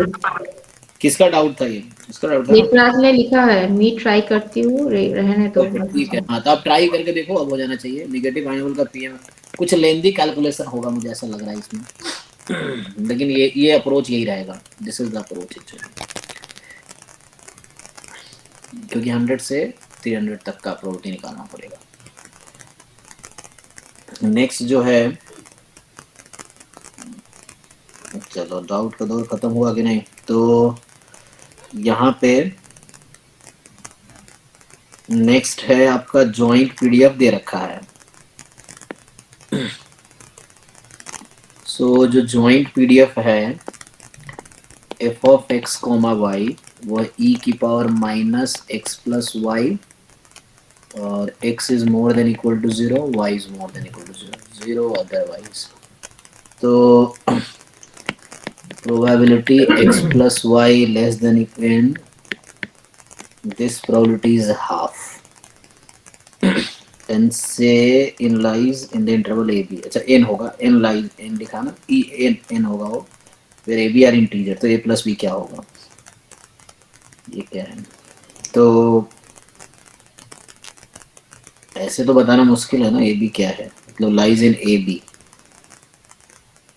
किसका डाउट था, ये इसका डाउट था ना? विक्रांत ने लिखा है मी ट्राई करती हूँ, रहने दो। ठीक है, हाँ तो आप ट्राई करके देखो, अब हो जाना चाहिए। नेगेटिव बाइनोमियल का पीएम कुछ लेंदी कैलकुलेशन होगा मुझे ऐसा लग रहा है इसमें, लेकिन ये अप्रोच यही रहेगा, this is the approach actually, क्योंकि 100 से 300 तक का प्रोबेबिलिटी निकालना पड़ेगा। नेक्स्ट जो है, चलो डाउट का दौर खत्म हुआ कि नहीं, तो यहाँ पे नेक्स्ट है आपका जॉइंट पीडीएफ दे रखा है। सो जो जॉइंट पीडीएफ है f of x comma y, वो ई की power minus x plus y, और x is more than equal to 0, y is more than equal to 0 otherwise. तो probability x plus y less than equal n, this probability is half, and say n lies in the interval ab। अच्छा n होगा, n lies, n लिखा ना, e n होगा वो, फिर ab are integer, तो a plus b क्या होगा, ये क्या है। तो ऐसे तो बताना मुश्किल है ना, ab क्या है, मतलब lies in ab।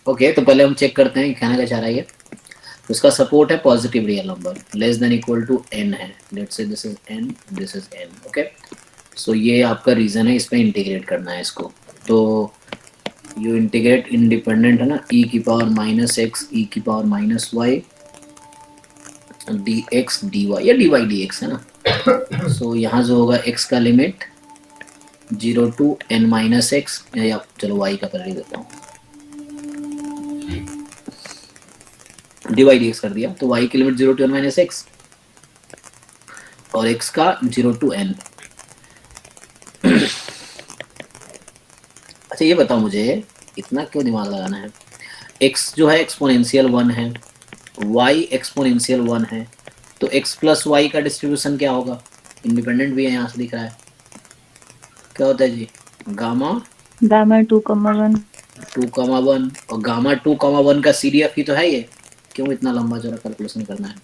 ओके तो पहले हम चेक करते हैं कहना क्या चाह रहा है ये। उसका सपोर्ट है positive real number less than equal to n है, let's say this is n, this is n, okay. So ये आपका रीजन है, इस पे इंटीग्रेट करना है इसको। तो यू इंटीग्रेट इंडिपेंडेंट है ना, e की पावर माइनस एक्स, e की power minus y, dx dy या dy dx है ना। सो यहाँ जो होगा x का limit 0 to n minus x, या चलो y का पहले देता हूँ, dy dx कर दिया, तो y की limit 0 to n minus x और x का 0 टू n। अच्छा ये बताओ मुझे, इतना क्यों दिमाग लगाना है, x जो है एक्सपोनेंशियल 1 है, y एक्सपोनेंशियल 1 है, तो x प्लस वाई का डिस्ट्रीब्यूशन क्या होगा, इंडिपेंडेंट भी है, यहाँ से दिख रहा है, क्या होता है जी, गामा 2,1 2,1, और गामा 2,1 का CDF ही तो है ये, क्यों इतना लंबा चौड़ा कैलकुलेशन करना है।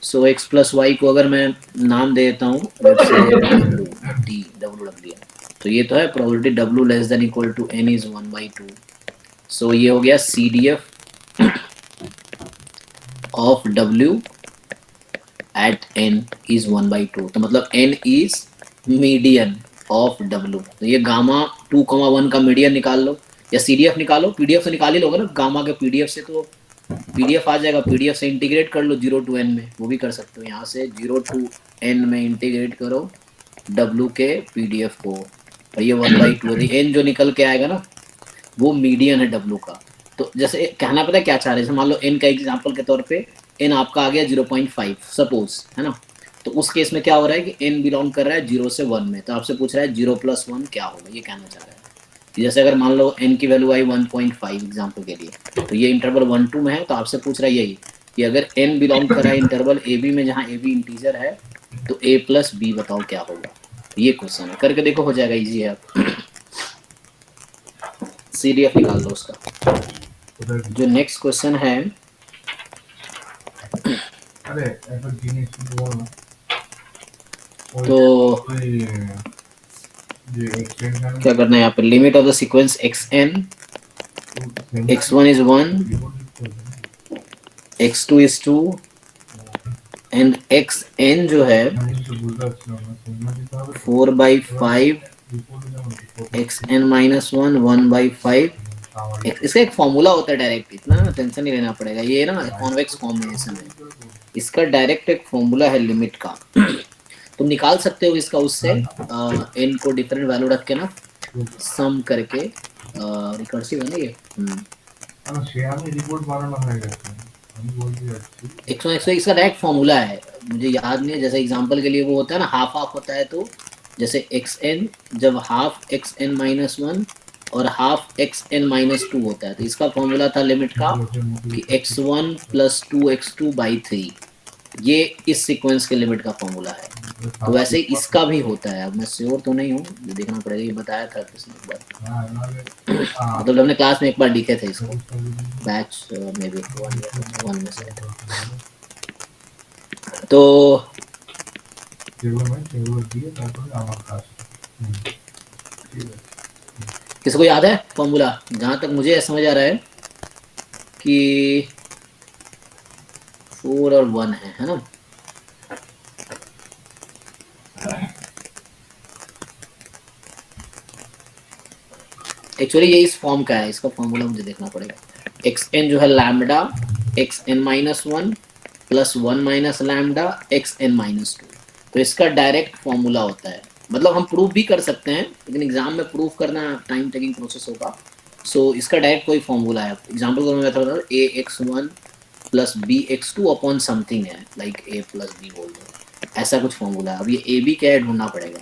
सो x प्लस वाई को अगर मैं नाम दे देता हूँ डी, डब्लू रख दिया, तो ये तो है probability w less than equal to n is 1/2। So ये हो गया CDF of w at n is 1/2, तो मतलब n is median of w। तो ये गामा 2,1 का मीडियन निकाल लो, या CDF निकालो, PDF से निकाल ही लोगे ना, गामा के PDF से तो PDF आ जाएगा, PDF से इंटीग्रेट कर लो 0 टू n में, वो भी कर सकते हो, यहाँ से 0 टू n में इंटीग्रेट करो w के PDF को, और ये 1/2, n जो निकल के आएगा ना वो मीडियन है w का। तो जैसे कहना पता है क्या चाह रहे हैं, मान लो n का एग्जांपल के तौर पे n आपका आ गया 0.5 सपोज, है ना, तो उस केस में क्या हो रहा है कि n बिलोंग कर रहा है 0 से 1 में, तो आपसे पूछ रहा है 0 प्लस 1 क्या होगा, ये कहना चाह रहा है। जैसे अगर मान लो n की वैल्यू आई 1.5 एग्जांपल के लिए, तो ये इंटरवल 1-2 में है, तो आपसे पूछ रहा है यही कि अगर n बिलोंग कर रहा है इंटरवल ab में जहाँ ab इंटीजर है, तो a प्लस b बताओ क्या होगा। ये क्वेश्चन है, करके देखो, हो जाएगा, इजी है। आप CDF निकाल लो उसका। जो नेक्स्ट क्वेश्चन है, तो क्या करना है यहाँ पे, limit of the sequence xn, x1 is 1, x2 is 2 and xn जो है 4/5, xn-1 1/5। इसका एक फॉर्मूला होता है डायरेक्ट, इतना टेंशन नहीं लेना पड़ेगा, ये ना कॉन्वेक्स कॉम्बिनेशन है, इसका डायरेक्ट एक फॉर्मूला है लिमिट का। तुम निकाल सकते हो इसका उससे, n को डिफरेंट वैल्यू रख के ना, सम करके, रिकर्सिव है ना ये। इसका डायरेक्ट फॉर्मूला है, मुझे याद नहीं है, जैसे एग्जांपल के लिए वो होता है ना, हाफ हाफ होता है, तो जैसे xn जब हाफ xn-1 और हाफ xn-2 होता है, तो इसका फॉर्मूला था लिमिट का कि x1 + 2x2/3, ये इस सीक्वेंस के लिमिट का फॉर्मूला है। तो वैसे ही इसका भी होता है, अब मैं श्योर तो नहीं हूँ, देखना पड़ेगा, ये बताया था किसने एक बार, मतलब हमने क्लास में एक बार लिखे थे इसको, बैच में भी 1 में से। तो किसको याद है फॉर्मूला? जहां तक मुझे समझ आ रहा है कि 4 और 1 है ना। एक्चुअली ये इस फॉर्म का है, इसका फॉर्मूला मुझे देखना पड़ेगा। xn जो है लैम्डा xn-1 + 1 - लैम्डा xn-2, तो इसका डायरेक्ट फॉर्मूला होता है, मतलब हम प्रूफ भी कर सकते हैं, लेकिन एग्जाम में प्रूफ करना टाइम टेकिंग प्रोसेस होगा। सो इसका डायरेक्ट कोई फॉर्मूला है। एग्जाम्पल को मैं बता रहा हूँ, ax1 + bx2 अपॉन समथिंग है, लाइक a + b बोल दो, ऐसा कुछ फॉर्मूला है। अब ये a b क्या है ढूंढना पड़ेगा,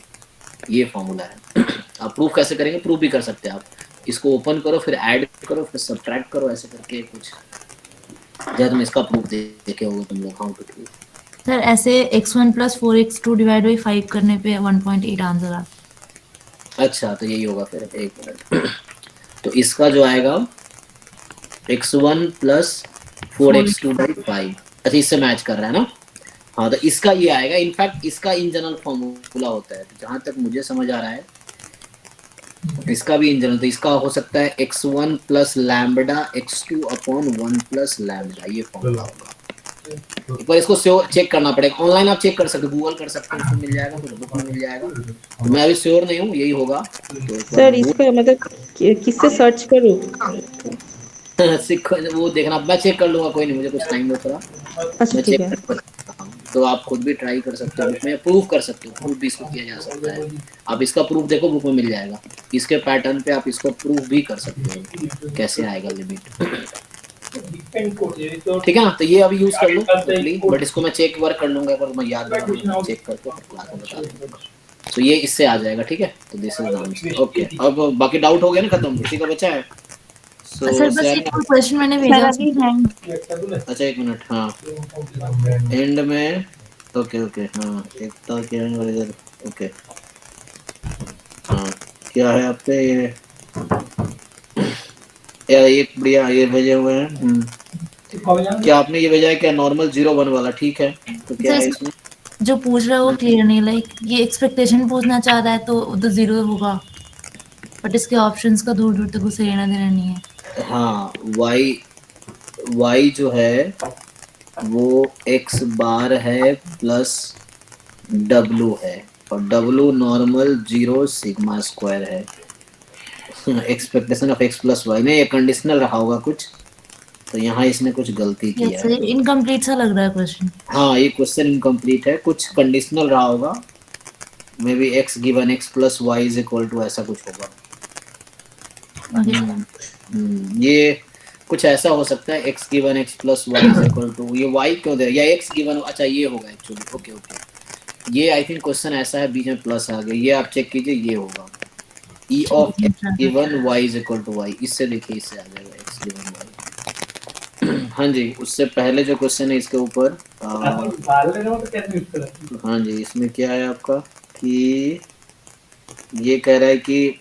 ये फॉर्मूला है। आप प्रूफ कैसे करेंगे? प्रूफ भी कर सकते हैं आप, इसको ओपन करो, फिर ऐड करो, फिर सब्ट्रैक्ट करो, ऐसे करके कुछ। जब तुम इसका प्रूफ देखे होगे तुम लोग, हाउ टू प्रूव। सर ऐसे x1 + 4x2 / 5 करने पे 1.8 आंसर आता है। अच्छा, तो यही होगा फिर, एक मिनट। तो इसका जो आएगा x1 + 4x2/5, अच्छा इससे मैच कर रहा है ना। हाँ, तो इसका ये आएगा, इनफैक्ट इसका इन जनरल फॉर्मूला होता है, जहां तक मुझे समझ आ रहा है इसका भी इन जनरल, तो इसका हो सकता है x1 + lambda x2 upon 1 + lambda, ये फॉर्मूला होगा। एक बार इसको चेक करना पड़ेगा, ऑनलाइन आप चेक कर सकते हो, गूगल कर सकते हो, उसको मिल जाएगा, फिर बुक में मिल जाएगा। तो मैं अभी श्योर नहीं हूँ, यही होगा। तो सर इसका मतलब किससे सर्च करूँ? वो देखना, मैं चेक कर लूंगा, कोई नहीं, मुझे कुछ टाइम दो थोड़ा, अच्छा मैं ठीक चेक है। कर सकता हूँ। तो आप खुद भी ट्राई कर सकते हो, बुक में प्रूफ कर सकते हो, प्रूफ भी इसको किया जा सकता है। आप इसका प्रूफ देखो, बुक में मिल जाएगा, इसके पैटर्न पे आप इसको प्रूफ भी कर सकते हो, कैसे आएगा लिमिट। ठीक है ना, तो ये अभी यूज कर लो, बट इसको मैं चेक वर्क कर लूंगा, पर मैं याद चेक करके क्लास में बता दूंगा। तो ये इससे आ जाएगा, ठीक है। तो दिस इज आंसर, ओके। अब बाकी डाउट हो गया ना खत्म, किसी का बचा है? सर बस एक क्वेश्चन मैंने भेजा अभी है। अच्छा एक मिनट, हाँ एंड में, ओके ओके, हाँ एकता क्या है इधर, ओके हाँ क्या है आपके ये यार, एक बढ़िया ये भेजे हुए हैं। क्या आपने ये भेजा है क्या, नॉर्मल 0 1 वाला? ठीक है, तो क्या है इसमें जो पूछ रहा है वो क्लियर नहीं, लाइक ये एक्सपेक्टेशन पूछना चाह रहा है तो 0 होगा, बट इसके ऑप्शंस का दूर दूर तक उसे लेना देना नहीं है। हाँ, y जो है वो x बार है प्लस w है, और w नॉर्मल 0 सिग्मा स्क्वायर है। एक्सपेक्टेशन ऑफ x + y, नहीं ये कंडीशनल रहा होगा कुछ, तो यहाँ इसने कुछ गलती की है। इनकम्प्लीट सा लग रहा है क्वेश्चन। हाँ, ये क्वेश्चन इनकम्प्लीट है, कुछ कंडीशनल रहा होगा, may be x given x + y = ऐसा कुछ होगा। ये कुछ ऐसा हो सकता है, x गिवन x + y = ये y क्यों दे, या x गिवन, अच्छा ये होगा एक्चुअली, ओके ओके। ये आई थिंक क्वेश्चन ऐसा है, बीच में प्लस आ गया, ये आप चेक कीजिए, ये होगा e of x given y = y, इससे देखिए, इससे आ जाएगा x गिवन y। हाँ जी, उससे पहले जो क्वेश्चन है इसके ऊपर, हाँ जी, इसमें क्या है आपका कि ये कह रहा है कि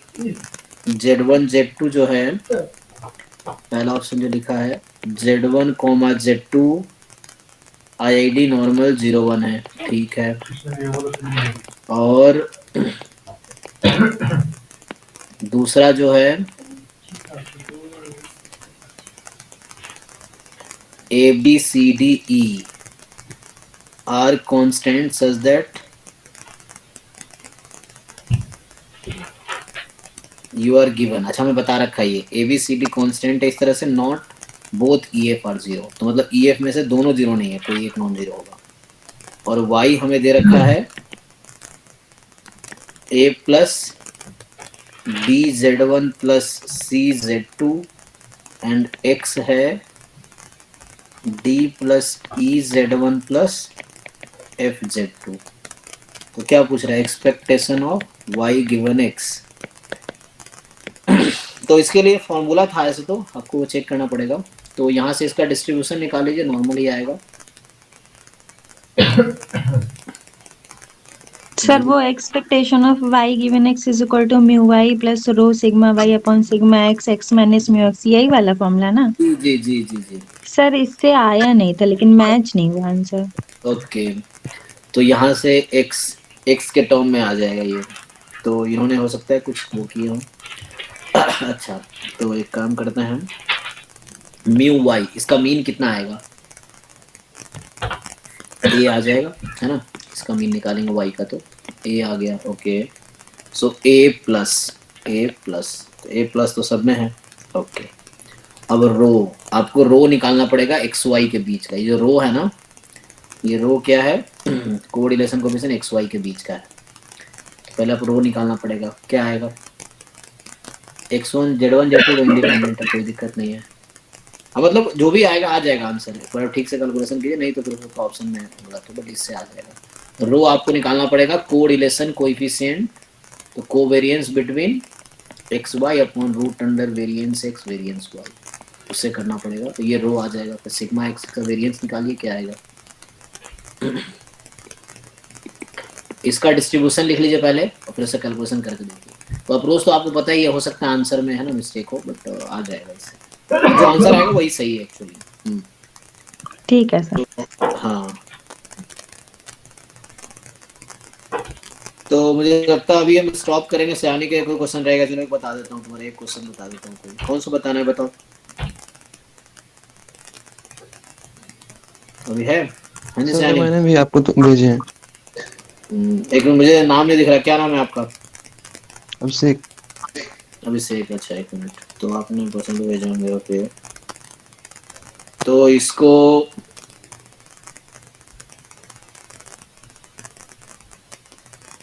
Z1 Z2 जो है, पहला ऑप्शन जो लिखा है Z1 comma Z2 IID normal 01 है, ठीक है। और दूसरा जो है ABCDE are constant such that you are given। अच्छा मैं बता रखा है ये ABCD कांस्टेंट है इस तरह से, not both EF are zero, तो मतलब EF में से दोनों जीरो नहीं है, कोई एक नॉन जीरो होगा। और Y हमें दे रखा है A plus BZ1 plus CZ2 and X है D plus EZ1 plus FZ2। तो क्या पूछ रहा है, expectation of Y given X। तो इसके लिए फॉर्मूला था ऐसे, तो आपको वो चेक करना पड़ेगा। तो यहाँ से इसका डिस्ट्रीब्यूशन निकाल लीजिए, नॉर्मल ही आएगा। सर वो expectation of y given x is equal to mu y plus rho sigma y upon sigma x x minus mu x, यही वाला फॉर्मूला ना? जी जी जी जी जी। सर इससे आया नहीं था लेकिन मैच नहीं हुआ आंसर। ओके, तो यहाँ से x के टर्म में आ जाएगा ये, तो इन्होंने हो सकता है कुछ वो किए हो। अच्छा, तो एक काम करते हैं, म्यू वाई, इसका मीन कितना आएगा, ए आ जाएगा, है ना। इसका मीन निकालेंगे वाई का, तो ए आ गया। ओके, सो ए प्लस तो सब में है। ओके, अब रो, आपको रो निकालना पड़ेगा एक्स वाई के बीच का। ये जो रो है ना, ये रो क्या है, कोरिलेशन कोएफिशिएंट एक्स वाई के बीच का है। तो पहले आप रो निकालना पड़ेगा, क्या आएगा, x1 Z1 Z2 इंडिपेंडेंट है, कोई दिक्कत नहीं है। अब मतलब जो भी आएगा आ जाएगा आंसर, पर ठीक से कैलकुलेशन कीजिए, नहीं तो फिर उसका ऑप्शन में होगा, तो बट इससे आ जाएगा। रो आपको निकालना पड़ेगा कोरिलेशन कोएफिशिएंट, तो covariance between x y upon root under variance x variance y, उससे करना पड़ेगा। तो ये रो आ जाएगा, फिर सिग्मा एक्स का वेरिएंस निकालिए, क्या आएगा। इसका डिस्ट्रीब्यूशन लिख लीजिए पहले, और फिर उससे कैलकुलेशन करके देखिए। तो अप्रोच तो आपको पता ही है, हो सकता है आंसर में है ना मिस्टेक हो, बट आ जाएगा इससे, जो आंसर आएगा वही सही है एक्चुअली। ठीक है सर। हाँ, तो मुझे लगता है अभी हम स्टॉप करेंगे। सयानी का कोई क्वेश्चन रहेगा, चलो बता देता हूँ, तुम्हारा एक क्वेश्चन बता देता हूँ। कोई कौन सा बताना है, बताओ। अभी है हाँ जी सयानी, मैंने भी आपको तो भेजे हैं। एक मिनट, मुझे नाम नहीं दिख रहा, क्या नाम है आपका। अभिषेक। अभिषेक, अच्छा एक मिनट, तो आपने क्वेश्चन तो भेजा होंगे। ओके, तो इसको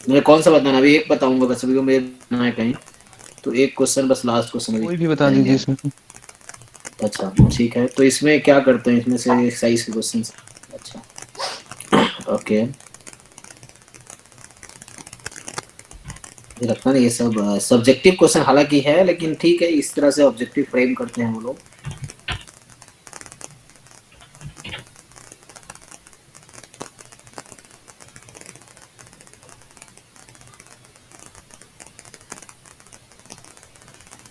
मैं कौन सा बताना, अभी एक बताऊंगा बस, अभी मेरे ना है कहीं, तो एक क्वेश्चन बस, लास्ट क्वेश्चन कोई भी बता दीजिए इसमें। अच्छा ठीक है, तो इसमें क्या करते हैं, इसमें से एक्सरसाइज के क्वेश्चन। अच्छा ओके, लगता नहीं ये सब सब्जेक्टिव क्वेश्चन हालांकि है, लेकिन ठीक है, इस तरह से ऑब्जेक्टिव फ्रेम करते हैं वो लोग।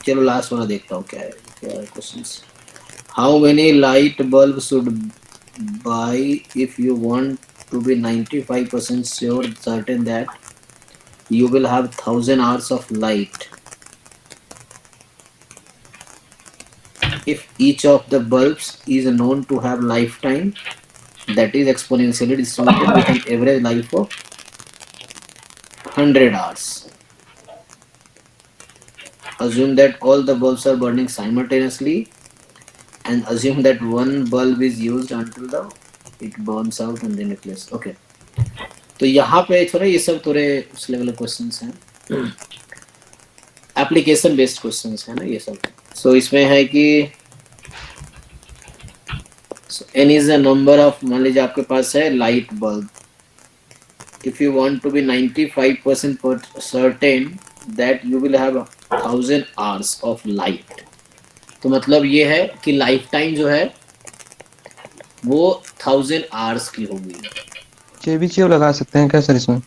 चलो लास्ट वाला देखता हूँ क्या है questions. How many light bulb should buy if you want to be 95% sure certain that you will have 1000 hours of light if each of the bulbs is known to have lifetime that is exponentially distributed with an average life of 100 hours. Assume that all the bulbs are burning simultaneously and assume that one bulb is used until it burns out and then replaced. Okay. तो यहाँ पे थोड़े ये सब थोड़े उस level questions हैं, application based questions है ना ये सब। सो इसमें है कि n is the number of, मान लीजिए आपके पास है light bulb, if you want to be 95% certain that you will have 1000 hours of light. तो मतलब ये है कि लाइफ टाइम जो है वो 1000 आवर्स की होगी। चेबीचेव लगा सकते हैं क्या सर इसमें?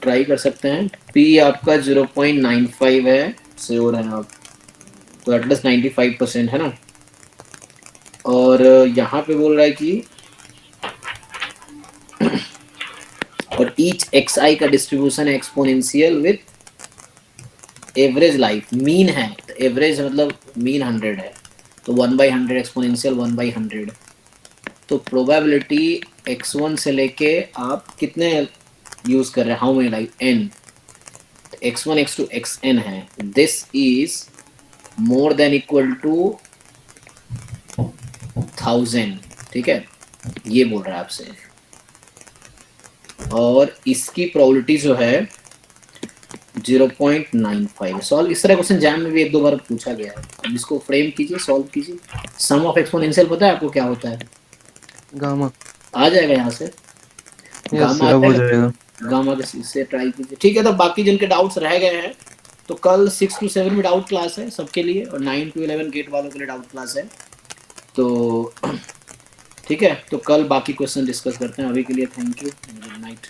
ट्राई कर सकते हैं। P आपका 0.95 है, श्योर है आप, तो एटलीस्ट 95% है ना। और यहाँ पे बोल रहा है कि और ईच xi का डिस्ट्रीब्यूशन है exponential with average life, mean है तो एवरेज मतलब मीन 100 है, तो 1/100 एक्सपोनेंशियल 1/100। तो प्रोबेबिलिटी x1 से लेके आप कितने यूज कर रहे हैं, how many life n, x1 x2 xn है, this is more than equal to 1000, ठीक है, ये बोल रहा है आपसे। और इसकी प्रोबेबिलिटी जो है 0.95। सॉल्व इस तरह क्वेश्चन जैम में भी एक दो बार पूछा गया है। अब इसको फ्रेम कीजिए, सॉल्व कीजिए। सम ऑफ एक्सपोनेंशियल पता है आपको क्या होता है? गामा। आ जाएगा यहाँ से, यस गामा आ अब हो जाएगा, जाएगा। गामा के से ट्राई कीजिए, ठीक है। तो बाकी जिनके डाउट्स रह गए हैं, तो कल 6 to 7 में डाउट क्लास है सबके लिए, और 9 to 11 गेट वालों के लिए डाउट क्लास है। तो ठीक है, तो कल बाकी क्वेश्चन डिस्कस करते हैं। अभी के लिए थैंक यू, गुड नाइट।